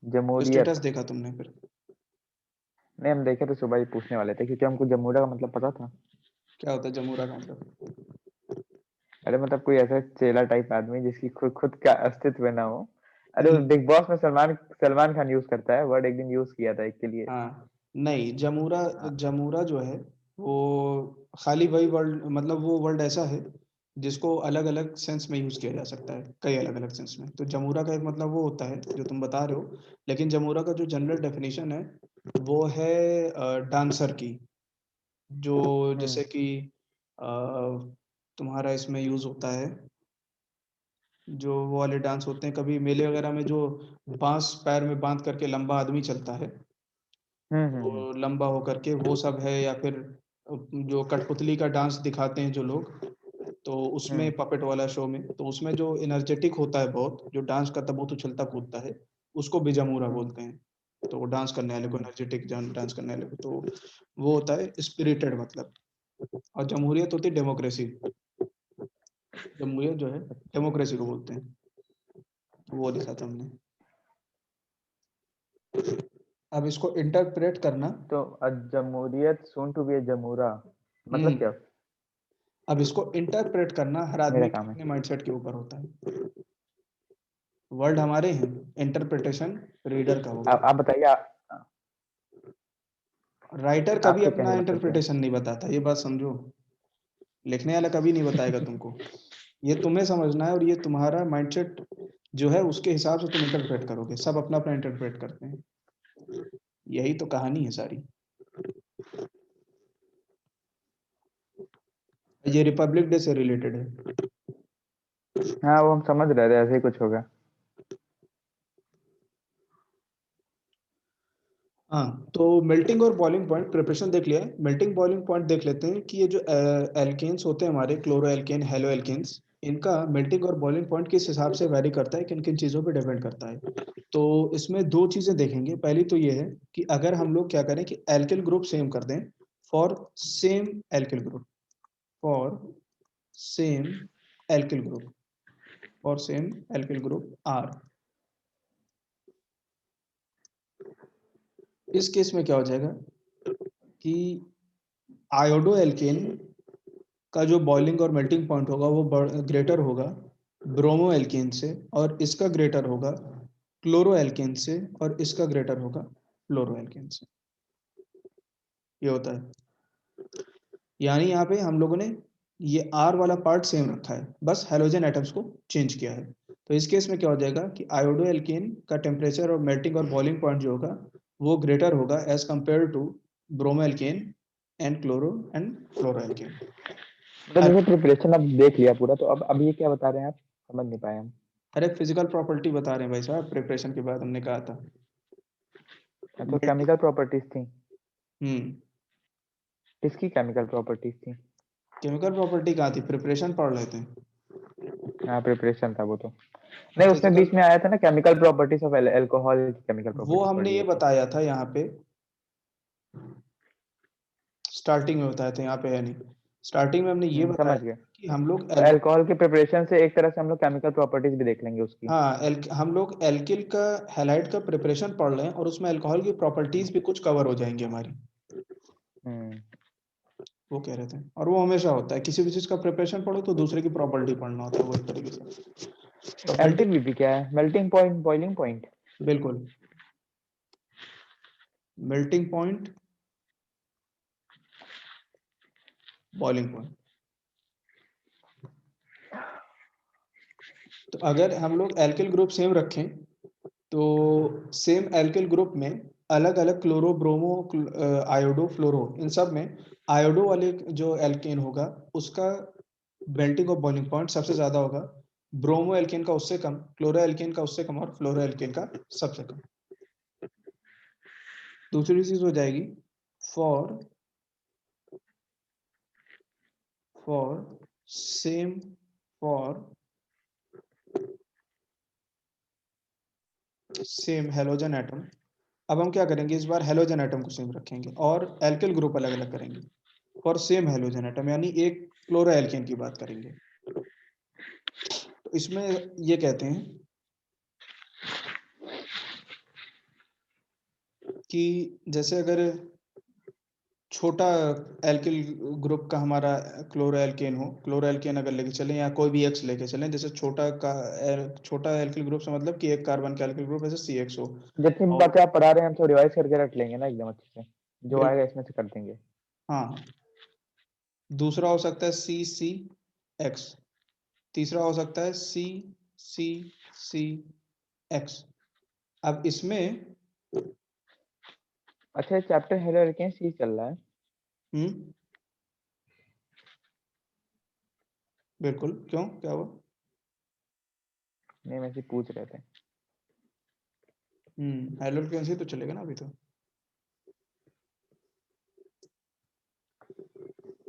तो जमहूरियत। स्टेटस देखा तुमने फिर? नहीं, हम देखे तो सुबह ही पूछने वाले थे, क्योंकि हमको जमहूरिया का मतलब पता था। क्या होता है जमहूरा का मतलब? अरे मतलब कोई ऐसा चेला टाइप आदमी जिसकी खुद खुद का अस्तित्व ना हो। अरे नहीं, बिग बॉस में सलमान सलमान खान यूज करता है वर्ड, एक दिन यूज किया था एक के लिए। हाँ नहीं, जमूरा, हाँ। जमूरा जो है वो खाली वही वर्ड, मतलब वो वर्ड ऐसा है जिसको अलग अलग सेंस में यूज किया जा सकता है, कई अलग अलग सेंस में। तो जमूरा का एक मतलब वो होता है जो तुम बता रहे हो, लेकिन जमूरा का जो जनरल डेफिनेशन है वो है डांसर की, जो हम्म। जैसे कि अ, तुम्हारा इसमें यूज होता है, जो वो वाले डांस होते हैं कभी मेले वगैरह में, जो बांस पैर में बांध करके लंबा आदमी चलता है, हम्म। तो लंबा होकर के वो सब है, या फिर जो कठपुतली का डांस दिखाते हैं जो लोग, तो उसमें हम्म। पपेट वाला शो में, तो उसमें जो एनर्जेटिक होता है बहुत, जो डांस करता है बहुत उछलता कूदता है, उसको बेजमूरा हम्म। बोलते हैं। तो वो डांस करने वाले को, हम्म। एनर्जेटिक डांस करने वाले को, तो वो होता है स्पिरिटेड मतलब। और जमहूरियत होती है डेमोक्रेसी, जमहूरियत जो है डेमोक्रेसी को बोलते हैं। वो लिखा था हमने। अब इसको इंटरप्रेट करना। तो जमहूरियत सून टू बी ए जमूरा, मतलब हम्म। क्या? अब इसको इंटरप्रेट करना हर मेरा आदमी के काम है। अपने माइंडसेट के ऊपर होता है। वर्ड हमारे हैं, इंटरप्रिटेशन रीडर का होगा। आप बताइए, राइटर कभी आपके अपना कहने का मतलब क्या है? इंटरप्रिटेशन नहीं बताता, ये बात समझो। लिखने वाला कभी नहीं बताएगा तुमको। ये तुम्हें समझना है, और ये तुम्हारा माइंडसेट जो है उसके हिसाब से तुम इंटरप्रेट करोगे। सब अपना अपना इंटरप्रेट करते हैं, यही तो कहानी है सारी। ये रिपब्लिक डे से रिलेटेड है। हाँ, वो हम समझ रहे थे, ऐसे ही कुछ होगा। हाँ, तो मेल्टिंग और बॉइलिंग पॉइंट प्रिपरेशन देख लिया है। मेल्टिंग बॉइलिंग पॉइंट देख लेते हैं कि ये जो एल्केन्स होते हैं हमारे, क्लोरो एल्केन, हेलो एल्केन्स, इनका मेल्टिंग और बॉइलिंग पॉइंट किस हिसाब से वैरी करता है, किन किन चीज़ों पे डिपेंड करता है। तो इसमें दो चीज़ें देखेंगे। पहली तो ये है कि अगर हम लोग क्या करें कि एल्किल ग्रुप सेम कर दें, for same alkyl group, for same alkyl group, for same alkyl group R, इस केस में क्या हो जाएगा कि आयोडो एल्केन का जो बॉइलिंग और मेल्टिंग पॉइंट होगा वो ग्रेटर होगा ब्रोमो एल्केन से, और इसका ग्रेटर होगा क्लोरो एल्केन से, और इसका ग्रेटर होगा फ्लोरो एल्केन से। ये होता है, यानी यहाँ पे हम लोगों ने ये आर वाला पार्ट सेम रखा है, बस हेलोजन एटम्स को चेंज किया है। तो इस केस में क्या हो जाएगा कि आयोडो एल्केन का टेम्परेचर और मेल्टिंग और बॉइलिंग पॉइंट जो होगा वो ग्रेटर होगा as compare to bromo alkane and chloro and fluoro alkane. मतलब जैसे प्रिपरेशन अब देख लिया पूरा, तो अब ये क्या बता रहे हैं आप? समझ नहीं पाए हम। अरे फिजिकल प्रॉपर्टी बता रहे हैं भाई साहब, प्रिपरेशन के बाद हमने कहा था तो मेल्टिंग। केमिकल प्रॉपर्टीज थी। हम्म। किसकी केमिकल प्रॉपर्टीज थी? केमिकल प्रॉपर्टी कहाँ थी, प्रिपरेशन पढ़ रहे थे। हाँ, प्रिपरेशन था वो तो। अब नहीं, उसमें फिजिकल, बीच में आया था ना, केमिकल प्रॉपर्टीज ऑफ अल्कोहल की केमिकल वो प्रॉपर्टीज हमने पढ़ ये लिए थे। बताया था यहाँ पे, स्टार्टिंग में बताया था, यहाँ पे है नहीं। स्टार्टिंग में हमने ये बताया समझ था गए। कि हम लोग तो अल्कोहल के प्रिपरेशन से एक तरह से हम लोग केमिकल प्रॉपर्टीज भी देख लेंगे उसकी। हाँ हम लोग एल्किल का, हैलाइड का प्रिपरेशन पढ़ रहे हैं, और उसमें अल्कोहल की प्रॉपर्टीज भी कुछ कवर हो जाएंगी हमारी। हम्म। वो कह रहे थे, और वो हमेशा होता है, किसी भी चीज का प्रिपरेशन पढ़ो तो दूसरे की प्रॉपर्टी पढ़ना होता है, वो एक तरीके से। तो मेल्टिंग, एलटीबीपी क्या है? Melting point, boiling point. बिल्कुल, मेल्टिंग पॉइंट, बॉइलिंग पॉइंट। तो अगर हम लोग एल्किल ग्रुप सेम रखें तो सेम एल्किल ग्रुप में अलग अलग क्लोरो, ब्रोमो, आयोडो, फ्लोरो, इन सब में आयोडो वाले जो एल्केन होगा उसका मेल्टिंग और बॉइलिंग पॉइंट सबसे ज्यादा होगा, ब्रोमो एल्केन का उससे कम, क्लोरो एल्केन का उससे कम और फ्लोरो एल्केन का सबसे कम। दूसरी चीज हो जाएगी फॉर सेम हेलोजन एटम। अब हम क्या करेंगे, इस बार हेलोजन एटम को सेम रखेंगे और एल्किल ग्रुप अलग अलग करेंगे फॉर सेम हेलोजन एटम, यानी एक क्लोरो एल्केन की बात करेंगे। तो इसमें ये कहते हैं कि जैसे अगर छोटा एल्किल ग्रुप का हमारा क्लोरो एल्केन हो, क्लोरो एल्केन अगर लेके चलें या कोई भी एक्स लेके चलें, जैसे छोटा एल्किल ग्रुप से मतलब कि एक कार्बन का एल्किल ग्रुप जैसे CX हो। जितनी भी और बातें आप पढ़ा रहे हैं हम तो रिवाइज करके रख लेंगे ना एकदम अच्छे से, जो आएगा इसमें से कर देंगे। हाँ, दूसरा हो सकता है CCX, तीसरा हो सकता है CCCX। अब इसमें अच्छा, चैप्टर हेलो एल्केन सी चल रहा है। बिल्कुल, क्यों, क्या हुआ? नहीं, वैसे पूछ रहे थे। हेलो एल्केन से तो चलेगा ना अभी तो।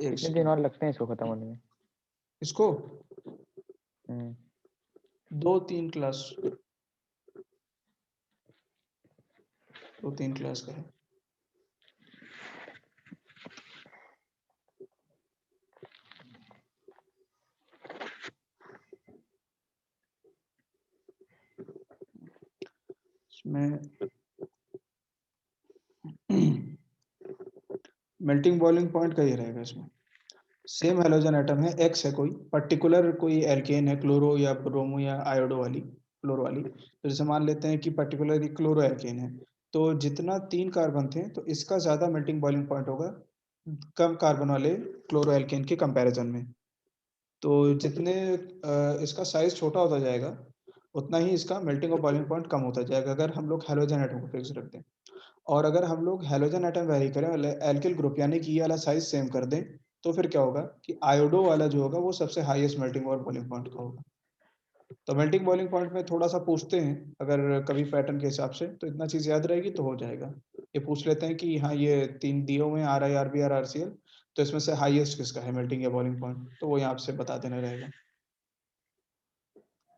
एक कितने दिन सेकंड, और लगते हैं इसको खत्म होने में? इसको हम्म, 2-3 क्लास, 2-3 क्लास का है। इसमें मेल्टिंग बॉइलिंग पॉइंट का ही रहेगा इसमें। सेम हेलोजन एटम है, एक्स है, कोई पर्टिकुलर कोई एल्केन है, क्लोरो या ब्रोमो या आयोडो वाली, फ्लोरो वाली। तो जैसे मान लेते हैं कि पर्टिकुलर क्लोरो एल्केन है, तो जितना 3 कार्बन थे तो इसका ज्यादा मेल्टिंग बॉइलिंग पॉइंट होगा कम कार्बन वाले क्लोरो एल्केन के कंपैरिजन में। तो जितने इसका साइज छोटा होता जाएगा उतना ही इसका मेल्टिंग और बॉइलिंग पॉइंट कम होता जाएगा, अगर हम लोग हेलोजन एटम को फिक्स रख दें। और अगर हम लोग हेलोजन एटम वेरी करें, एल्किल ग्रुप यानी कि ये वाला साइज सेम कर दें, तो फिर क्या होगा कि आयोडो वाला जो होगा वो सबसे हाईएस्ट मेल्टिंग और बॉइलिंग पॉइंट का होगा। तो मेल्टिंग बॉइलिंग पॉइंट में थोड़ा सा पूछते हैं, अगर कभी पैटर्न के हिसाब से, तो इतना चीज याद रहेगी तो हो जाएगा। ये पूछ लेते हैं कि हाँ ये 3 दिए हुए हैं, RI, RBr, RCl, तो इसमें से हाईएस्ट किसका है मेल्टिंग या बॉइलिंग पॉइंट, तो वो यहाँ से बता देना रहेगा।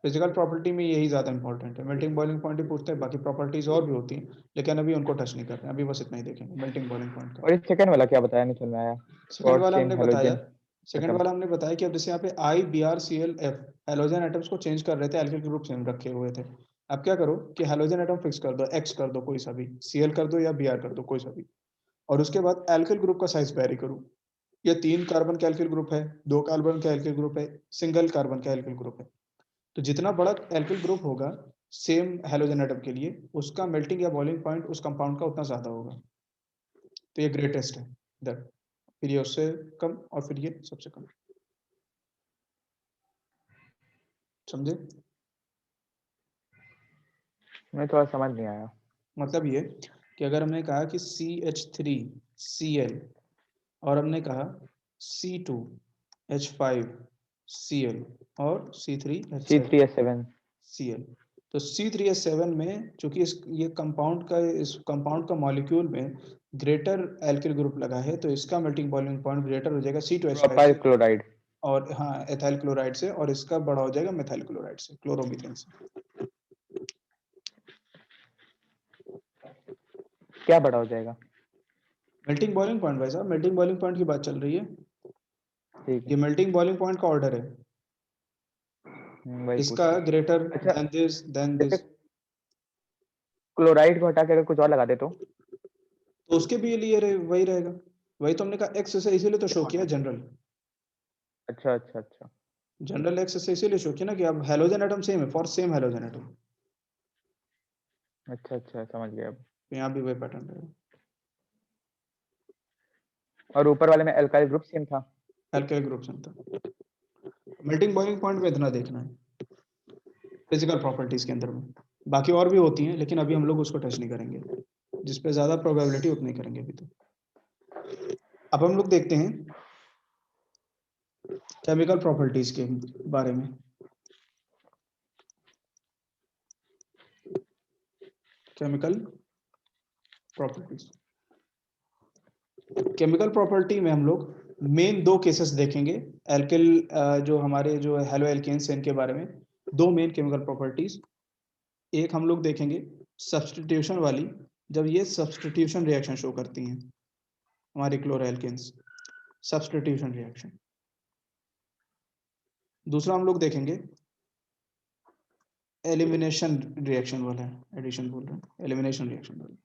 फिजिकल प्रॉपर्टी में यही ज्यादा इंपॉर्टेंट है, मेल्टिंग बॉइलिंग पॉइंट ही पूछते हैं, बाकी प्रॉपर्टीज और भी होती हैं लेकिन अभी उनको टच नहीं कर रहे हैं, अभी बस इतना ही देखेंगे मेल्टिंग बॉइलिंग पॉइंट का। और इस सेकंड वाला क्या बताया, नहीं समझ में आया? सेकंड और वाला सेम हमने बताया, हेलोजन सेकंड एटम। वाला हमने बताया कि अब जैसे यहाँ पे IBrClF हेलोजन एटम्स को चेंज कर रहे थे, एल्किल ग्रुप सेम रखे हुए थे। अब क्या करो कि हेलोजन एटम फिक्स कर दो, X कर दो कोई सा भी, Cl कर दो या Br कर दो कोई सा भी, और उसके बाद एल्किल ग्रुप का साइज वेरी करो। ये 3 कार्बन का एल्किल ग्रुप है, 2 कार्बन का एल्किल ग्रुप है, सिंगल कार्बन का एल्किल ग्रुप है। तो जितना बड़ा एल्किल ग्रुप होगा सेम हेलोजन एटम के लिए, उसका मेल्टिंग या बॉइलिंग पॉइंट उस कंपाउंड का उतना ज्यादा होगा। तो ये ग्रेटेस्ट है दैट, फिर ये उससे कम और फिर ये सबसे कम। समझे? मैं थोड़ा समझ नहीं आया। मतलब ये कि अगर हमने कहा कि CH3Cl और हमने कहा C2H5Cl और C3H7। C3H7Cl, तो C3H7 में चूंकि ये इस कंपाउंड का मॉलिक्यूल में ग्रेटर एल्किल ग्रुप लगा है, तो इसका मेल्टिंग बॉइलिंग पॉइंट ग्रेटर हो जाएगा C2H5 प्रोपाइल से, क्लोराइड। और हाँ एथाइल क्लोराइड से, और इसका बड़ा हो जाएगा मिथाइल क्लोराइड से, क्लोरोमीथेन से। क्या बड़ा हो जाएगा? मेल्टिंग बॉइलिंग पॉइंट, भाई साहब मेल्टिंग बॉइलिंग पॉइंट की बात चल रही है, ठीक ये है। मेल्टिंग बॉइलिंग पॉइंट का ऑर्डर है, वही इसका पूछ रहा। ग्रेटर अच्छा, देन जैसे दिस। क्लोराइड को हटा के अगर कुछ और लगा दे तो? तो उसके भी लिए वही रहेगा, वही तो हमने कहा एक्स से, इसीलिए तो शो किया जनरल। अच्छा अच्छा अच्छा। जनरल एक्स से इसीलिए शो किया ना कि अब हेलोजन एटम सेम है फॉर सेम हेलोजन एटम, अच्छा अच्छा, समझ गया अब। तो यहाँ भी वही पैटर्न रहेगा। और ऊपर वाले में एल्काइल ग्रुप सेम था। एल्काइल ग्रुप सेम था। मेल्टिंग बॉइलिंग पॉइंट में इतना देखना है फिजिकल प्रॉपर्टीज के अंदर में। बाकी और भी होती हैं, लेकिन अभी हम लोग उसको टच नहीं करेंगे, जिस पे ज्यादा प्रोबेबिलिटी उतनी करेंगे अभी तो। अब हम लोग देखते हैं केमिकल प्रॉपर्टीज के बारे में। केमिकल प्रॉपर्टीज, केमिकल प्रॉपर्टी में हम लोग मेन दो केसेस देखेंगे। एल्किल जो हमारे जो हेलो एल्केन्स हैं इनके बारे में दो मेन केमिकल प्रॉपर्टीज। एक हम लोग देखेंगे सब्स्टिट्यूशन वाली, जब ये सब्स्टिट्यूशन रिएक्शन शो करती हैं हमारी क्लोरो एल्केन्स, सब्स्टिट्यूशन रिएक्शन। दूसरा हम लोग देखेंगे एलिमिनेशन रिएक्शन वाला, एडिशन बोल रहे हैं, एलिमिनेशन रिएक्शन वाला,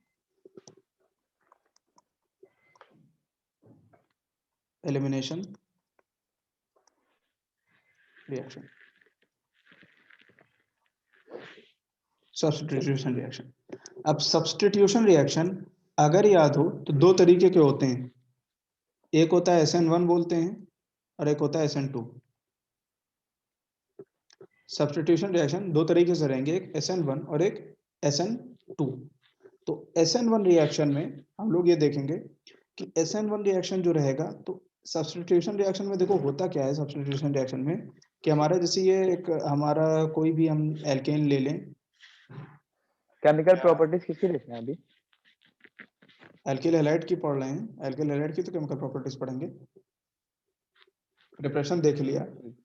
एलिमिनेशन रिएक्शन, सब्स्टिट्यूशन रिएक्शन। अब सब्स्टिट्यूशन रिएक्शन अगर याद हो तो दो तरीके के होते हैं, एक होता है SN1 बोलते हैं और एक होता है SN2। सब्स्टिट्यूशन रिएक्शन दो तरीके से रहेंगे, एक SN1 और एक SN2। तो SN1 रिएक्शन में हम लोग ये देखेंगे कि SN1 रिएक्शन जो रहेगा, तो सब्स्टिट्यूशन रिएक्शन में देखो होता क्या है सब्स्टिट्यूशन रिएक्शन में, कि हमारा जैसे ये एक हमारा कोई भी हम एल्केन ले लें, केमिकल प्रॉपर्टीज किसकी देखना है अभी? एल्किल हैलाइड की पढ़ रहे हैं, एल्किल हैलाइड की तो केमिकल प्रॉपर्टीज पढ़ेंगे। डिप्रेशन देख लिया,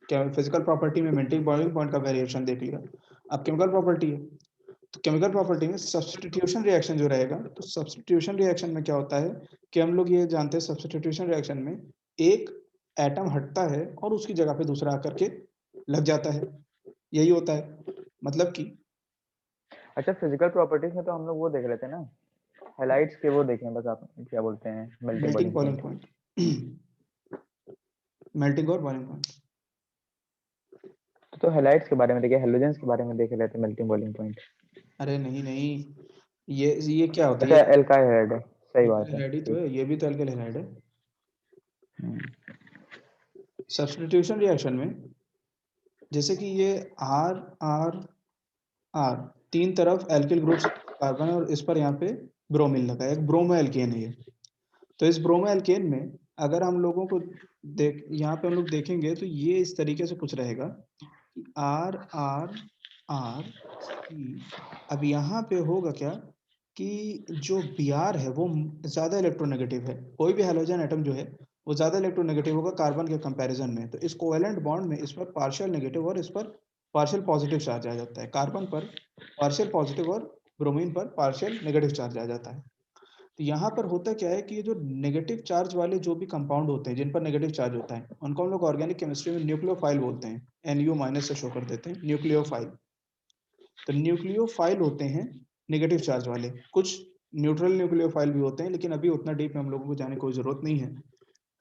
क्या फिजिकल प्रॉपर्टी में मेल्टिंग बॉइलिंग पॉइंट का वेरिएशन देख लिया, अब केमिकल प्रॉपर्टी है। तो केमिकल प्रॉपर्टी में सब्स्टिट्यूशन रिएक्शन जो रहेगा, तो सब्स्टिट्यूशन रिएक्शन में क्या होता है कि हम लोग ये जानते हैं सब्स्टिट्यूशन रिएक्शन में एक एटम हटता है और उसकी जगह पे दूसरा आकर के लग जाता है, यही होता है मतलब कि। अच्छा, फिजिकल प्रॉपर्टीज में तो हम लोग वो देख रहे थे ना, हैलाइड्स के वो देखें बस, आप क्या बोलते हैं, melting melting boiling boiling point. Point, melting और बॉइलिंग पॉइंट। तो हैलाइड्स के बारे में देखे, हेलोजेंस के बारे में देख रहे थे, मेल्टिंग बॉइलिंग पॉइंट। अरे नहीं नहीं, ये क्या होता है, अच्छा, ये एल्काइल हैलाइड है, सही बात एल्किल है, हैलाइड ही तो ठीक। है, ये भी तो एल्किल हैलाइड है। हम्म। सब्स्टिट्यूशन रिएक्शन में जैसे कि ये आर आर आर तीन तरफ एल्किल ग्रुप कार्बन है और इस पर यहाँ पे ब्रोमीन लगा है, एक ब्रोमो एल्केन है ये। तो इस ब्रोमो एल्केन में अगर हम लोगों को देख यहाँ पे हम लोग देखेंगे तो ये इस तरीके से कुछ रहेगा, आर आर आर सी। अब यहाँ पे होगा क्या कि जो Br है वो ज्यादा इलेक्ट्रोनेगेटिव है, कोई भी हैलोजन एटम जो है वो ज्यादा इलेक्ट्रोनेगेटिव होगा कार्बन के कंपैरिजन में। तो इस कोवेलेंट बॉन्ड में इस पर पार्शियल नेगेटिव और इस पर पार्शियल पॉजिटिव चार्ज आ जाता है, कार्बन पर पार्शियल पॉजिटिव और ब्रोमीन पर पार्शियल नेगेटिव चार्ज आ जाता है। तो यहाँ पर होता क्या है कि ये जो नेगेटिव चार्ज वाले जो भी कंपाउंड होते हैं जिन पर नेगेटिव चार्ज होता है उनको हम लोग ऑर्गेनिक केमिस्ट्री में न्यूक्लियोफाइल बोलते हैं, NU माइनस से शो कर देते हैं न्यूक्लियोफाइल। तो न्यूक्लियोफाइल होते हैं नेगेटिव चार्ज वाले, कुछ न्यूट्रल न्यूक्लियोफाइल भी होते हैं, लेकिन अभी उतना डीप में हम लोगों को जाने की कोई जरूरत नहीं है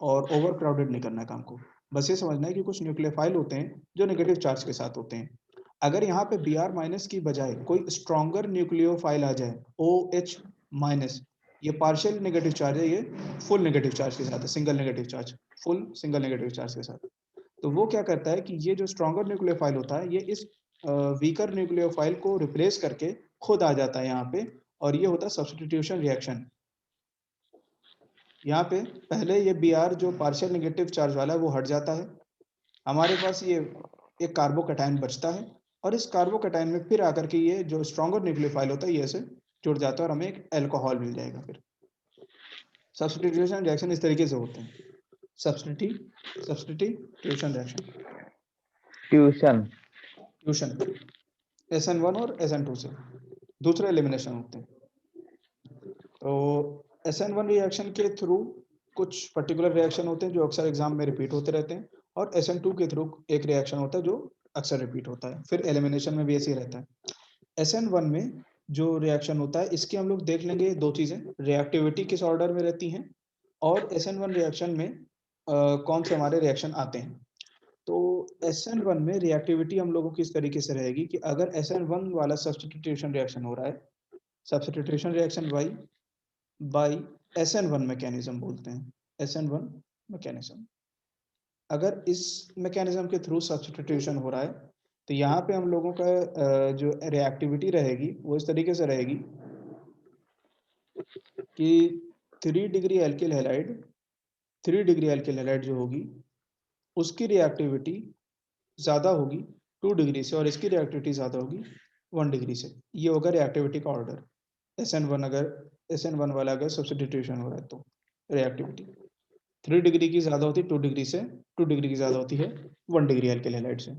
और ओवर क्राउडेड नहीं करना काम को। बस ये समझना है कि कुछ न्यूक्लियोफाइल होते हैं जो नेगेटिव चार्ज के साथ होते हैं। अगर यहाँ पे Br माइनस की बजाय कोई स्ट्रॉन्गर न्यूक्लियोफाइल आ जाए, OH माइनस, ये पार्शियल नेगेटिव चार्ज है, ये फुल नेगेटिव चार्ज के साथ है, single negative charge, full single negative charge के साथ। तो वो क्या करता है कि ये जो स्ट्रॉन्गर न्यूक्लियोफाइल होता है ये इस वीकर न्यूक्लियोफाइल को रिप्लेस करके खुद आ जाता है यहाँ पे, और ये होता है सब्स्टिट्यूशन रिएक्शन। यहाँ पे पहले ये Br जो पार्शियल नेगेटिव चार्ज वाला है वो हट जाता है, हमारे पास ये एक कार्बोकैटायन बचता है, और इस कार्बोकैटायन में फिर आकर के ये जो स्ट्रॉन्गर न्यूक्लियोफाइल होता है ये ऐसे जुड़ जाता है और हमें एक अल्कोहल मिल जाएगा। फिर सब्स्टिट्यूशन रिएक्शन इस तरीके से होते हैं, substitution reaction, tuition. Tuition SN1 और SN2 से। दूसरे एलिमिनेशन होते हैं। तो SN1 रिएक्शन के थ्रू कुछ पर्टिकुलर रिएक्शन होते हैं जो अक्सर एग्जाम में रिपीट होते रहते हैं, और SN2 के थ्रू एक रिएक्शन होता है जो अक्सर रिपीट होता है, फिर एलिमिनेशन में भी ऐसे ही रहता है। SN1 में जो रिएक्शन होता है इसकी हम लोग देख लेंगे दो चीजें, रिएक्टिविटी किस ऑर्डर में रहती हैं और SN1 रिएक्शन में कौन से हमारे रिएक्शन आते हैं। तो SN1 में रिएक्टिविटी हम लोगों की इस तरीके से रहेगी कि अगर SN1 वाला सब्स्टिट्यूशन रिएक्शन हो रहा है, substitution reaction by SN1 mechanism बोलते हैं, SN1 मैकेनिज्म। अगर इस मैकेनिज्म के थ्रू सब्स्टिट्यूशन हो रहा है तो यहाँ पे हम लोगों का जो रिएक्टिविटी रहेगी वो इस तरीके से रहेगी कि 3 degree alkyl halide 3 degree alkyl halide जो होगी उसकी रिएक्टिविटी ज़्यादा होगी 2 डिग्री से, और इसकी रिएक्टिविटी ज़्यादा होगी 1 डिग्री से। ये होगा रिएक्टिविटी का ऑर्डर। SN1 अगर SN1 वाला अगर सब्स्टिट्यूशन हो रहा है तो रिएक्टिविटी 3 डिग्री की ज़्यादा होती है 2 डिग्री से, 2 डिग्री की ज़्यादा होती है 1 डिग्री एल्किल हैलाइड से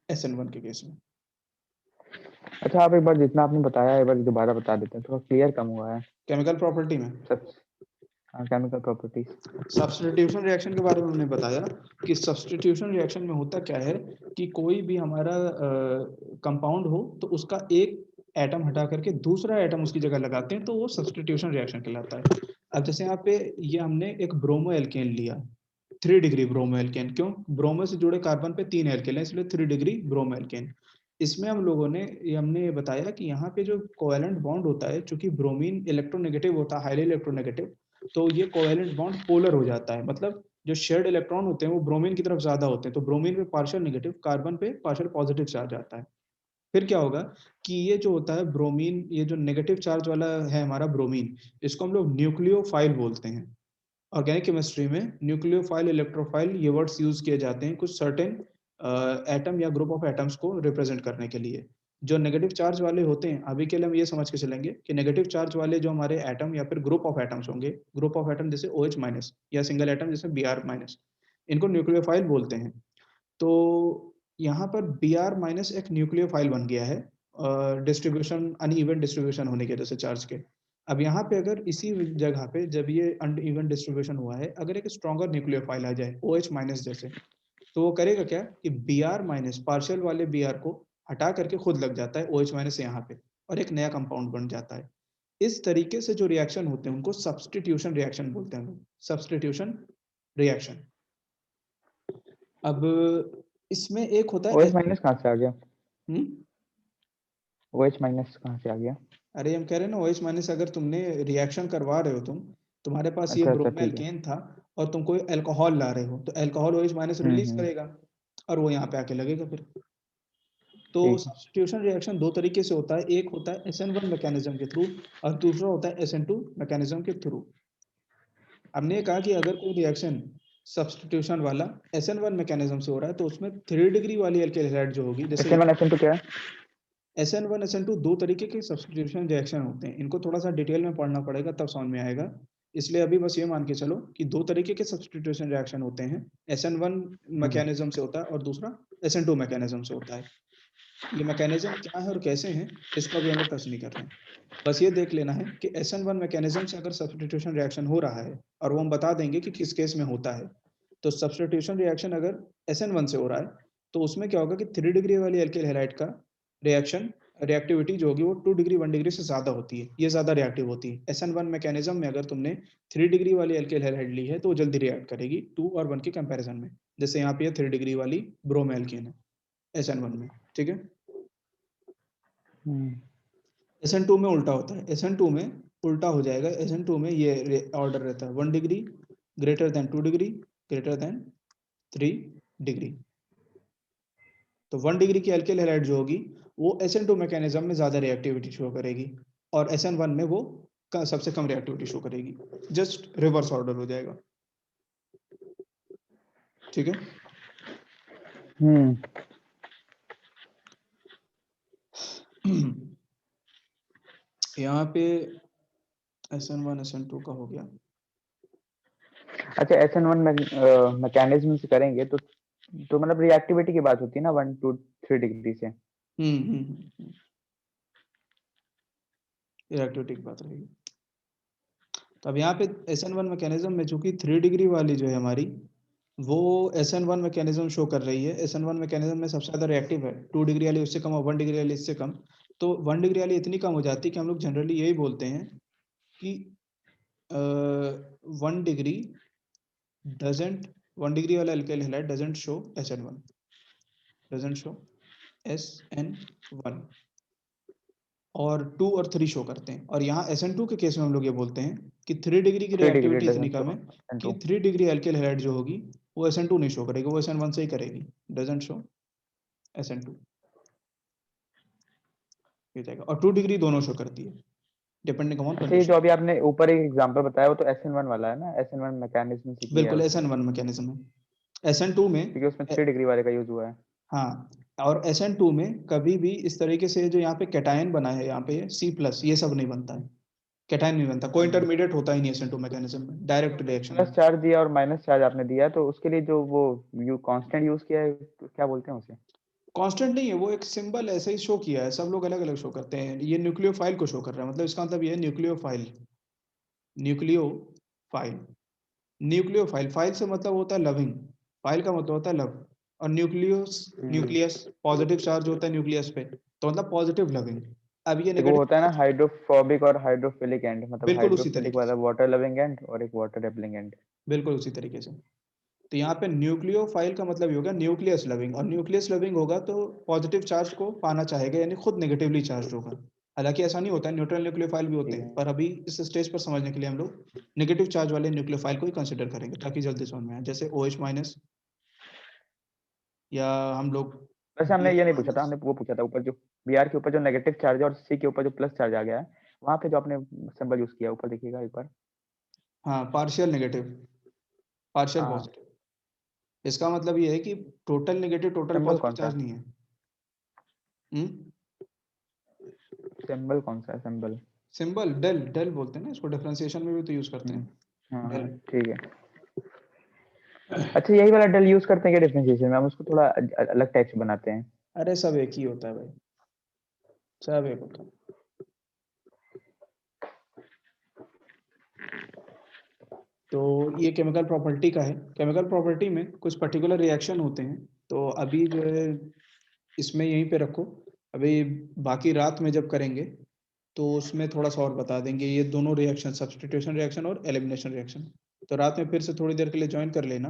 SN1 के केस में। अच्छा, आप एक बार जितना आपने बताया एक बार दोबारा बता देते हैं, थोड़ा क्लियर कम हुआ है। केमिकल प्रॉपर्टी में केमिकल प्रॉपर्टीज सब्स्टिट्यूशन रिएक्शन के बारे में हमने बताया कि सब्स्टिट्यूशन रिएक्शन में होता क्या है कि कोई भी हमारा कंपाउंड हो तो उसका एक एटम हटा करके दूसरा एटम उसकी जगह लगाते हैं, तो वो सब्स्टिट्यूशन रिएक्शन कहलाता है। अब जैसे यहाँ पे ये हमने एक ब्रोमो एल्केन लिया, 3 डिग्री ब्रोमो एल्केन। क्यों? ब्रोमो से जुड़े कार्बन पे 3 एल्केन है, इसलिए 3 डिग्री ब्रोमो एल्केन। इसमें हम लोगों ने हमने बताया कि यहाँ पे जो कोवेलेंट बॉन्ड होता है, चूंकि ब्रोमीन इलेक्ट्रोनेगेटिव होता है, हाईली इलेक्ट्रोनेगेटिव, तो ये कोवेलेंट बॉन्ड पोलर हो जाता है। मतलब जो शेयर्ड इलेक्ट्रॉन होते हैं वो ब्रोमीन की तरफ ज्यादा होते हैं, तो ब्रोमीन पे पार्शियल नेगेटिव, कार्बन पे पार्शियल पॉजिटिव चार्ज आता है। फिर क्या होगा कि ये जो होता है ब्रोमीन, ये जो नेगेटिव चार्ज वाला है हमारा ब्रोमीन, इसको हम लोग न्यूक्लियोफाइल बोलते हैं। ऑर्गेनिक केमिस्ट्री में न्यूक्लियोफाइल, इलेक्ट्रोफाइल, ये वर्ड्स यूज किए जाते हैं कुछ सर्टेन एटम या ग्रुप ऑफ एटम्स को रिप्रेजेंट करने के लिए। जो नेगेटिव चार्ज वाले होते हैं, अभी के लिए हम ये समझ के चलेंगे कि नेगेटिव चार्ज वाले जो हमारे एटम या फिर ग्रुप ऑफ एटम्स होंगे, ग्रुप ऑफ एटम जैसे OH माइनस या सिंगल एटम जैसे Br माइनस, इनको न्यूक्लियोफाइल बोलते हैं। तो यहाँ पर Br माइनस एक न्यूक्लियोफाइल बन गया है, डिस्ट्रीब्यूशन अनइवन डिस्ट्रीब्यूशन होने की वजह से चार्ज के। अब यहाँ पे अगर इसी जगह पे जब ये अनइवन डिस्ट्रीब्यूशन हुआ है, अगर एक स्ट्रॉन्गर न्यूक्लियोफाइल आ जाए OH माइनस जैसे, तो वो करेगा क्या कि Br माइनस पार्शियल वाले Br को हटा करके खुद लग जाता है OH माइनस यहाँ पे, और एक नया कंपाउंड बन जाता है। इस तरीके से जो रिएक्शन होते हैं उनको सब्स्टिट्यूशन रिएक्शन बोलते हैं लोग, सब्स्टिट्यूशन रिएक्शन। अब इसमें एक होता है OH माइनस कहाँ से आ गया? हम्म OH माइनस कहाँ से आ गया? अरे हम कह रहे हैं ना, OH माइनस अगर तुमने रिएक्शन करवा रहे हो, तुम्हारे पास ये अच्छा अच्छा, ब्रोमो ठीक है। एल्केन था और तुम कोई अल्कोहल ला रहे हो, तो अल्कोहल OH माइनस रिलीज हम्म, करेगा और वो यहाँ पे आके लगेगा फिर। तो ठीक है। सब्स्टिट्यूशन रिएक्शन दो तरीके से होता है, एक होता है SN1 मैकेनिज्म के थ्रू और दूसरा होता है SN2 मैकेनिज्म के थ्रू। हमने कहा कि अगर कोई रिएक्शन सब्स्टिट्यूशन वाला SN1 मैकेनिज्म से हो रहा है तो उसमें 3 डिग्री वाली एल्किल हैलाइड जो होगी, जैसे SN1 SN2 क्या है? SN1 SN2 दो तरीके के सब्स्टिट्यूशन रिएक्शन होते हैं, इनको थोड़ा सा डिटेल में पढ़ना पड़ेगा तब समझ में आएगा। इसलिए अभी बस ये मान के चलो कि दो तरीके के सब्स्टिट्यूशन रिएक्शन होते हैं, SN1 मैकेनिज्म से होता है और दूसरा SN2 मैकेनिज्म से होता है। ये मैकेनिज्म क्या है और कैसे हैं, इसको अभी हम लोग टच नहीं कर रहे हैं। बस ये देख लेना है कि SN1 मैकेनिज्म से अगर सब्स्टिट्यूशन रिएक्शन हो रहा है, और वो हम बता देंगे कि किस केस में होता है। तो सब्स्टिट्यूशन रिएक्शन अगर SN1 से हो रहा है तो उसमें क्या होगा कि 3 डिग्री वाली एल्किल हैलाइड का रिएक्शन रिएक्टिविटी जो होगी वो 2 डिग्री 1 डिग्री से ज्यादा होती है, ये ज्यादा रिएक्टिव होती है। SN1 मैकेनिज्म में अगर तुमने 3 डिग्री वाली एल्किल हैलाइड ली है तो वो जल्दी रिएक्ट करेगी 2 और 1 के कंपैरिजन में, जैसे यहाँ पे ये 3 डिग्री वाली ब्रोमो एल्केन है SN1 में। ठीक है। हम्म, SN2 में उल्टा होता है, SN2 में उल्टा हो जाएगा। SN2 में ये ऑर्डर रहता है 1 degree greater than 2 degree greater than 3 degree. तो 1 डिग्री की एल्किल हैलाइड जो होगी वो SN2 मैकेनिज्म में ज्यादा रिएक्टिविटी शो करेगी और SN1 में वो सबसे कम रिएक्टिविटी शो करेगी, जस्ट रिवर्स ऑर्डर हो जाएगा। ठीक है। हम्म। यहाँ पे SN1 SN2 का हो गया। अच्छा, SN1 मैकेनिज्म से करेंगे तो मतलब रिएक्टिविटी की बात होती है ना 1 to 3 डिग्री से। रिएक्टिविटी की बात रहेगी। तो अब यहाँ पे SN1 मैकेनिज्म में चूंकि 3 डिग्री वाली जो है हमारी, वो SN1 मैकेनिज्म शो कर रही है। SN1 मैकेनिज्म में सबसे ज्यादा रिएक्टिव है, 2 डिग्री वाली उससे कम और 1 डिग्री वाली इससे कम। तो 1 डिग्री वाली इतनी कम हो जाती है कि हम लोग जनरली यही बोलते हैं कि 1 डिग्री डजेंट 1 डिग्री वाला alkyl halide doesn't show SN1, doesn't show SN1, और 2 और 3 शो करते हैं। और यहाँ SN2 के केस में हम लोग ये बोलते हैं कि 3 डिग्री की 3 डिग्री रिएक्टिविटी इतनी डजन कम शो है कि SN2। 3 डिग्री एल्किल हैलाइड जो होगी वो SN2 नहीं शो करेगी, वो SN1 से ही करेगी, डजंट शो SN2, ये जाएगा। और 2 डिग्री दोनों शो करती है डिपेंडिंग अपॉन अच्छा, ये जो कंडीशन। अभी आपने ऊपर एक एग्जांपल बताया वो तो SN1 वाला है ना, SN1 मैकेनिज्म से किया है बिल्कुल उसने, SN1 मैकेनिज्म है। SN2 में क्योंकि उसमें 3 डिग्री वाले का यूज हुआ है। हाँ, और SN2 में कभी भी इस तरीके से जो यहाँ पे कैटायन बना है, यहाँ पे C+, ये सब नहीं बनता है, कैटायन नहीं बनता, कोई इंटरमीडिएट होता ही नहीं SN2 मैकेनिज्म में, डायरेक्ट रिएक्शन प्लस है। चार्ज दिया और माइनस चार्ज आपने दिया है, तो उसके लिए जो वो कांस्टेंट यूज किया है, तो क्या बोलते हैं उसे? कांस्टेंट नहीं है, वो एक सिंबल ऐसे ही शो किया है, सब लोग अलग अलग शो करते हैं, ये न्यूक्लियोफाइल को शो कर रहा है, मतलब इसका मतलब ये है न्यूक्लियोफाइल, न्यूक्लियोफाइल, न्यूक्लियोफाइल, फाइल से मतलब होता है लविंग, फाइल का मतलब होता है लव, और न्यूक्लियस, न्यूक्लियस पॉजिटिव चार्ज होता है न्यूक्लियस पे, तो मतलब पॉजिटिव लविंग। अब ये एक वो होता है ना नेगेटिव, हाइड्रोफोबिक और हाइड्रोफिलिक एंड, मतलब बिल्कुल उसी हाइड्रोफिलिक तरीके से, वाला वाटर लविंग एंड और एक वाटर रेपलिंग एंड। बिल्कुल उसी तरीके से। तो यहाँ पे न्यूक्लियोफाइल का मतलब ये होगा न्यूक्लियस लविंग, और न्यूक्लियस लविंग होगा तो पॉजिटिव चार्ज को पाना चाहेगा, यानी खुद नेगेटिवली चार्ज होगा। हालांकि ऐसा नहीं होता है, न्यूट्रल न्यूक्लियोफाइल भी होते ठीक हैं, है। पर अभी इस स्टेज पर समझने के लिए हम लोग नेगेटिव चार्ज वाले न्यूक्लियोफाइल को ही कंसिडर करेंगे ताकि जल्दी समझ में आए, जैसे OH माइनस, या हम लोग वैसे हमने ये Br नहीं पूछा था, माइनस। हमने वो पूछा था ऊपर जो Br के ऊपर जो नेगेटिव चार्ज है और C के ऊपर जो प्लस चार्ज आ गया है, वहां पे जो आपने सिंबल यूज किया ऊपर देखिएगा एक बार। हाँ, पार्शियल नेगेटिव, पार्शियल हाँ, पॉजिटिव, इसका मतलब ये है कि total negative total symbol positive कौन सा चार्ज है? नहीं है। सिंबल कौन सा है सिंबल? सिंबल डेल, डेल बोलते हैं ना इसको, डिफरेंशिएशन में भी तो यूज करते हम्म, हैं, हाँ हाँ, डेल। ठीक है। अच्छा, यही वाला डेल यूज करते हैं क्या डिफरेंशिएशन में? हम उसको थोड़ा अलग टाइप से बनाते हैं। अरे सब एक ही होता है भाई, सब एक होता है। तो ये केमिकल प्रॉपर्टी का है, केमिकल प्रॉपर्टी में कुछ पर्टिकुलर रिएक्शन होते हैं, तो अभी जो है इसमें यहीं पे रखो, अभी बाकी रात में जब करेंगे तो उसमें थोड़ा सा और बता देंगे ये दोनों रिएक्शन, सब्स्टिट्यूशन रिएक्शन और एलिमिनेशन रिएक्शन। तो रात में फिर से थोड़ी देर के लिए ज्वाइन कर लेना,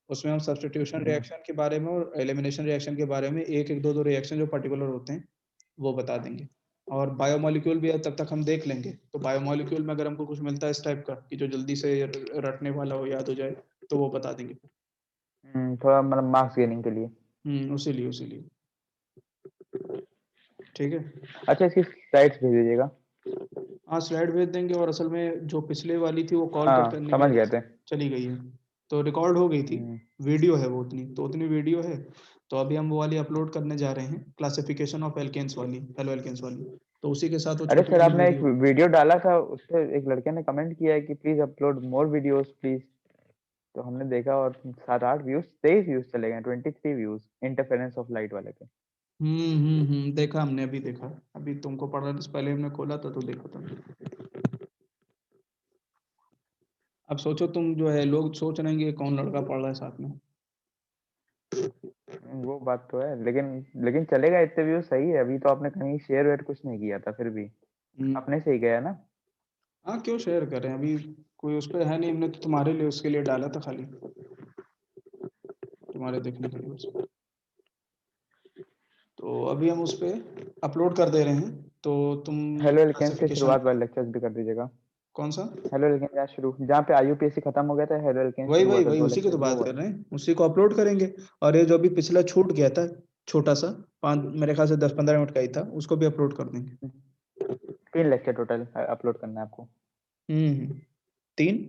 उसमें हम सब्स्टिट्यूशन रिएक्शन के बारे में और एलिमिनेशन रिएक्शन के बारे में एक एक दो दो रिएक्शन जो पर्टिकुलर होते हैं वो बता देंगे। और बायोमोलिक्यूल भी है, तब तक हम देख लेंगे, तो बायोमोलिक्यूल में अगर हमको कुछ मिलता है इस टाइप का कि जो जल्दी से रटने वाला हो, याद हो जाए, तो वो बता देंगे। थोड़ा मतलब मार्क्स गेनिंग के लिए। उसी लिए उसी लिए। ठीक है। अच्छा, इसकी स्लाइड्स भेज दीजिएगा। हाँ, स्लाइड भेज देंगे, और असल में जो पिछले वाली थी वो कॉल कट हाँ, करने की समझ वजह गए से थे। चली गई है, तो रिकॉर्ड हो गई थी, हम्म, वीडियो है वो उतनी, तो उतनी वीडियो है, तो अभी हम वो वाली अपलोड करने जा रहे हैं, क्लासिफिकेशन ऑफ एल्केन्स वाली, हेलो एल्केन्स वाली, तो उसी के साथ वो अरे छोटी सर, वाली आपने एक वीडियो। वीडियो डाला था, उस पे एक लड़के ने कमेंट किया है कि please upload more videos please. तो हमने देखा और 7-8 व्यूज, 23 व्यूज चले गए, 23 व्यूज इंटरफेरेंस ऑफ लाइट वाले पे। देखा, हमने अभी देखा, अभी तुमको पढ़ने से पहले हमने खोला था तो देखा था। अब सोचो तुम जो है, लोग सोच रहे हैं कि कौन लड़का पढ़ रहा है साथ में। वो बात तो है, लेकिन लेकिन चलेगा, इतने व्यूज सही है। अभी तो आपने कहीं शेयर वेयर कुछ नहीं किया था, फिर भी हम्म, अपने से ही गया ना। हाँ, क्यों शेयर करें, अभी कोई उस पर है नहीं, हमने तो तुम्हारे लिए उसके लिए डाला था खाली, तुम्हारे देखने के लिए बस। तो अभी हम उस पर अपलोड कर दे रहे हैं, तो तुम हेलो एल्केन से क्लासिफिकेशन, शुरुआत वाले लेक्चर्स भी कर दीजिएगा। कौन सा? हेलो एल्केन जहाँ शुरू, जहाँ पे IUPAC खत्म हो गया था, हेलो एल्केन वही शुरू हुआ वही था, वही, दो उसी की तो लेक्चर्स वो बात कर वाले। रहे हैं, उसी को अपलोड करेंगे। और ये जो अभी पिछला छूट गया था, छोटा सा, 5, मेरे ख्याल से 10-15 मिनट का ही था, उसको भी अपलोड कर देंगे। 3 लेक्चर टोटल अपलोड करना है आपको। हम्म। 3,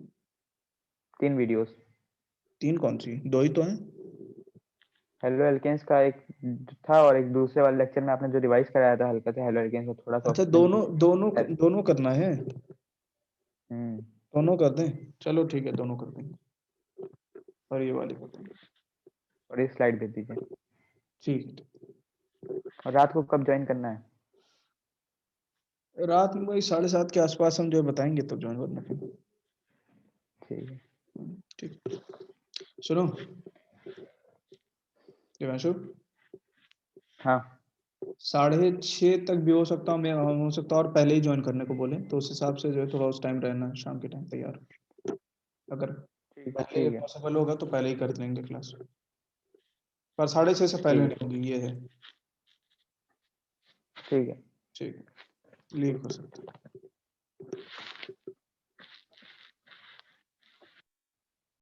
3 वीडियोस। 3 कौन सी, 2 ही तो हैं। हेलो एल्केन्स का एक था, और एक दूसरे वाले लेक्चर में आपने जो रिवाइज कराया था हल्का सा हेलो एल्केन्स को थोड़ा सा अच्छा, ऑक्सीजन की। दोनों दोनों दोनों करना है, हम्म, दोनों कर दें, चलो ठीक है, दोनों कर देंगे, और ये वाली कर देंगे। और ये स्लाइड भेज दीजिए। ठीक और रात को कब ज्वाइन करना है? है, रात में वही 7:30 के आसपास हम जो है बताएंगे, तब ज्वाइन करना फिर। ठीक है। ठीक, सुनो देवांशु, हाँ, 6:30 तक भी हो सकता हूँ मैं, हो सकता है और पहले ही ज्वाइन करने को बोले, तो उस हिसाब से जो है थोड़ा उस टाइम रहना, शाम के टाइम तैयार, अगर पहले ठीक है। पॉसिबल होगा तो पहले ही कर लेंगे क्लास, पर 6:30 से पहले ठीक है। नहीं होगी, ये है। ठीक है। ठीक है, लीव कर सकते हैं।